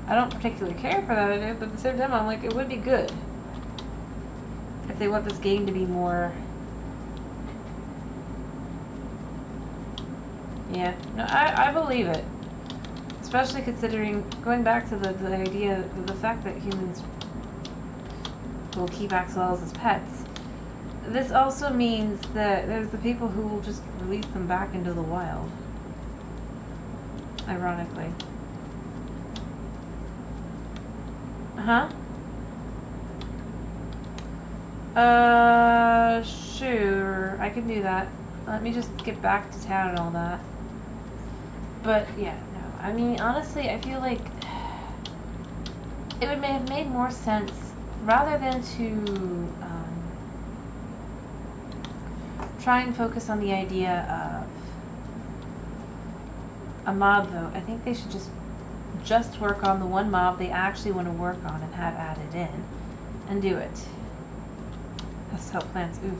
I don't particularly care for that idea, but at the same time, I'm like, it would be good. If they want this game to be more... Yeah, no, I believe it. Especially considering, going back to the idea, the fact that humans will keep axolotls as pets. This also means that there's the people who will just release them back into the wild. Ironically. Huh? Sure. I can do that. Let me just get back to town and all that. But, yeah, no. I mean, honestly, I feel like it would have made more sense, rather than to try and focus on the idea of a mob vote. I think they should just work on the one mob they actually want to work on and have added in, and do it. That's help plants. Oof.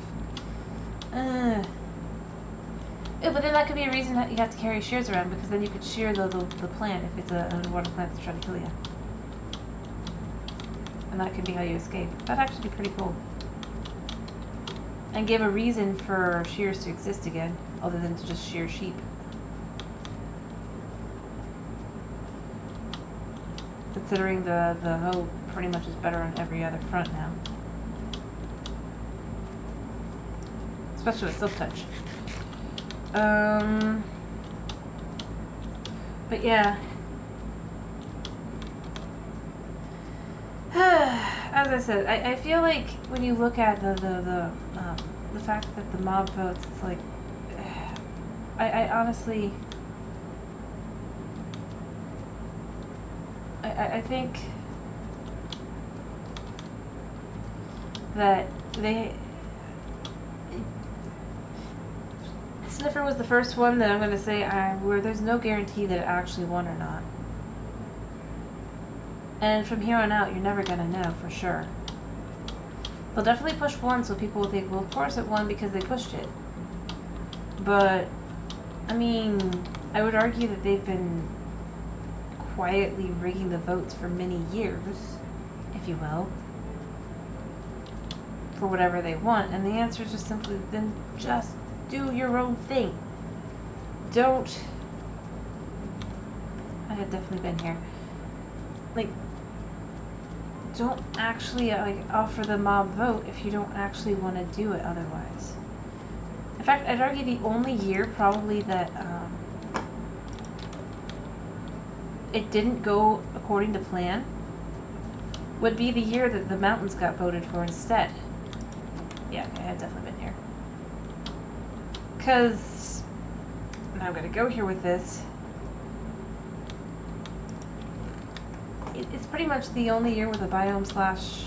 But then that could be a reason that you have to carry shears around, because then you could shear the plant if it's an underwater plant that's trying to kill you. And that could be how you escape. That'd actually be pretty cool. And give a reason for shears to exist again, other than to just shear sheep. Considering the hoe pretty much is better on every other front now. Especially with silk touch. But yeah. As I said, I feel like when you look at the fact that the mob votes, it's like, I honestly, I think that Sniffer was the first one that I'm going to say where there's no guarantee that it actually won or not. And from here on out, you're never going to know for sure. They'll definitely push one, so people will think, well, of course it won because they pushed it. But, I mean, I would argue that they've been quietly rigging the votes for many years, if you will, for whatever they want. And the answer is just simply, then just do your own thing. Don't... I have definitely been here. Like, don't actually offer the mob vote if you don't actually want to do it otherwise. In fact, I'd argue the only year probably that it didn't go according to plan would be the year that the mountains got voted for instead. Yeah, I had definitely been here. Because, and I'm going to go here with this, it's pretty much the only year with a biome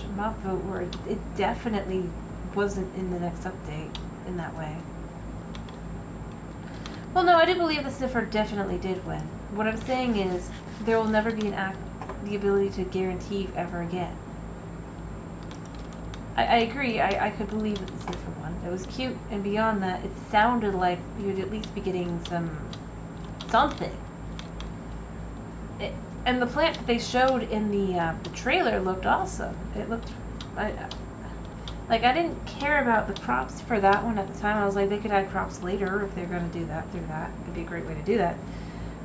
/ mob vote where it definitely wasn't in the next update in that way. Well, no, I do believe the Sniffer definitely did win. What I'm saying is, there will never be the ability to guarantee ever again. I agree, I could believe that the Sniffer won. It was cute, and beyond that, it sounded like you'd at least be getting something. And the plant that they showed in the trailer looked awesome. It looked... I didn't care about the crops for that one at the time. I was like, they could add crops later if they're going to do that through that. It'd be a great way to do that.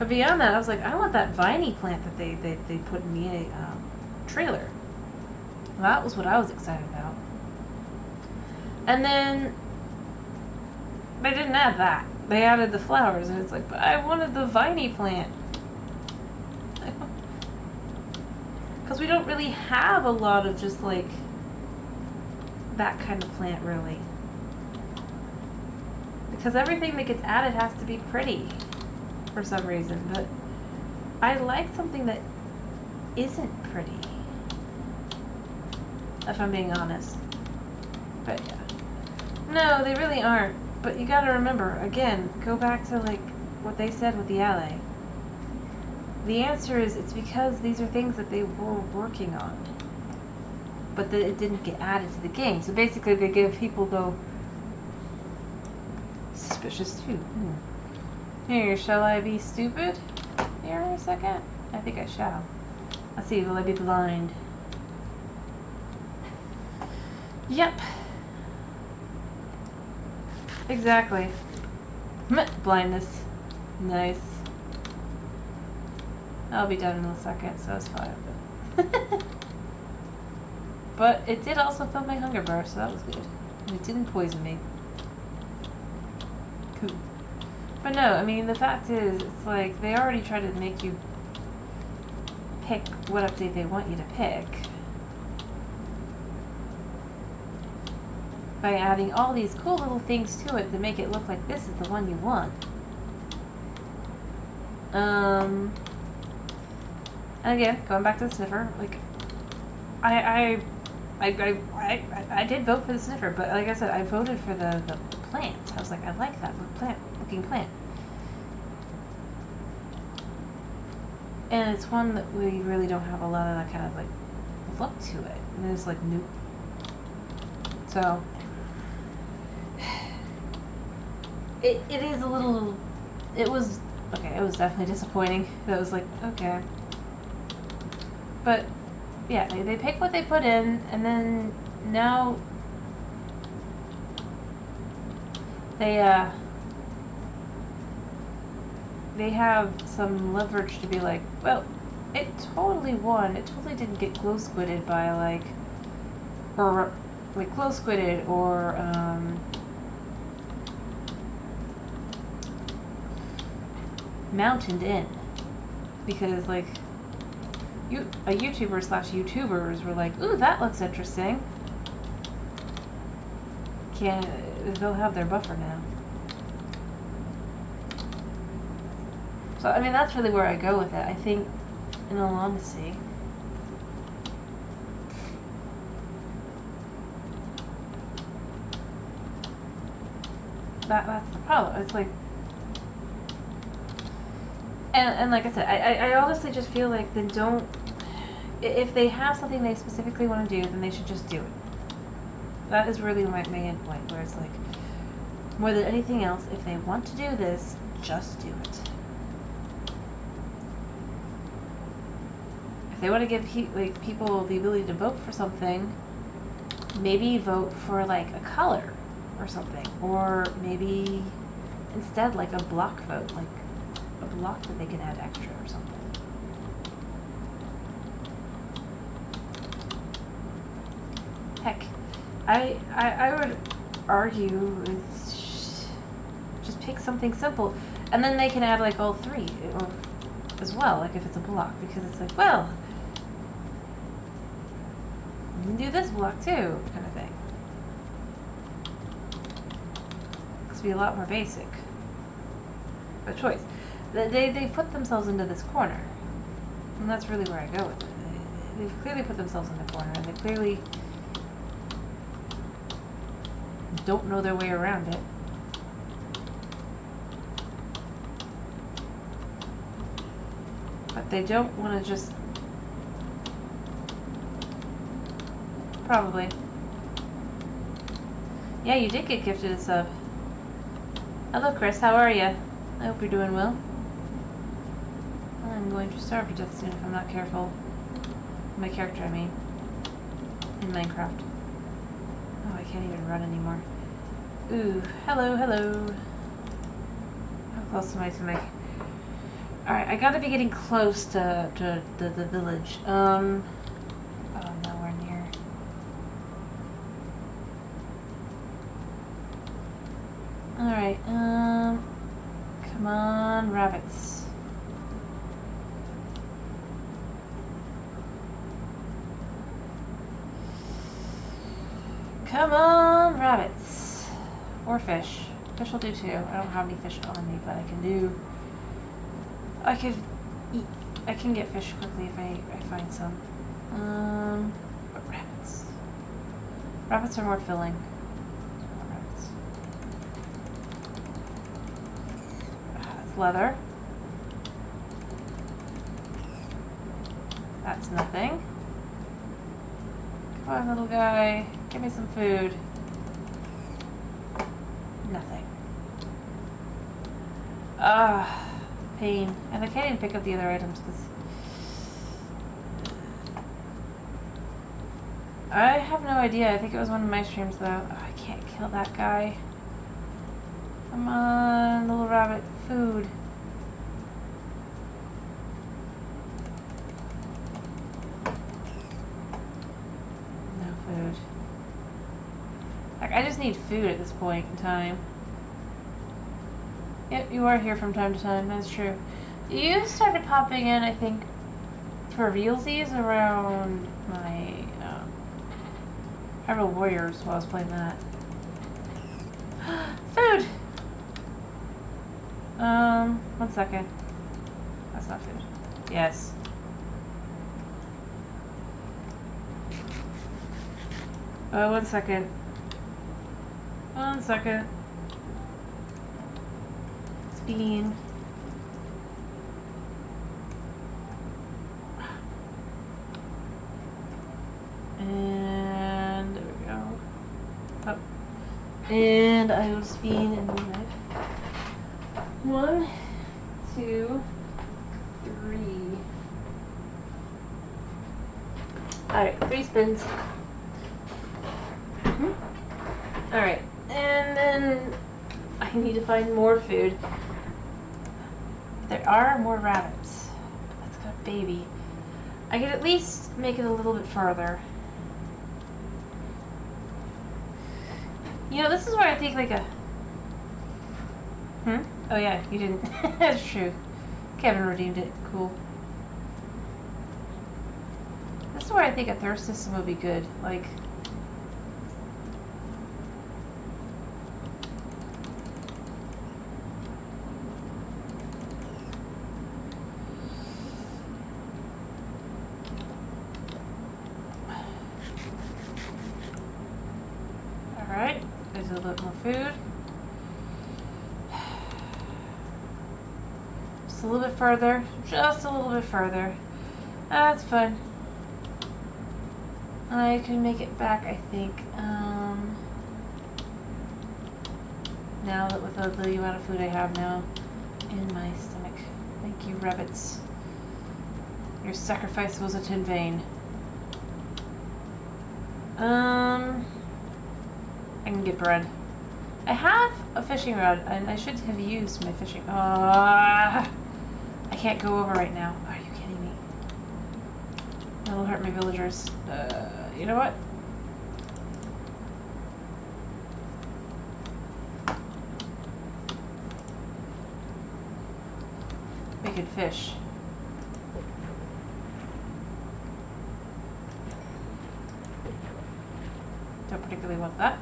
But beyond that, I was like, I want that viney plant that they put in the trailer. That was what I was excited about. And then they didn't add that. They added the flowers, and it's like, but I wanted the viney plant. Because we don't really have a lot of just like that kind of plant, really. Because everything that gets added has to be pretty for some reason. But I like something that isn't pretty, if I'm being honest. But yeah. No, they really aren't. But you gotta remember, again, go back to like what they said with the alley. The answer is it's because these are things that they were working on, but that it didn't get added to the game. So basically, they give people go suspicious too. Here, shall I be stupid? Here a second. I think I shall. Let's see. Will I be blind? Yep. Exactly. Blindness. Nice. I'll be done in a second, so it's fine. But it did also fill my hunger bar, so that was good. And it didn't poison me. Cool. But no, I mean, the fact is, it's like, they already try to make you pick what update they want you to pick by adding all these cool little things to it to make it look like this is the one you want. And again, going back to the sniffer, like, I did vote for the sniffer, but like I said, I voted for the plant. I was like, I like that looking plant. And it's one that we really don't have a lot of that kind of like look to it. And it's like new. So it is a little. It was definitely disappointing. It was like, okay. But yeah, they pick what they put in, and then now they have some leverage to be like, well, it totally won. It totally didn't get glow squidded by like glow squidded or mountained in, because like a YouTuber / YouTubers were like, ooh, that looks interesting. They'll have their buffer now. So, I mean, that's really where I go with it. I think, in all honesty, that's the problem. It's like, and like I said, I honestly just feel like then don't, if they have something they specifically want to do, then they should just do it. That is really my main point, where it's like, more than anything else, if they want to do this, just do it. If they want to give people the ability to vote for something, maybe vote for like a color or something, or maybe instead like a block vote, like a block that they can add extra or something. Heck, I would argue it's just pick something simple, and then they can add like all three or as well, like if it's a block, because it's like, well, you can do this block too, kind of thing. It's be a lot more basic. A choice. They put themselves into this corner, and that's really where I go with it. They've clearly put themselves in the corner, and they clearly don't know their way around it. But they don't want to just... Probably. Yeah, you did get gifted a sub. Hello, Chris. How are you? I hope you're doing well. I'm going to starve to death soon if I'm not careful. My character, I mean. In Minecraft. Oh, I can't even run anymore. Ooh, hello. How close am I to my... Alright, I gotta be getting close to the village. Oh, nowhere near. Alright, come on, rabbits. Come on, rabbits. Or fish. Fish will do too. I don't have any fish on me, but I can do... I can get fish quickly if I find some. But rabbits. Rabbits are more filling. Rabbits. leather. That's nothing. Come on, little guy. Give me some food. Nothing. Ah, pain. And I can't even pick up the other items because I have no idea. I think it was one of my streams though. Oh, I can't kill that guy. Come on, little rabbit. Food. No food. Like, I just need food at this point in time. Yep, you are here from time to time. That's true. You started popping in, I think, for realsies around my Hyrule Warriors while I was playing that. Food! 1 second. That's not food. Yes. Oh, 1 second. 1 second. Bean. And there we go. Up. And I will spin and move it. 1, 2, 3. Alright, 3 spins. Alright, and then I need to find more food. There are more rabbits. Let's go, baby. I could at least make it a little bit farther. You know, this is where I think like a... Oh yeah, you didn't. That's true. Kevin redeemed it. Cool. This is where I think a thirst system would be good. Like... Alright, there's a little bit more food. Just a little bit further. Just a little bit further. That's fine. I can make it back, I think. Now that with the amount of food I have now in my stomach. Thank you, rabbits. Your sacrifice wasn't in vain. I can get bread. I have a fishing rod, and I should have used my fishing. I can't go over right now. Are you kidding me? That'll hurt my villagers. You know what? We could fish. Don't particularly want that.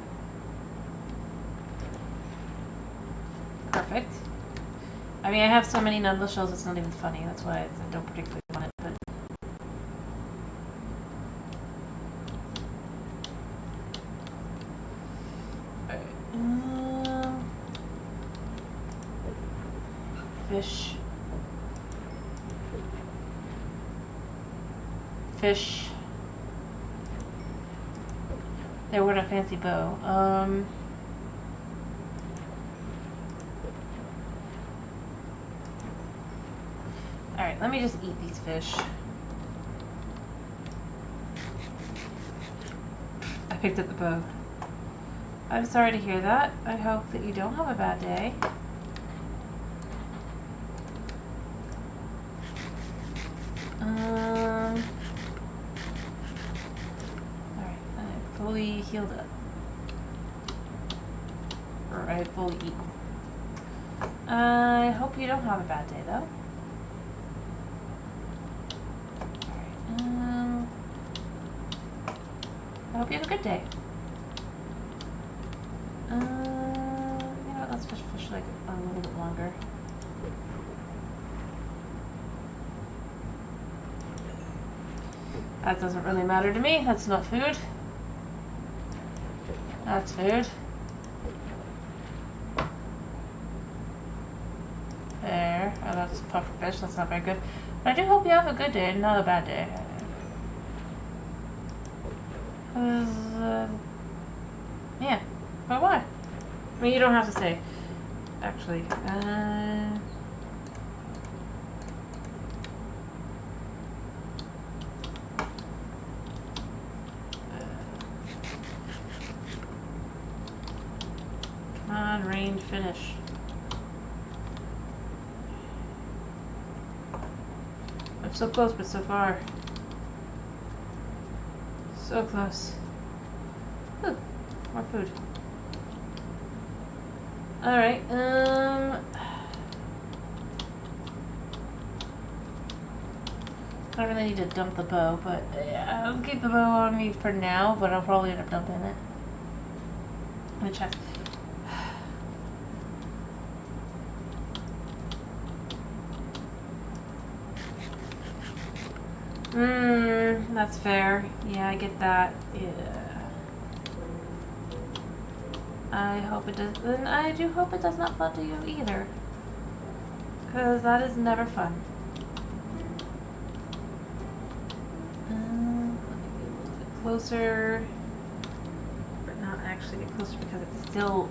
Perfect. I mean, I have so many nundle shells, it's not even funny. That's why I don't particularly want it, but... Alright. Fish. Fish. They were a fancy bow. Alright, let me just eat these fish. I picked up the bow. I'm sorry to hear that. I hope that you don't have a bad day. Alright, I'm fully healed up. Or I fully eaten. I hope you don't have a bad day though. I hope you have a good day. You know what, let's just fish like a little bit longer. That doesn't really matter to me. That's not food. That's food. There. fish. That's not very good. But I do hope you have a good day, not a bad day. Yeah. But why? I mean, you don't have to say. Actually. Come on, rain, finish. I'm so close, but so far. So close. Ooh, more food. Alright, I don't really need to dump the bow, but I'll keep the bow on me for now, but I'll probably end up dumping it. In the chest. That's fair. Yeah, I get that. Yeah. I hope it does, and I do hope it does not flood to you either. Because that is never fun. Let me get a little bit closer. But not actually get closer because it's still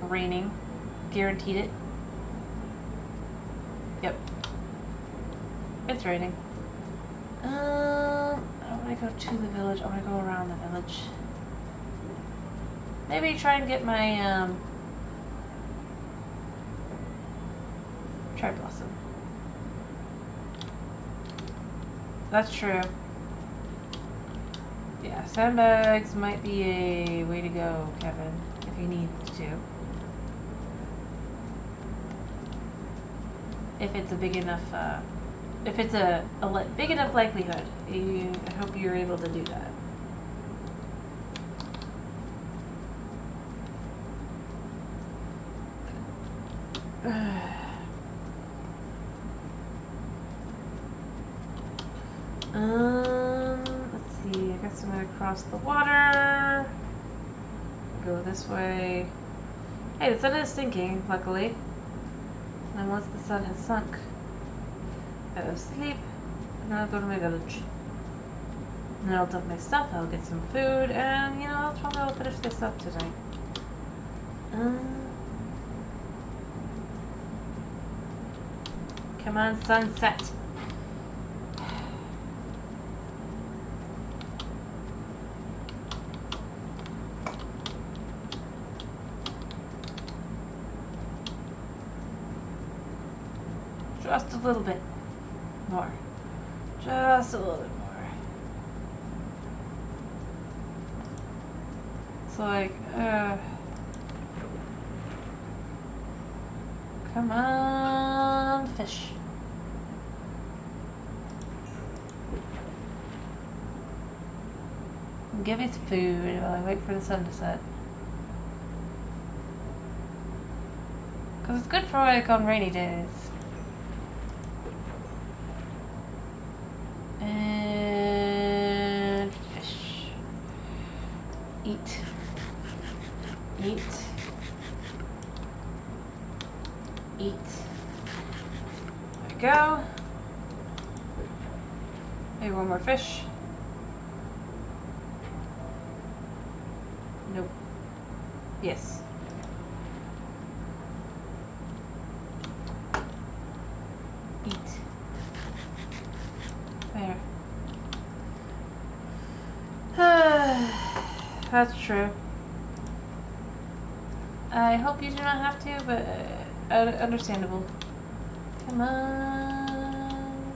raining. Guaranteed it. Yep. It's raining. I don't want to go to the village. I want to go around the village. Maybe try and get my, cherry blossom. That's true. Yeah, sandbags might be a way to go, Kevin, if you need to. If it's a big enough, if it's a big enough likelihood, I hope you're able to do that. Let's see, I guess I'm gonna cross the water, go this way. Hey, the sun is sinking, luckily. And once the sun has sunk, I'll sleep, and then I'll go to my village. And then I'll dump my stuff, I'll get some food, and, you know, I'll finish this up tonight. Come on, sunset. Just a little bit more. Just a little bit more. It's like, come on, fish. Give me some food while I wait for the sun to set. Because it's good for like on rainy days. And fish. Eat. Eat. Eat. There we go. Maybe one more fish. Nope. Yes. Eat. There. That's true. I hope you do not have to, but understandable. Come on.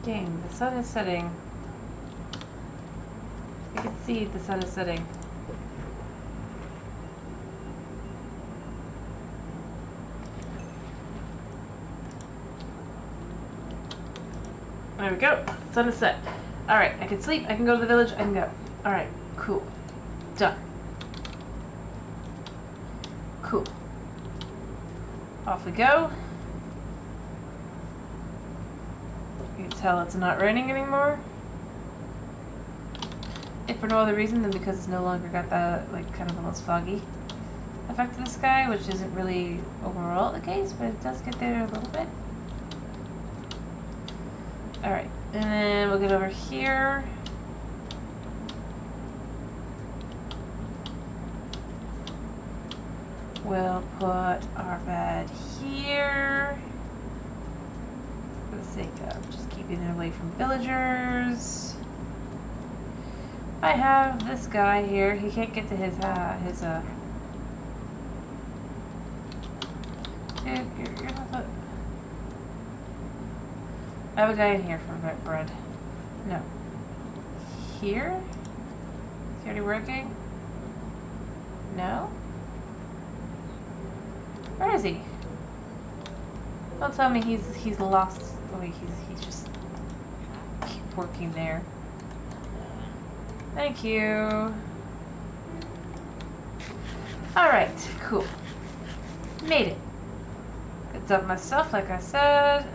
Dang, the sun is setting. I can see the sun is setting. There we go. Sun is set. Alright, I can sleep, I can go to the village, I can go. Alright, cool. Done. Cool. Off we go. You can tell it's not raining anymore. If for no other reason than because it's no longer got that, like, kind of almost foggy. effect to the sky, which isn't really overall the case, but it does get there a little bit. Alright, and then we'll get over here. We'll put our bed here. For the sake of just keeping it away from villagers. I have this guy here. He can't get to his Dude, you're not the... I have a guy in here for bread. No. Here? Is he already working? No? Where is he? Don't tell me he's lost. Oh, he's just keep working there. Thank you. Alright, cool. Made it. It's up myself, like I said.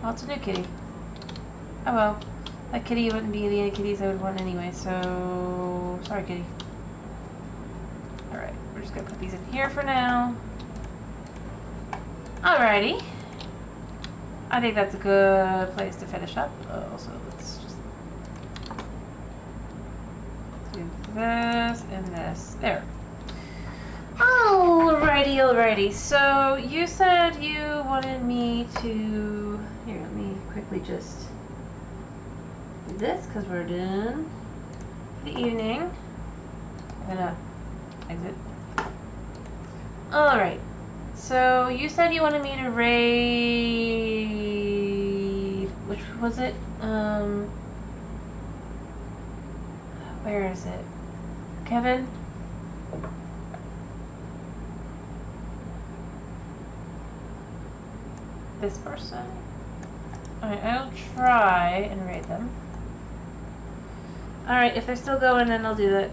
Oh, it's a new kitty. Oh well. That kitty wouldn't be the only kitties I would want anyway, so... Sorry, kitty. Alright, we're just gonna put these in here for now. Alrighty. I think that's a good place to finish up. So let's just do this and this. There. Alrighty. So you said you wanted me to... Here, let me quickly just do this because we're done for the evening. I'm gonna exit. Alright. So you said you wanted me to raid... Which was it? Where is it? Kevin? This person? Alright, I'll try and raid them. Alright, if they're still going, then I'll do that.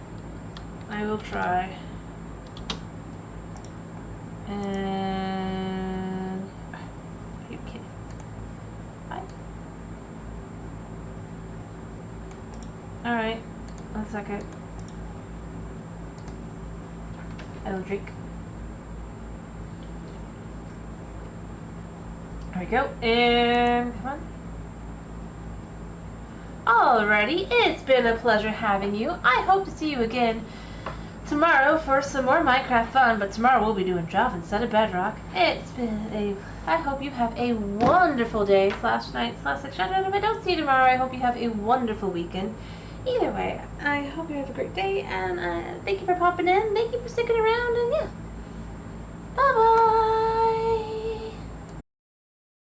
I will try. And... Are you kidding? Hi. Alright, 1 second. I will drink. There we go, and come on. Alrighty, it's been a pleasure having you. I hope to see you again tomorrow for some more Minecraft fun, but tomorrow we'll be doing Java instead of Bedrock. It's been I hope you have a wonderful day / night / section, and if I don't see you tomorrow, I hope you have a wonderful weekend. Either way, I hope you have a great day, and thank you for popping in, thank you for sticking around, and yeah. Bye-bye!